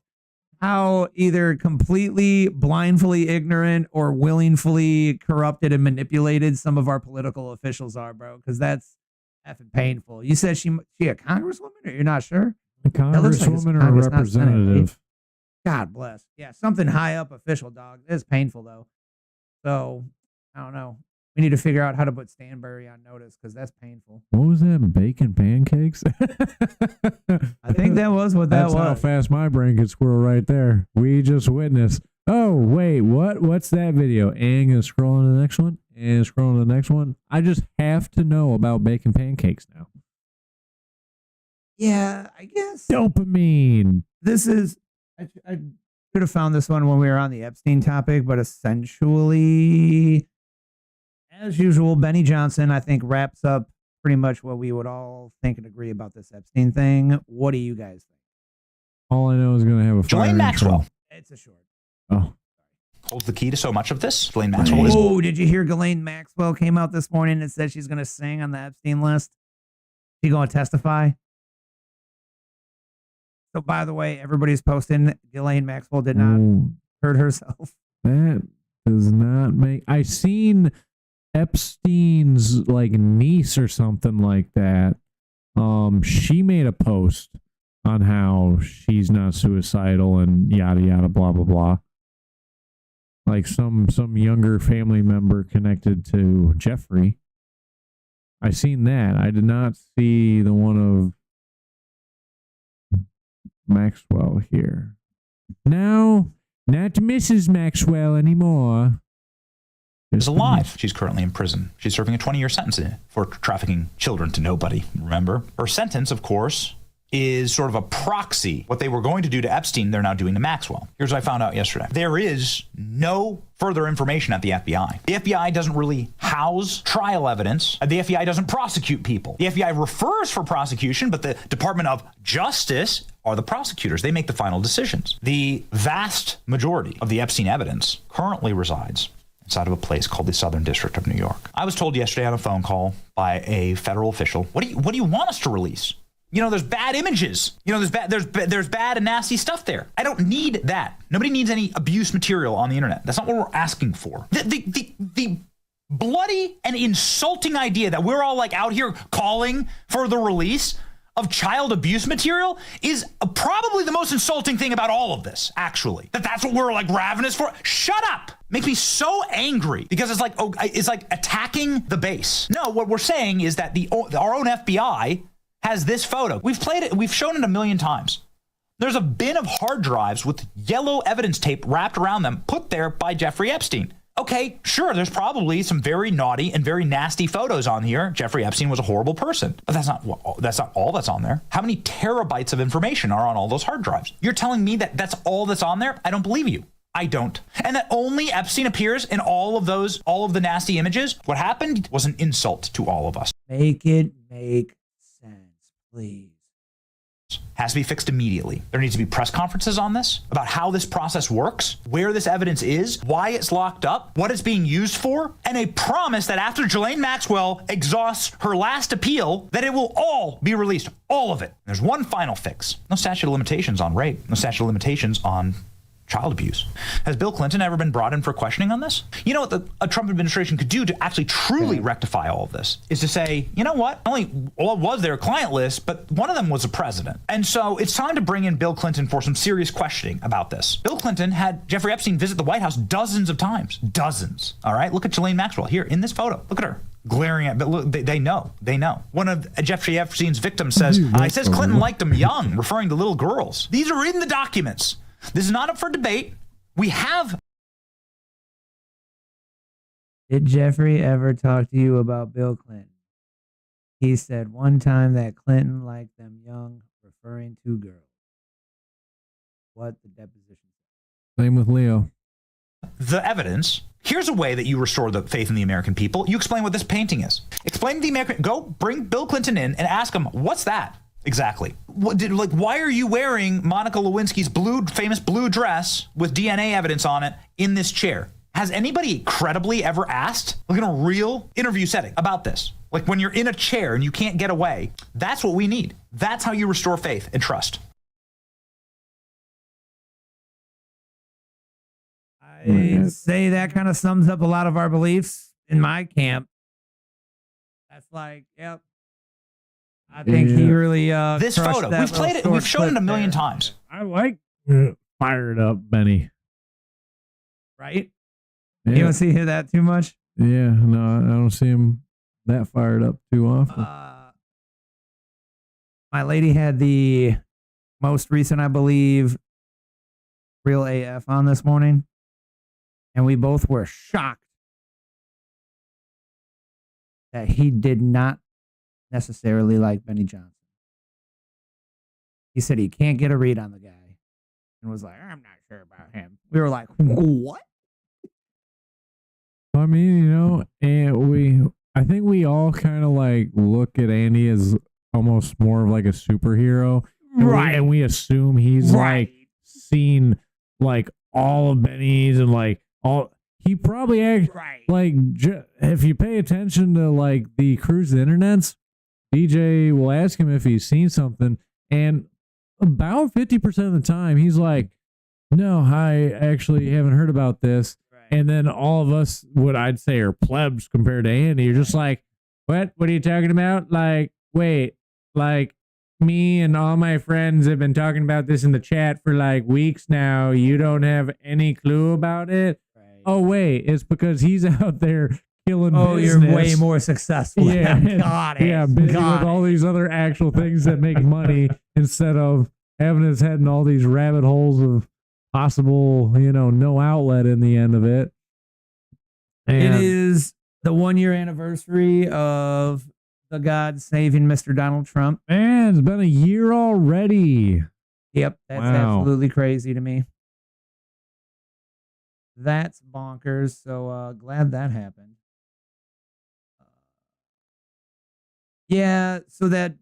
how either completely blindly ignorant or willingly corrupted and manipulated some of our political officials are, bro. Because that's effing painful. You said she a congresswoman, or you're not sure? A That looks like it's congresswoman or a Congress, not Senate, right? representative. God bless. Yeah, something high up official, dog. It's painful though. So I don't know. We need to figure out how to put Stanbury on notice because that's painful. What was that? Bacon pancakes? I think that was what that That's how was. fast my brain could squirrel right there. We just witnessed. Oh, wait, what? What's that video? And gonna scroll on to the next one? And scroll on to the next one? I just have to know about bacon pancakes now. Yeah, I guess. Dopamine. This is I could have found this one when we were on the Epstein topic, but essentially, as usual, Benny Johnson, I think, wraps up pretty much what we would all think and agree about this Epstein thing. What do you guys think? All I know is going to have a fire Ghislaine Maxwell intro. It's a short. Oh, holds the key to so much of this. Ghislaine Maxwell is Oh, did you hear Ghislaine Maxwell came out this morning and said she's going to sing on the Epstein list? She going to testify? So, by the way, everybody's posting Ghislaine Maxwell did not oh, hurt herself. that does not make. I seen Epstein's like niece or something like that. She made a post on how she's not suicidal and yada yada blah blah blah. Like some younger family member connected to Jeffrey. I seen that. I did not see the one of Maxwell here. Now, not Mrs. Maxwell anymore. Is alive. She's currently in prison. She's serving a 20-year sentence for trafficking children to nobody, remember? Her sentence, of course, is sort of a proxy. What they were going to do to Epstein, they're now doing to Maxwell. Here's what I found out yesterday. There is no further information at the FBI. The FBI doesn't really house trial evidence. The FBI doesn't prosecute people. The FBI refers for prosecution, but the Department of Justice are the prosecutors. They make the final decisions. The vast majority of the Epstein evidence currently resides inside of a place called the Southern District of New York. I was told yesterday on a phone call by a federal official, what do you want us to release? You know, there's bad images. You know, there's bad and nasty stuff there. I don't need that. Nobody needs any abuse material on the internet. That's not what we're asking for. The bloody and insulting idea that we're all like out here calling for the release of child abuse material is probably the most insulting thing about all of this, actually. That's what we're like ravenous for. Shut up. Makes me so angry because it's like attacking the base. No, what we're saying is that our own FBI has this photo. We've played it. We've shown it a million times. There's a bin of hard drives with yellow evidence tape wrapped around them, put there by Jeffrey Epstein. Okay, sure, there's probably some very naughty and very nasty photos on here. Jeffrey Epstein was a horrible person, but that's not all that's on there. How many terabytes of information are on all those hard drives? You're telling me that that's all that's on there? I don't believe you. I don't. And that only Epstein appears in all of the nasty images? What happened was an insult to all of us. Make it make sense, please. Has to be fixed immediately. There needs to be press conferences on this, about how this process works, where this evidence is, why it's locked up, what it's being used for, and a promise that after Ghislaine Maxwell exhausts her last appeal, that it will all be released, all of it. There's one final fix. No statute of limitations on rape, no statute of limitations on child abuse. Has Bill Clinton ever been brought in for questioning on this? You know what a Trump administration could do to actually truly rectify all of this is to say, you know what? Only all it was their client list, but one of them was the president. And so it's time to bring in Bill Clinton for some serious questioning about this. Bill Clinton had Jeffrey Epstein visit the White House dozens of times. Dozens. All right? Look at Ghislaine Maxwell here in this photo. Look at her. Glaring at, but look, they know. One of Jeffrey Epstein's victims says, says Clinton liked him young, referring to little girls. These are in the documents. This is not up for debate. We have. Did Jeffrey ever talk to you about Bill Clinton? He said one time that Clinton liked them young, referring to girls. What the deposition said. Same with Leo. The evidence. Here's a way that you restore the faith in the American people. You explain what this painting is. Explain to the American. Go bring Bill Clinton in and ask him, what's that? Exactly. Why are you wearing Monica Lewinsky's famous blue dress with DNA evidence on it in this chair? Has anybody credibly ever asked, like in a real interview setting, about this? Like when you're in a chair and you can't get away, that's what we need. That's how you restore faith and trust. I'd say that kind of sums up a lot of our beliefs in my camp. That's like, yep. I think he really this photo. We've played it. We've shown it a million times. I like fired up Benny. Right? Yeah. You don't see that too much? Yeah, no, I don't see him that fired up too often. My lady had the most recent, I believe, Real AF on this morning, and we both were shocked that he did not necessarily like Benny Johnson. He said he can't get a read on the guy and was like, I'm not sure about him. We were like, what? I mean, you know, and I think we all kind of like look at Andy as almost more of like a superhero. Right. And we assume he's like seen like all of Benny's and like all. He probably like if you pay attention to like the Cruise the Internets, DJ will ask him if he's seen something, and about 50% of the time he's like, no, I actually haven't heard about this. And then all of us, what I'd say are plebs compared to Andy, you're just like, what are you talking about? Like, wait, like me and all my friends have been talking about this in the chat for like weeks now. You don't have any clue about it? Oh, wait, it's because he's out there killing business. You're way more successful. Yeah, got it. Yeah, busy with all these other actual things that make money instead of having his head in all these rabbit holes of possible, no outlet in the end of it. It And is the 1-year anniversary of the God saving Mr. Donald Trump. man, it's been a year already. Yep, that's Wow. absolutely crazy to me. That's bonkers. So glad that happened. Yeah, so that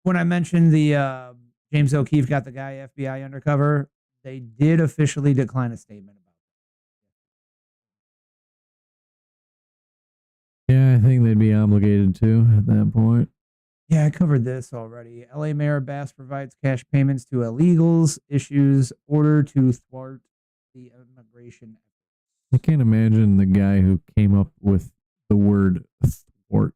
when I mentioned the James O'Keefe got the guy FBI undercover, they did officially decline a statement about Yeah, I think they'd be obligated to at that point. it. Yeah, I covered this already. LA Mayor Bass provides cash payments to illegals, issues order to thwart the immigration. I can't imagine the guy who came up with the word thwart.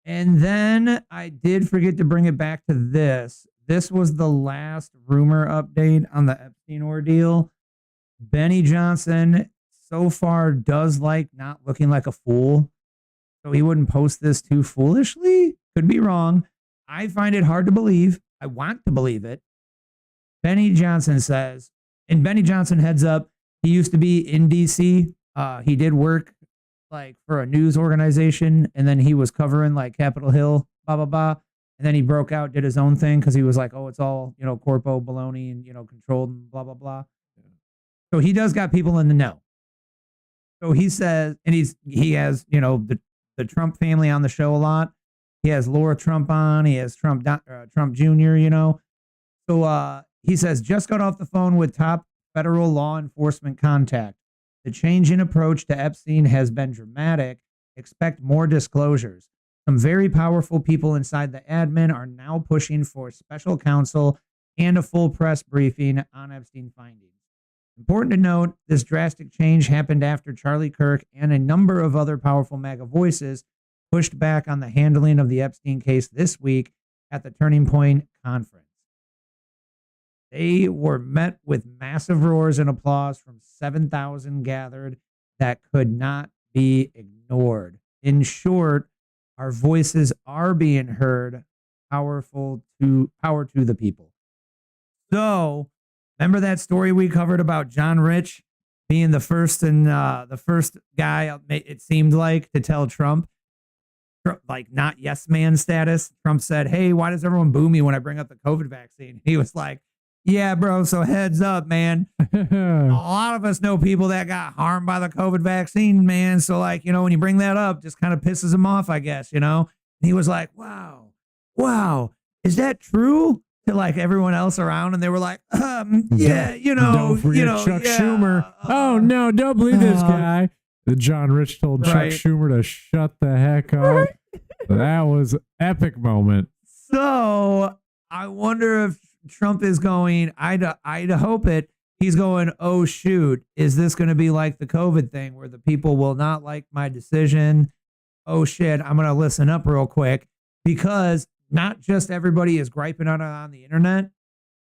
And then I did forget to bring it back to this. This was the last rumor update on the Epstein ordeal. Benny Johnson so far does like not looking like a fool. So he wouldn't post this too foolishly. Could be wrong. I find it hard to believe. I want to believe it. Benny Johnson says, and Benny Johnson heads up, he used to be in DC. He did work like for a news organization, and then he was covering like Capitol Hill, blah, blah, blah. And then he broke out, did his own thing because he was like, oh, it's all, corpo baloney and, controlled and blah, blah, blah. So he does got people in the know. So he says, and he has, the Trump family on the show a lot. He has Laura Trump on. He has Trump Jr., So he says, just got off the phone with top federal law enforcement contact. The change in approach to Epstein has been dramatic. Expect more disclosures. Some very powerful people inside the admin are now pushing for special counsel and a full press briefing on Epstein findings. Important to note, this drastic change happened after Charlie Kirk and a number of other powerful MAGA voices pushed back on the handling of the Epstein case this week at the Turning Point conference. They were met with massive roars and applause from 7,000 gathered that could not be ignored. In short, our voices are being heard. Power to the people. So, remember that story we covered about John Rich being the first guy, it seemed like, to tell Trump, like not yes man status. Trump said, hey, why does everyone boo me when I bring up the COVID vaccine? He was like, yeah, bro, so heads up, man. A lot of us know people that got harmed by the COVID vaccine, man. So like, when you bring that up, just kind of pisses him off, I guess, And he was like, wow, is that true? To like everyone else around, and they were like, yeah, Don't forget Chuck Schumer. Oh no, don't believe this guy. The John Rich told Chuck Schumer to shut the heck up. That was an epic moment. So I wonder if Trump is going, I'd hope it. He's going, oh shoot, is this going to be like the COVID thing where the people will not like my decision? Oh shit, I'm going to listen up real quick, because not just everybody is griping on the internet.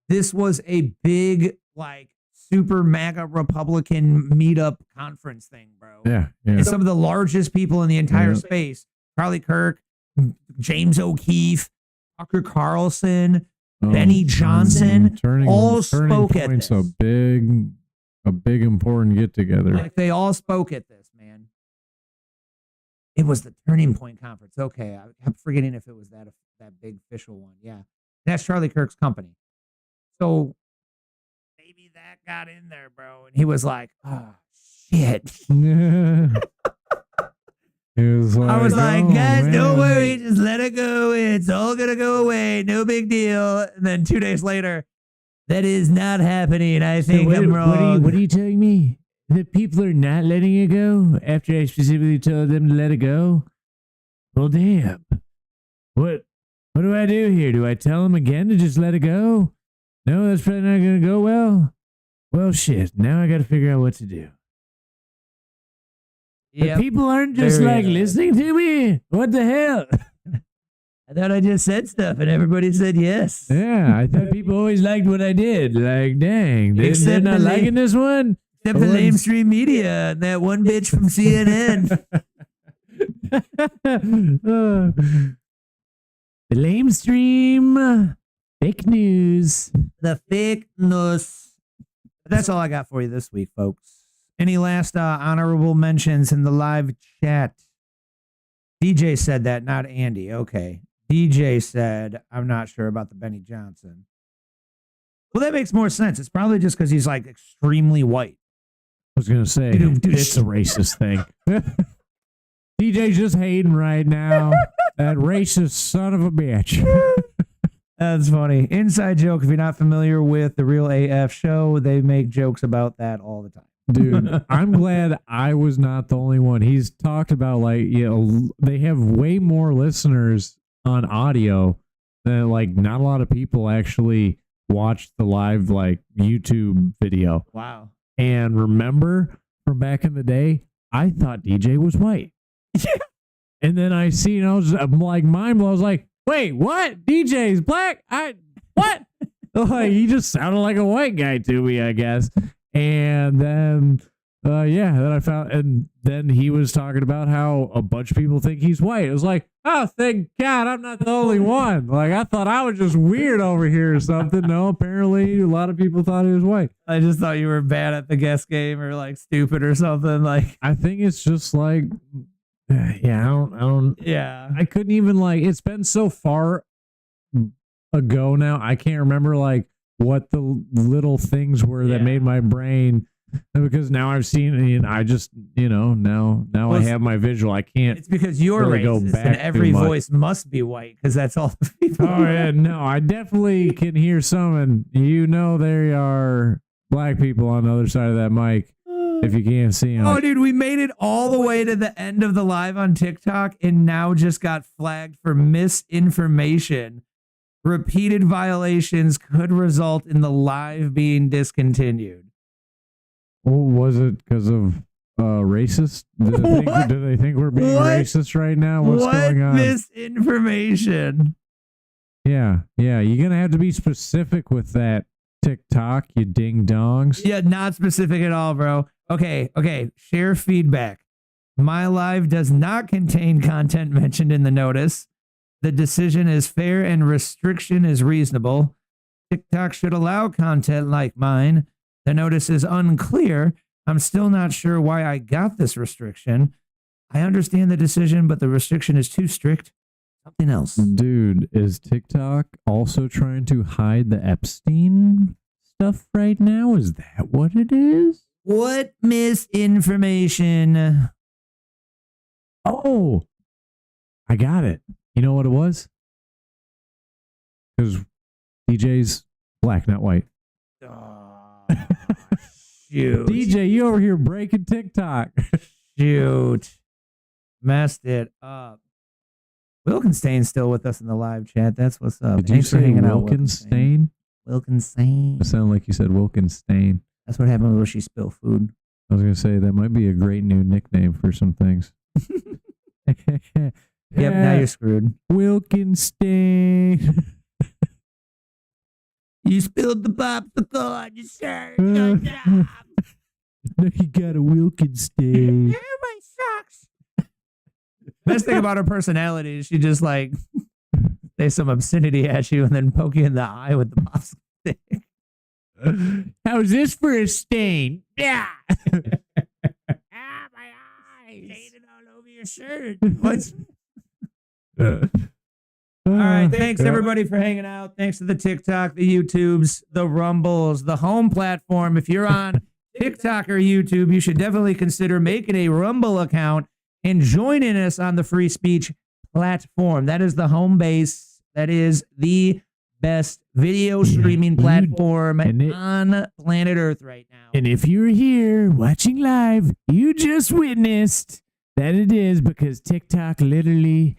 This was a big, like, super MAGA Republican meetup conference thing, bro. Yeah. And some of the largest people in the entire space, Charlie Kirk, James O'Keefe, Tucker Carlson, Benny Johnson, all spoke at this. A big important get together. Like they all spoke at this, man. It was the Turning Point conference. Okay, I kept forgetting if it was that big official one. Yeah, that's Charlie Kirk's company. So maybe that got in there, bro. And he was like, "Oh shit." I was like, guys, don't worry, just let it go. It's all gonna go away. No big deal. And then 2 days later, that is not happening. I think I'm wrong. What are you telling me? The people are not letting it go after I specifically told them to let it go? Well, damn. What do I do here? Do I tell them again to just let it go? No, that's probably not going to go well. Well, shit. Now I got to figure out what to do. Yep. The people aren't just listening to me. What the hell? I thought I just said stuff and everybody said yes. Yeah, I thought people always liked what I did. Like, dang, they're not liking this one? Except the lamestream media and that one bitch from CNN. The lamestream. Fake news. The fake news. But that's all I got for you this week, folks. Any last honorable mentions in the live chat? DJ said that, not Andy. Okay. DJ said, I'm not sure about the Benny Johnson. Well, that makes more sense. It's probably just because he's like extremely white. I was going to say, it's a racist thing. DJ's just hating right now. That racist son of a bitch. That's funny. Inside joke. If you're not familiar with the Real AF show, they make jokes about that all the time. Dude, I'm glad I was not the only one. He's talked about they have way more listeners on audio than not a lot of people actually watch the live YouTube video. Wow. And remember from back in the day, I thought DJ was white. Yeah. And then I'm like mind blown. I was like, wait, what? DJ's black? What? He just sounded like a white guy to me, I guess. And then, then I found, and then he was talking about how a bunch of people think he's white. It was like, oh, thank God I'm not the only one. I thought I was just weird over here or something. No, apparently a lot of people thought he was white. I just thought you were bad at the guess game or stupid or something. I think it's just I don't. Yeah. I couldn't even it's been so far ago now. I can't remember what the little things were that made my brain, because now I've seen it and I just now I have my visual. I can't. It's because you're really go racist back and every too much. voice must be white because that's all the people. Oh yeah, no, I definitely can hear some, and there are black people on the other side of that mic. If you can't see them. Oh, dude, we made it all the way to the end of the live on TikTok and now just got flagged for misinformation. Repeated violations could result in the live being discontinued. Oh, was it because of racist? Do they think we're being racist right now? What's going on? Misinformation? Yeah. You're going to have to be specific with that, TikTok, you ding dongs. Yeah, not specific at all, bro. Okay. Share feedback. My live does not contain content mentioned in the notice. The decision is fair and restriction is reasonable. TikTok should allow content like mine. The notice is unclear. I'm still not sure why I got this restriction. I understand the decision, but the restriction is too strict. Something else. Dude, is TikTok also trying to hide the Epstein stuff right now? Is that what it is? What misinformation? Oh, I got it. You know what it was? Because DJ's black, not white. Oh, shoot. DJ, you over here breaking TikTok. Shoot. Messed it up. Wilkenstein's still with us in the live chat. That's what's up. Did you say Wilkenstein? Wilkenstein. It sounded like you said Wilkenstein. That's what happened when she spilled food. I was going to say that might be a great new nickname for some things. Yep, now you're screwed. Wilkenstein. You spilled the popsicle on your shirt. No, you got a Wilkenstein. My socks. Best thing about her personality is she just say some obscenity at you and then poke you in the eye with the popsicle stick. How's this for a stain? Yeah. My eyes. Stained all over your shirt. What's all right, thanks everybody for hanging out. Thanks to the TikTok, the YouTubes, the Rumbles, the home platform. If you're on TikTok or YouTube, you should definitely consider making a Rumble account and joining us on the free speech platform. That is the home base. That is the best video streaming platform on planet Earth right now. And if you're here watching live, you just witnessed that it is because TikTok literally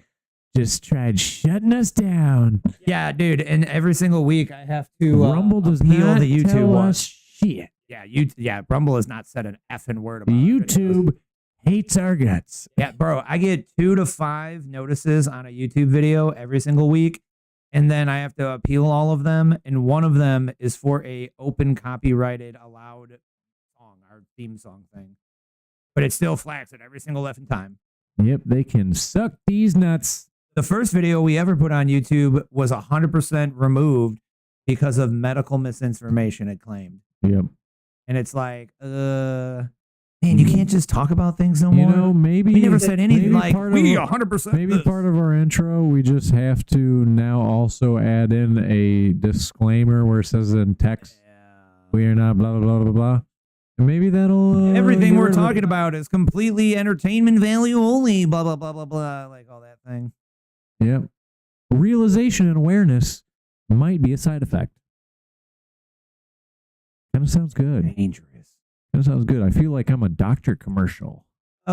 just tried shutting us down. Yeah, dude. And every single week I have to Rumble does appeal not the YouTube tell one. us shit. Yeah, Rumble has not said an effing word about YouTube hates our guts. Yeah, bro, I get 2 to 5 notices on a YouTube video every single week, and then I have to appeal all of them, and one of them is for a open copyrighted allowed song, our theme song thing. But it still flags it every single effing time. Yep, they can suck these nuts. The first video we ever put on YouTube was 100% removed because of medical misinformation, it claimed. Yep. and it's like, man, you can't just talk about things no more. You know, maybe we never said anything like part we of 100%. maybe part of our intro, we just have to now also add in a disclaimer where it says in text, we are not blah blah blah blah blah. And maybe that'll Everything get we're rid of it. talking about is completely entertainment value only. Blah blah blah blah blah. Like all that thing. Yep. Realization and awareness might be a side effect. Kind of sounds good. Dangerous. Kind of sounds good. I feel like I'm a doctor commercial. If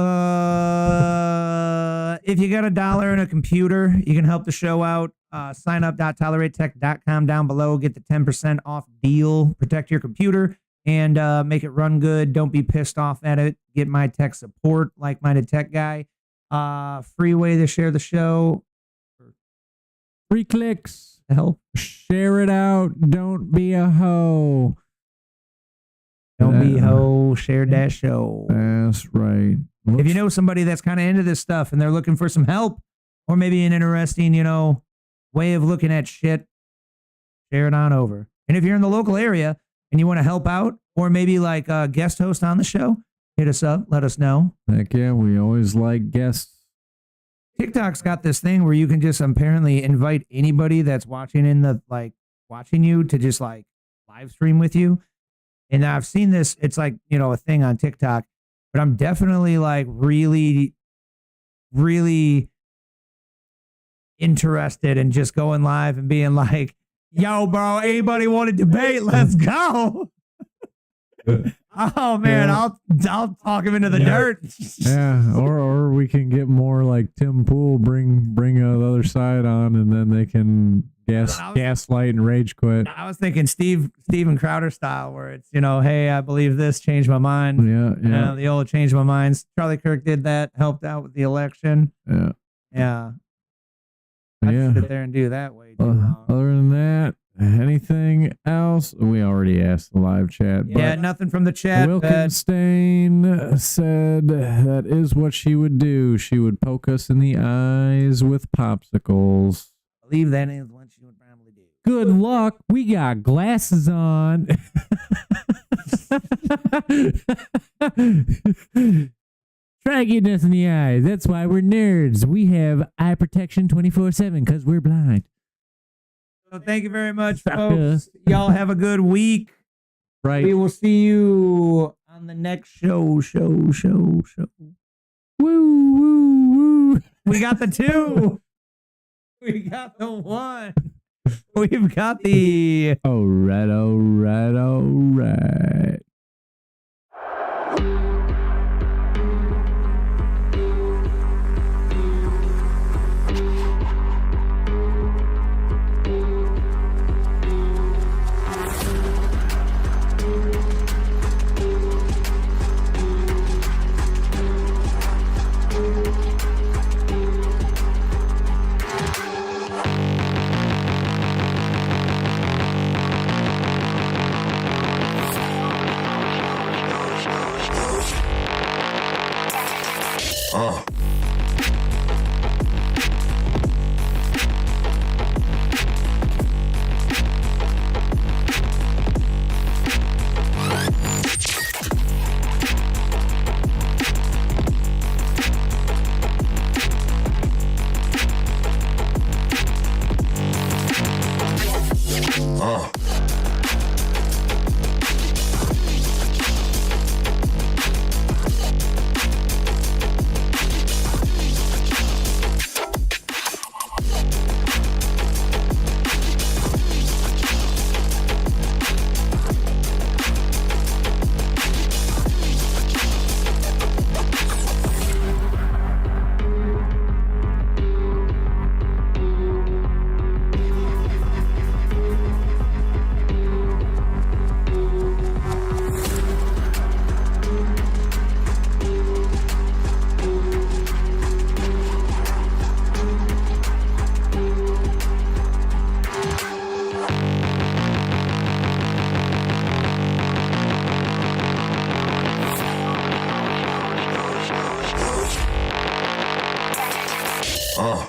you got $1 and a computer, you can help the show out. Sign up.toleratetech.com down below. Get the 10% off deal. Protect your computer and make it run good. Don't be pissed off at it. Get my tech support, like-minded tech guy. Free way to share the show. Free clicks. Help. Share it out. Don't be a hoe. Don't be ho. Share that show. That's right. If you know somebody that's kind of into this stuff and they're looking for some help or maybe an interesting, way of looking at shit, share it on over. And if you're in the local area and you want to help out or maybe like a guest host on the show, hit us up. Let us know. Heck yeah, we always like guests. TikTok's got this thing where you can just apparently invite anybody that's watching watching you to just like live stream with you. And I've seen this, it's like, a thing on TikTok, but I'm definitely like really, really interested in just going live and being like, yo, bro, anybody want to debate? Let's go. Oh man, Yeah. I'll talk him into the dirt. Yeah, or we can get more like Tim Pool, bring the other side on, and then they can gaslight and rage quit. I was thinking Steven Crowder style, where it's hey, I believe this, change my mind. Yeah. The old change my minds. Charlie Kirk did that, helped out with the election. Yeah. I'd sit there and do that way too long. Other than that, anything else? We already asked the live chat. Yeah, nothing from the chat. Wilkenstein said that is what she would do. She would poke us in the eyes with popsicles. I believe that is what she would probably do. Good luck. We got glasses on. Try getting us in the eyes. That's why we're nerds. We have eye protection 24/7 because we're blind. So thank you very much, folks. Y'all have a good week. Right. We will see you on the next show. Woo, woo, woo. We got the 2. We got the 1. We've got the... All right. Uh.